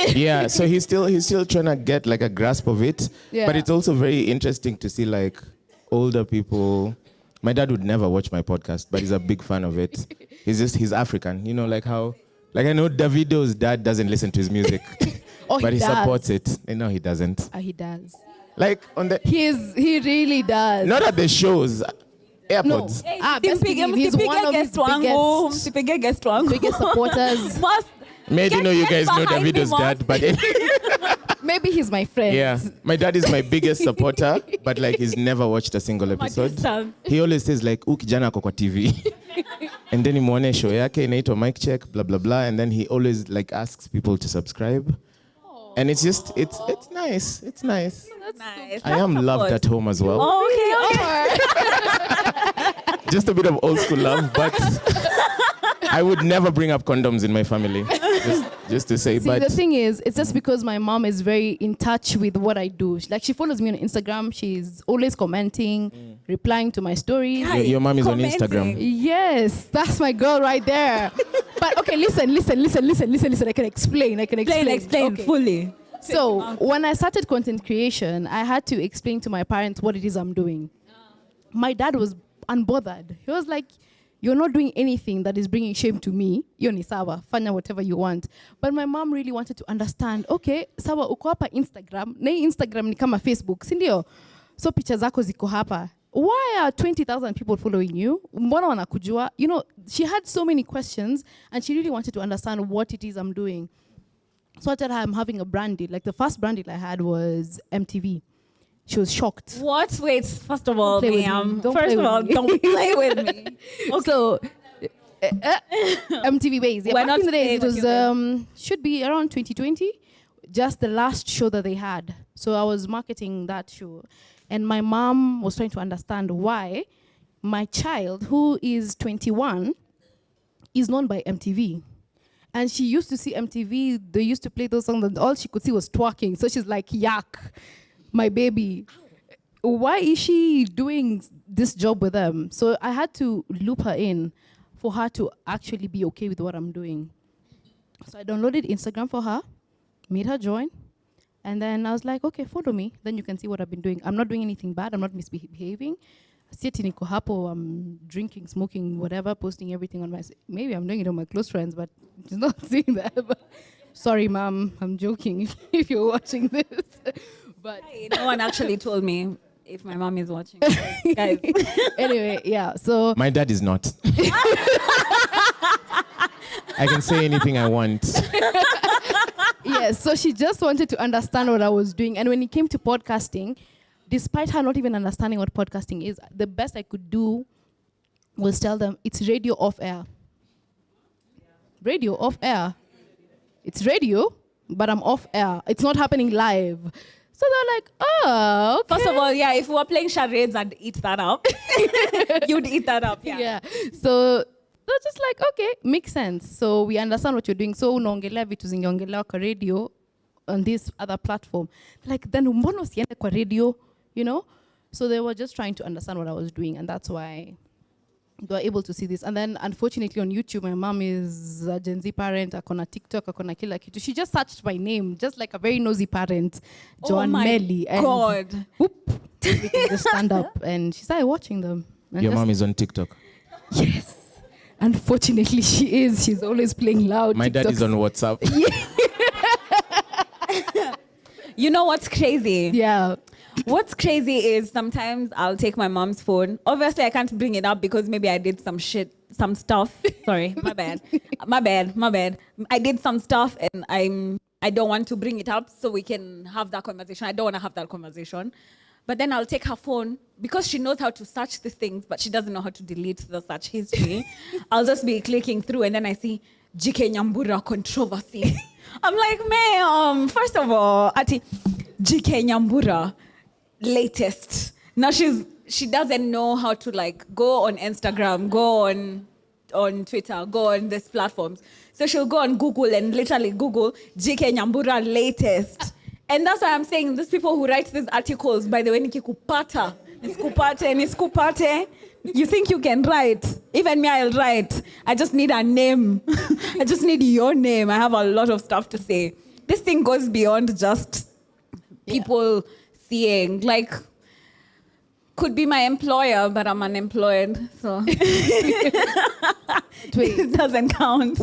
Yeah, so he's still trying to get like a grasp of it. Yeah. But it's also very interesting to see like older people. My dad would never watch my podcast, but he's a big fan of it. He's African, you know, like how, like I know Davido's dad doesn't listen to his music, Oh, but he does. supports it. No, he doesn't. He does. Like on the, He really does. not at the shows, airpods. Best believe he's one of his biggest supporters. May I didn't know you guys know Davido's dad, but Maybe he's my friend. yeah, my dad is my biggest supporter, but like he's never watched a single episode. He always says like, kijana ako kwa TV. And then muone show yake inaitwa mic check, blah blah blah, and then he always like asks people to subscribe. And it's just it's nice. It's nice. That's nice. I am loved at home as well. Oh, okay. Just a bit of old school love, but I would never bring up condoms in my family. Just to say, See, but the thing is, it's just because my mom is very in touch with what I do. Like, she follows me on Instagram. She's always commenting, replying to my stories. Your mom is on Instagram. Yes, that's my girl right there. But okay, listen. I can explain. Explain Okay. fully. So when I started content creation, I had to explain to my parents what it is I'm doing. My dad was unbothered. He was like, you're not doing anything that is bringing shame to me. Yo ni sawa, fanya whatever you want. But my mom really wanted to understand, okay, sawa uko hapa Instagram, na hii Instagram ni kama Facebook, si ndio? So picha zako ziko hapa. Why are 20,000 people following you? Mbona wanakujua? You know, she had so many questions and she really wanted to understand what it is I'm doing. So I told her I'm having a brand deal. Like the first brand deal I had was MTV. She was shocked. What? Wait, first of all, ma'am. Don't First play of all, with me. don't play with me. Okay. So, MTV Ways. Yeah, We're back in not the days, it saying was should be around 2020, just the last show that they had. So I was marketing that show, and my mom was trying to understand why my child, who is 21, is known by MTV. And she used to see MTV, they used to play those songs, and all she could see was twerking. So she's like, yuck, my baby. Why is she doing this job with them? So I had to loop her in for her to actually be okay with what I'm doing. So I downloaded Instagram for her, made her join, and then I was like, okay, follow me. Then you can see what I've been doing. I'm not doing anything bad. I'm not misbehaving. Sitting niko hapo, I'm drinking, smoking, whatever, posting everything on my... Maybe I'm doing it on my close friends, but she's not seeing that. But sorry, Mom, I'm joking if you're watching this. But no one actually told me if my mom is watching. Guys. Anyway, yeah, so... My dad is not. I can say anything I want. Yes, so she just wanted to understand what I was doing. And when it came to podcasting, despite her not even understanding what podcasting is, the best I could do was tell them it's radio off air. Radio off air. It's radio, but I'm off air. It's not happening live. So they're like, oh, okay. First of all, yeah, if we were playing charades and eat that up, you'd eat that up. Yeah. So they're just like, okay, makes sense. So we understand what you're doing. So unaongelea vitu zingeongelewa kwa radio on this other platform. Like, then mbona usiende kwa radio, you know? So they were just trying to understand what I was doing, and that's why they were able to see this. And then, unfortunately, on YouTube, my mom is a Gen Z parent, akona TikTok, akona kila kitu. She just searched my name, just like a very nosy parent, Joan Melly. Oh my God. Whoop, we can just stand up, and she started watching them. And Your just- mom is on TikTok. Yes. Unfortunately, she is. She's always playing loud. My dad TikToks. is on WhatsApp. You know what's crazy? Yeah. What's crazy is sometimes I'll take my mom's phone. Obviously, I can't bring it up because maybe I did some stuff. Sorry, my bad. My bad. I did some stuff and I don't want to bring it up so we can have that conversation. I don't want to have that conversation. But then I'll take her phone because she knows how to search these things, but she doesn't know how to delete the search history. I'll just be clicking through and then I see GK Nyambura controversy. I'm like, ma'am, first of all, Ati, GK Nyambura, latest. Now she doesn't know how to like go on Instagram, go on Twitter, go on these platforms. So she'll go on Google and literally Google GK Nyambura latest. And that's why I'm saying these people who write these articles, by the way, nikikupata, niskupate, you think you can write. Even me, I'll write. I just need a name. I just need your name. I have a lot of stuff to say. This thing goes beyond just people seeing. Like, could be my employer, but I'm unemployed, so it doesn't count.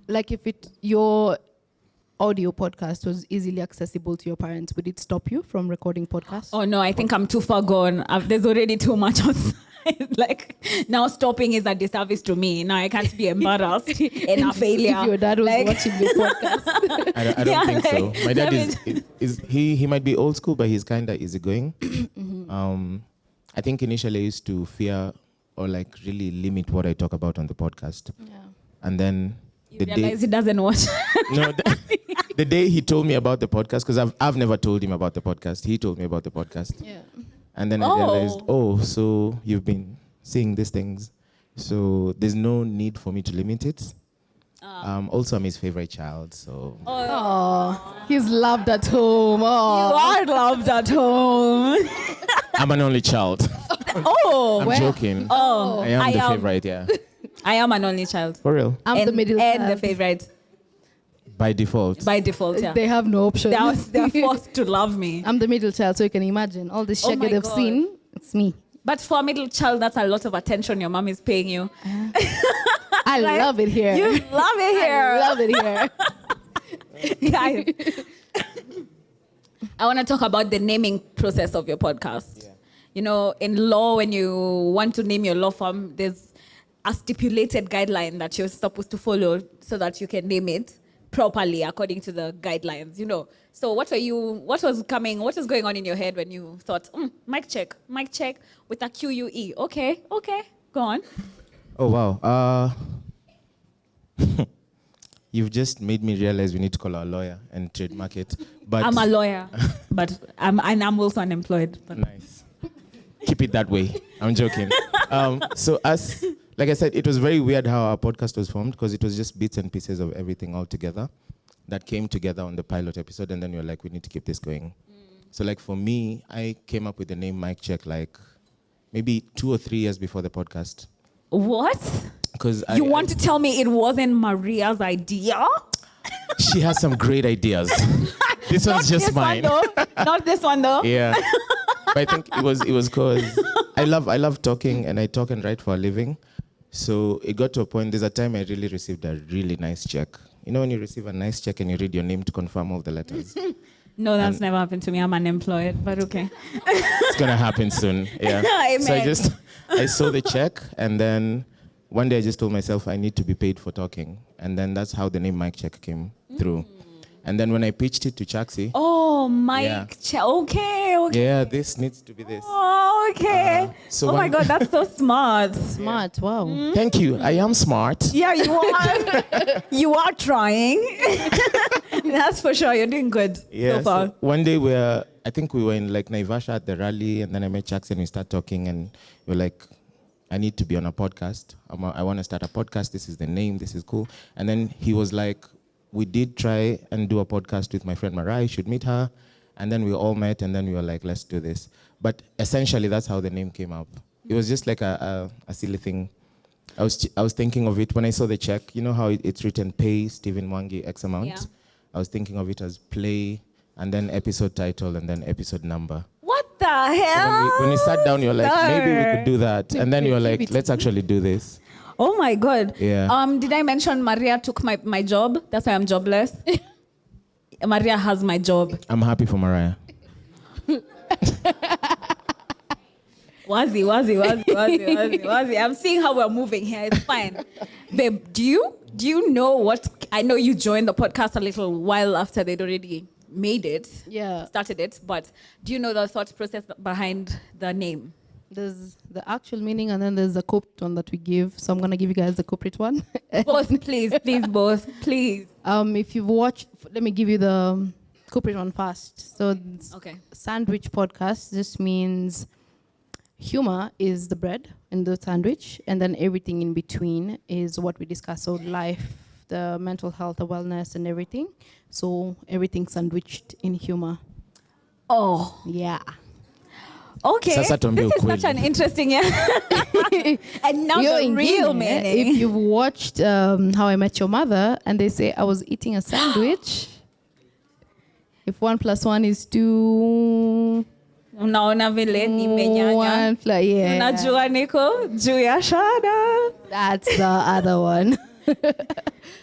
Like if your audio podcast was easily accessible to your parents, would it stop you from recording podcasts? Oh no, I think I'm too far gone. There's already too much outside. Like now stopping is a disservice to me. Now I can't be embarrassed and a failure. If your dad was watching the podcast. I don't think so. My dad he might be old school, but he's kind of easygoing. I think initially I used to fear or like really limit what I talk about on the podcast. Yeah. And then you realize he doesn't watch. No, the day he told me about the podcast, because I've never told him about the podcast. He told me about the podcast. Yeah. And then I realized, so you've been seeing these things. So there's no need for me to limit it. Also, I'm his favorite child, so. He's loved at home. You are loved at home. I'm an only child. I'm joking. I am the favorite, yeah. I am an only child. For real. I'm the middle child. And the favorite. By default. By default, yeah. They have no option. They're forced to love me. I'm the middle child, so you can imagine all the shit they've seen. It's me. But for a middle child, that's a lot of attention your mom is paying you. I love it here. You love it here. I love it here. Guys, I want to talk about the naming process of your podcast. Yeah. You know, in law, when you want to name your law firm, there's a stipulated guideline that you're supposed to follow so that you can name it properly according to the guidelines, you know. So what was going on in your head when you thought, mic check with a QUE. Okay, go on. Oh, wow. You've just made me realize we need to call our lawyer and trademark it. But I'm a lawyer, but I'm also unemployed. But. Nice. Keep it that way. I'm joking. Like I said, it was very weird how our podcast was formed because it was just bits and pieces of everything all together that came together on the pilot episode, and then we were like, we need to keep this going. So like for me, I came up with the name Mic Check like maybe 2 or 3 years before the podcast. What? Because you want to tell me it wasn't Maria's idea? She has some great ideas. This one's just mine. Not this one though. Yeah. But I think it was because I love talking, and I talk and write for a living. So it got to a point, there's a time I really received a really nice check. You know when you receive a nice check and you read your name to confirm all the letters? No, that's never happened to me. I'm unemployed, but okay. It's going to happen soon, yeah. Amen. So I saw the check, and then one day I just told myself I need to be paid for talking. And then that's how the name Mic Check came through. And then when I pitched it to Chaxi. Oh, Mic Check. Okay. Yeah, this needs to be this. Oh, okay. Oh my God, that's so smart. Smart, wow. Thank you. I am smart. Yeah, you are. You are trying. That's for sure. You're doing good so far. So one day I think we were in like Naivasha at the rally, and then I met Chaxi and we started talking, and we were like, I need to be on a podcast. I want to start a podcast. This is the name. This is cool. And then he was like, we did try and do a podcast with my friend Mariah. You should meet her. And then we all met, and then we were like, let's do this. But essentially, that's how the name came up. It was just like a silly thing. I was thinking of it when I saw the check. You know how it's written pay Stephen Mwangi X amount? Yeah. I was thinking of it as play, and then episode title, and then episode number. What the hell? So when we sat down, you're like, maybe we could do that. And then you're like, let's actually do this. Oh my God. Yeah. Did I mention Maria took my job? That's why I'm jobless. Maria has my job. I'm happy for Mariah. Wazi. I'm seeing how we're moving here. It's fine. Babe, do you know what? I know you joined the podcast a little while after they'd already made it, Yeah. started it, but do you know the thought process behind the name? There's the actual meaning and then there's the corporate one that we give. So I'm going to give you guys the corporate one. Both, please, both, please. If you've watched, let me give you the corporate one first. So Okay. Sandwich podcast just means humor is the bread in the sandwich, and then everything in between is what we discuss. So life, the mental health, the wellness, and everything. So everything sandwiched in humor. Oh. Yeah. Okay, Sasa tuambie this is ukweli. such an interesting, and now You're the real ingine, meaning. If you've watched How I Met Your Mother, and they say I was eating a sandwich, if 1 + 1 is 2, Unaona vile nimenyanya. yeah. Unajua niko juu ya shada. That's the other one.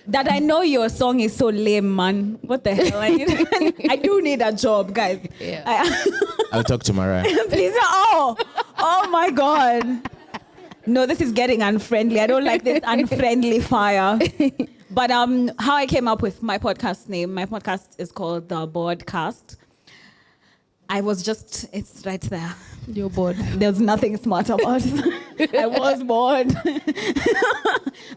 That I know your song is so lame, man. What the hell? I do need a job, guys. Yeah. I'll talk to Mariah. Please, oh my God. No, this is getting unfriendly. I don't like this unfriendly fire. But how I came up with my podcast name, my podcast is called The Podcast. I was just, it's right there. You're bored. There's nothing smart about it. I was bored.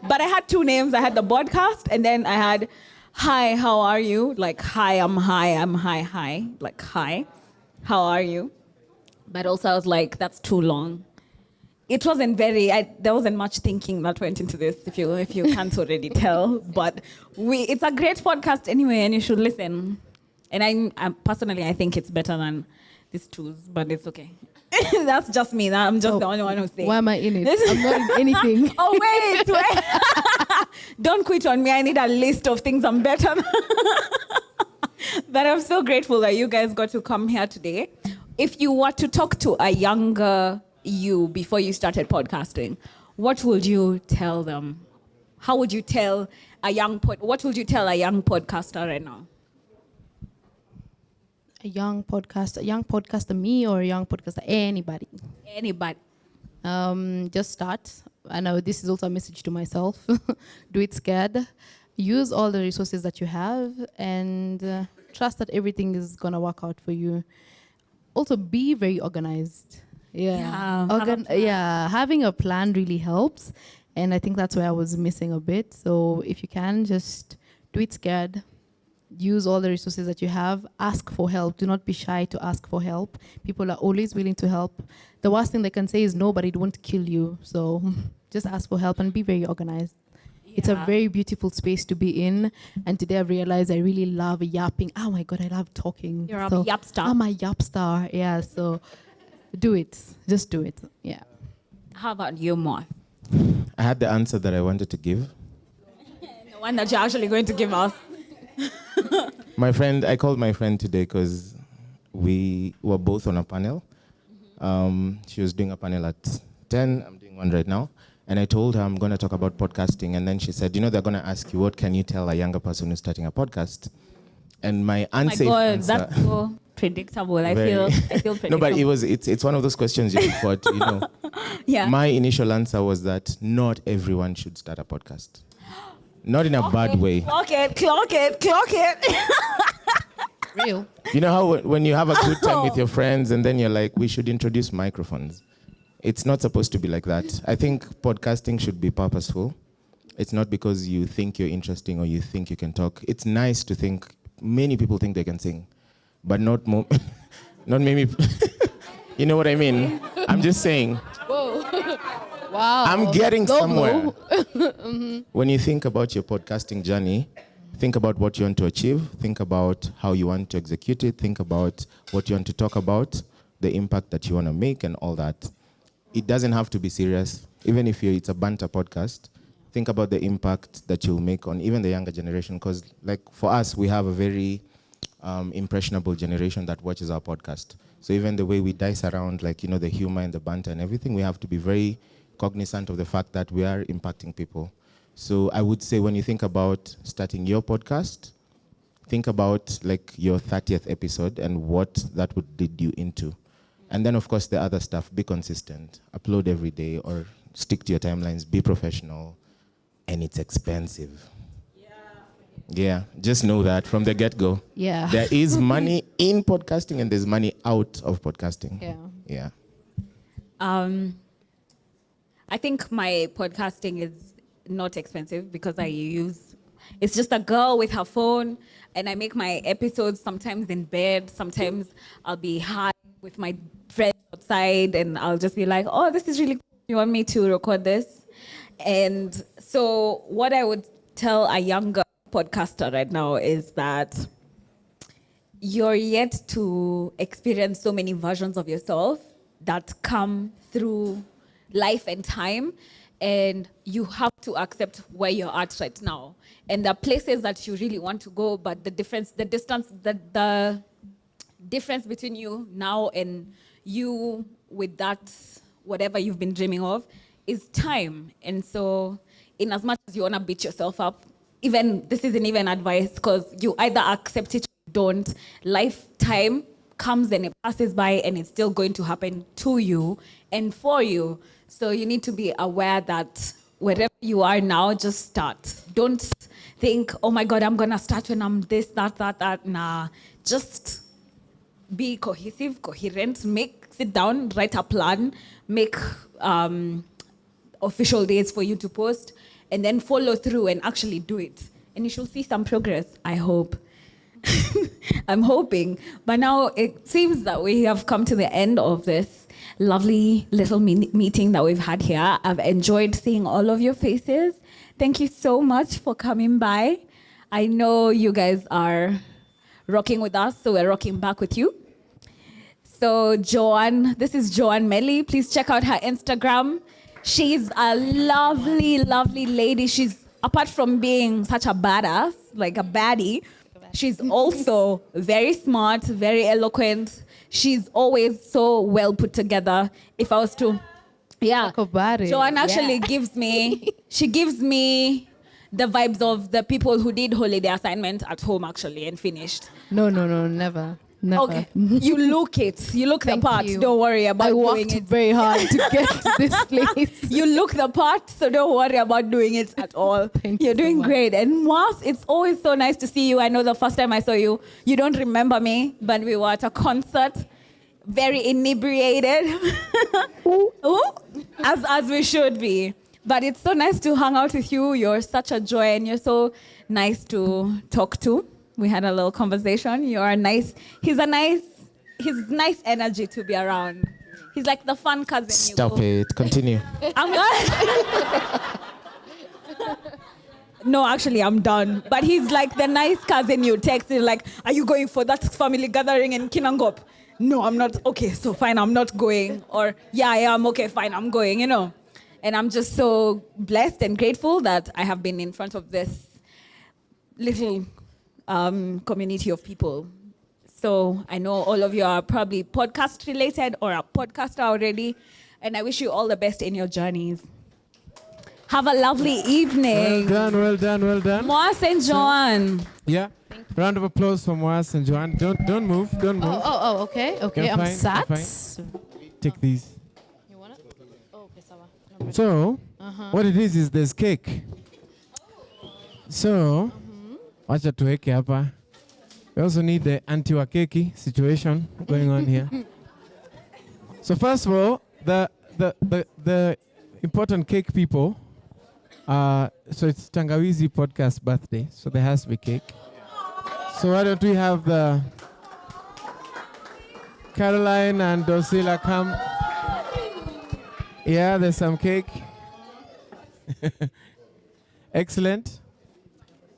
But I had 2 names. I had the podcast, and then I had, hi, how are you? Like, hi, I'm hi. Like, hi, how are you? But also I was like, that's too long. It wasn't there wasn't much thinking that went into this, if you can't already tell. But it's a great podcast anyway, and you should listen. And I personally, I think it's better than these 2s, but it's okay. That's just me. I'm just the only one who's saying. Why am I in it? I'm not in anything. Oh, wait. Don't quit on me. I need a list of things I'm better than. But I'm so grateful that you guys got to come here today. If you were to talk to a younger you before you started podcasting, what would you tell them? How would you tell what would you tell a young podcaster right now? A young podcaster, me or a young podcaster, anybody. Anybody. Just start. I know this is also a message to myself. Do it scared. Use all the resources that you have and trust that everything is going to work out for you. Also, be very organized. Having a plan really helps. And I think that's where I was missing a bit. So if you can, just do it scared. Use all the resources that you have. Ask for help. Do not be shy to ask for help. People are always willing to help. The worst thing they can say is no, but it won't kill you. So just ask for help and be very organized. Yeah. It's a very beautiful space to be in. And today I've realized I really love yapping. Oh my God, I love talking. You're a yap star. I'm a yap star. Yeah, so do it. Just do it. Yeah. How about you, Mo? I had the answer that I wanted to give. The one that you're actually going to give us. I called my friend today because we were both on a panel. She was doing a panel at 10. I'm doing one right now. And I told her I'm going to talk about podcasting. And then she said, they're going to ask you, what can you tell a younger person who's starting a podcast? And my answer... Oh my God, that's so predictable. I feel predictable. No, but it's one of those questions you thought, Yeah. My initial answer was that not everyone should start a podcast. Not in a bad way. Clock it. Real. You know how when you have a good time with your friends and then you're like, we should introduce microphones. It's not supposed to be like that. I think podcasting should be purposeful. It's not because you think you're interesting or you think you can talk. It's nice to think, many people think they can sing, but not many. You know what I mean? I'm just saying. Whoa. Wow. I'm getting somewhere. Mm-hmm. When you think about your podcasting journey, think about what you want to achieve, think about how you want to execute it, think about what you want to talk about, the impact that you want to make and all that. It doesn't have to be serious. Even if it's a banter podcast, think about the impact that you'll make on even the younger generation. Because like for us, we have a very impressionable generation that watches our podcast. So even the way we dice around, the humor and the banter and everything, we have to be very cognizant of the fact that we are impacting people. So I would say when you think about starting your podcast, think about your 30th episode and what that would lead you into. And then of course the other stuff, be consistent, upload every day or stick to your timelines, be professional, and it's expensive. Yeah, just know that from the get-go. Yeah. There is money in podcasting and there's money out of podcasting. Yeah. I think my podcasting is not expensive because it's just a girl with her phone, and I make my episodes sometimes in bed, sometimes I'll be high with my friends outside, and I'll just be like, oh, this is really cool. You want me to record this? And so what I would tell a younger podcaster right now is that you're yet to experience so many versions of yourself that come through life and time, and you have to accept where you're at right now. And the places that you really want to go, but the difference between you now and you with that, whatever you've been dreaming of, is time. And so in as much as you want to beat yourself up, this isn't even advice, because you either accept it or don't. Lifetime comes and it passes by, and it's still going to happen to you and for you. So you need to be aware that wherever you are now, just start. Don't think, oh my God, I'm gonna start when I'm this, that. Nah, just be cohesive, coherent, sit down, write a plan, make official days for you to post, and then follow through and actually do it. And you should see some progress, I hope. I'm hoping. But now it seems that we have come to the end of this lovely little meeting that we've had here. I've enjoyed seeing all of your faces. Thank you so much for coming by. I know you guys are rocking with us, so we're rocking back with you. So Joanne, this is Joanne Melly. Please check out her Instagram. She's a lovely, lovely lady. She's, apart from being such a badass, like a baddie, she's also very smart, very eloquent. She's always so well put together. If I was to, Joanne actually gives me the vibes of the people who did holiday assignment at home actually and finished. No, never. Okay, you look the part. You. Don't worry about doing it. I worked very hard to get to this place. You look the part, so don't worry about doing it at all. You're doing great. And Moas, it's always so nice to see you. I know the first time I saw you, you don't remember me, but we were at a concert, very inebriated, as we should be. But it's so nice to hang out with you. You're such a joy, and you're so nice to talk to. We had a little conversation. You're nice. He's nice energy to be around. He's like the fun cousin. Stop it. Continue. No, actually, I'm done. But he's like the nice cousin you text. Like, are you going for that family gathering in Kinangop? No, I'm not. Okay, so fine, I'm not going. Or, yeah, I'm okay, fine, I'm going, And I'm just so blessed and grateful that I have been in front of this little community of people. So I know all of you are probably podcast related or a podcaster already, and I wish you all the best in your journeys. Have a lovely evening. Well done. Moas and Joanne. Yeah. Round of applause for Moas and Joanne. Don't move. Oh, okay. I'm sat. Take these. You want it? Oh, okay, sawa. So, what it is there's cake. So, wacha tuweke hapa. We also need the anti-wakeki situation going on here. So first of all, the important cake people, so it's Tangawizi podcast birthday, so there has to be cake. So why don't we have the Caroline and Dosila come? Yeah, there's some cake. Excellent.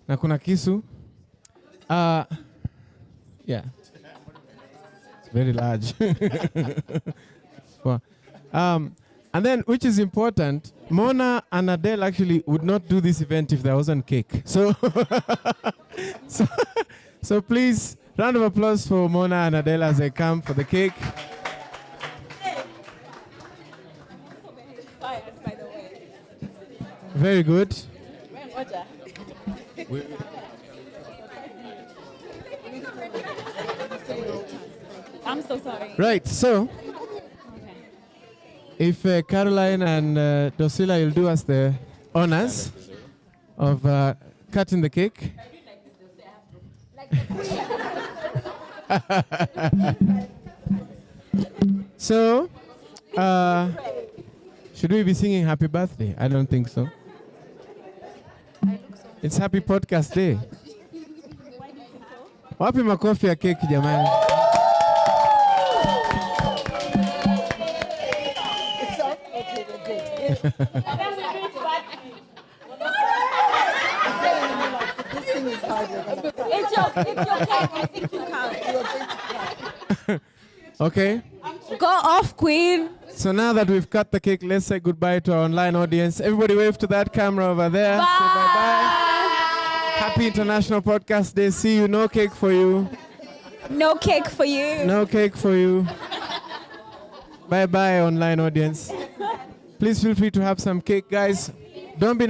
Na kuna kisu. Yeah. It's very large. And then, which is important, Mona and Adele actually would not do this event if there wasn't cake. So, so please, round of applause for Mona and Adele as they come for the cake. Very good. I'm so sorry. Right, so if Caroline and Dosila will do us the honors of cutting the cake. So, should we be singing happy birthday? I don't think so. It's happy podcast day. Wapi makofi ya keki jamani? It's your cake. I think you can. Okay. Go off, Queen. So now that we've cut the cake, let's say goodbye to our online audience. Everybody wave to that camera over there. Bye. Say bye-bye. Happy International Podcast Day. See you. No cake for you. No cake for you. No cake for you. Bye-bye, online audience. Please feel free to have some cake, guys. Don't be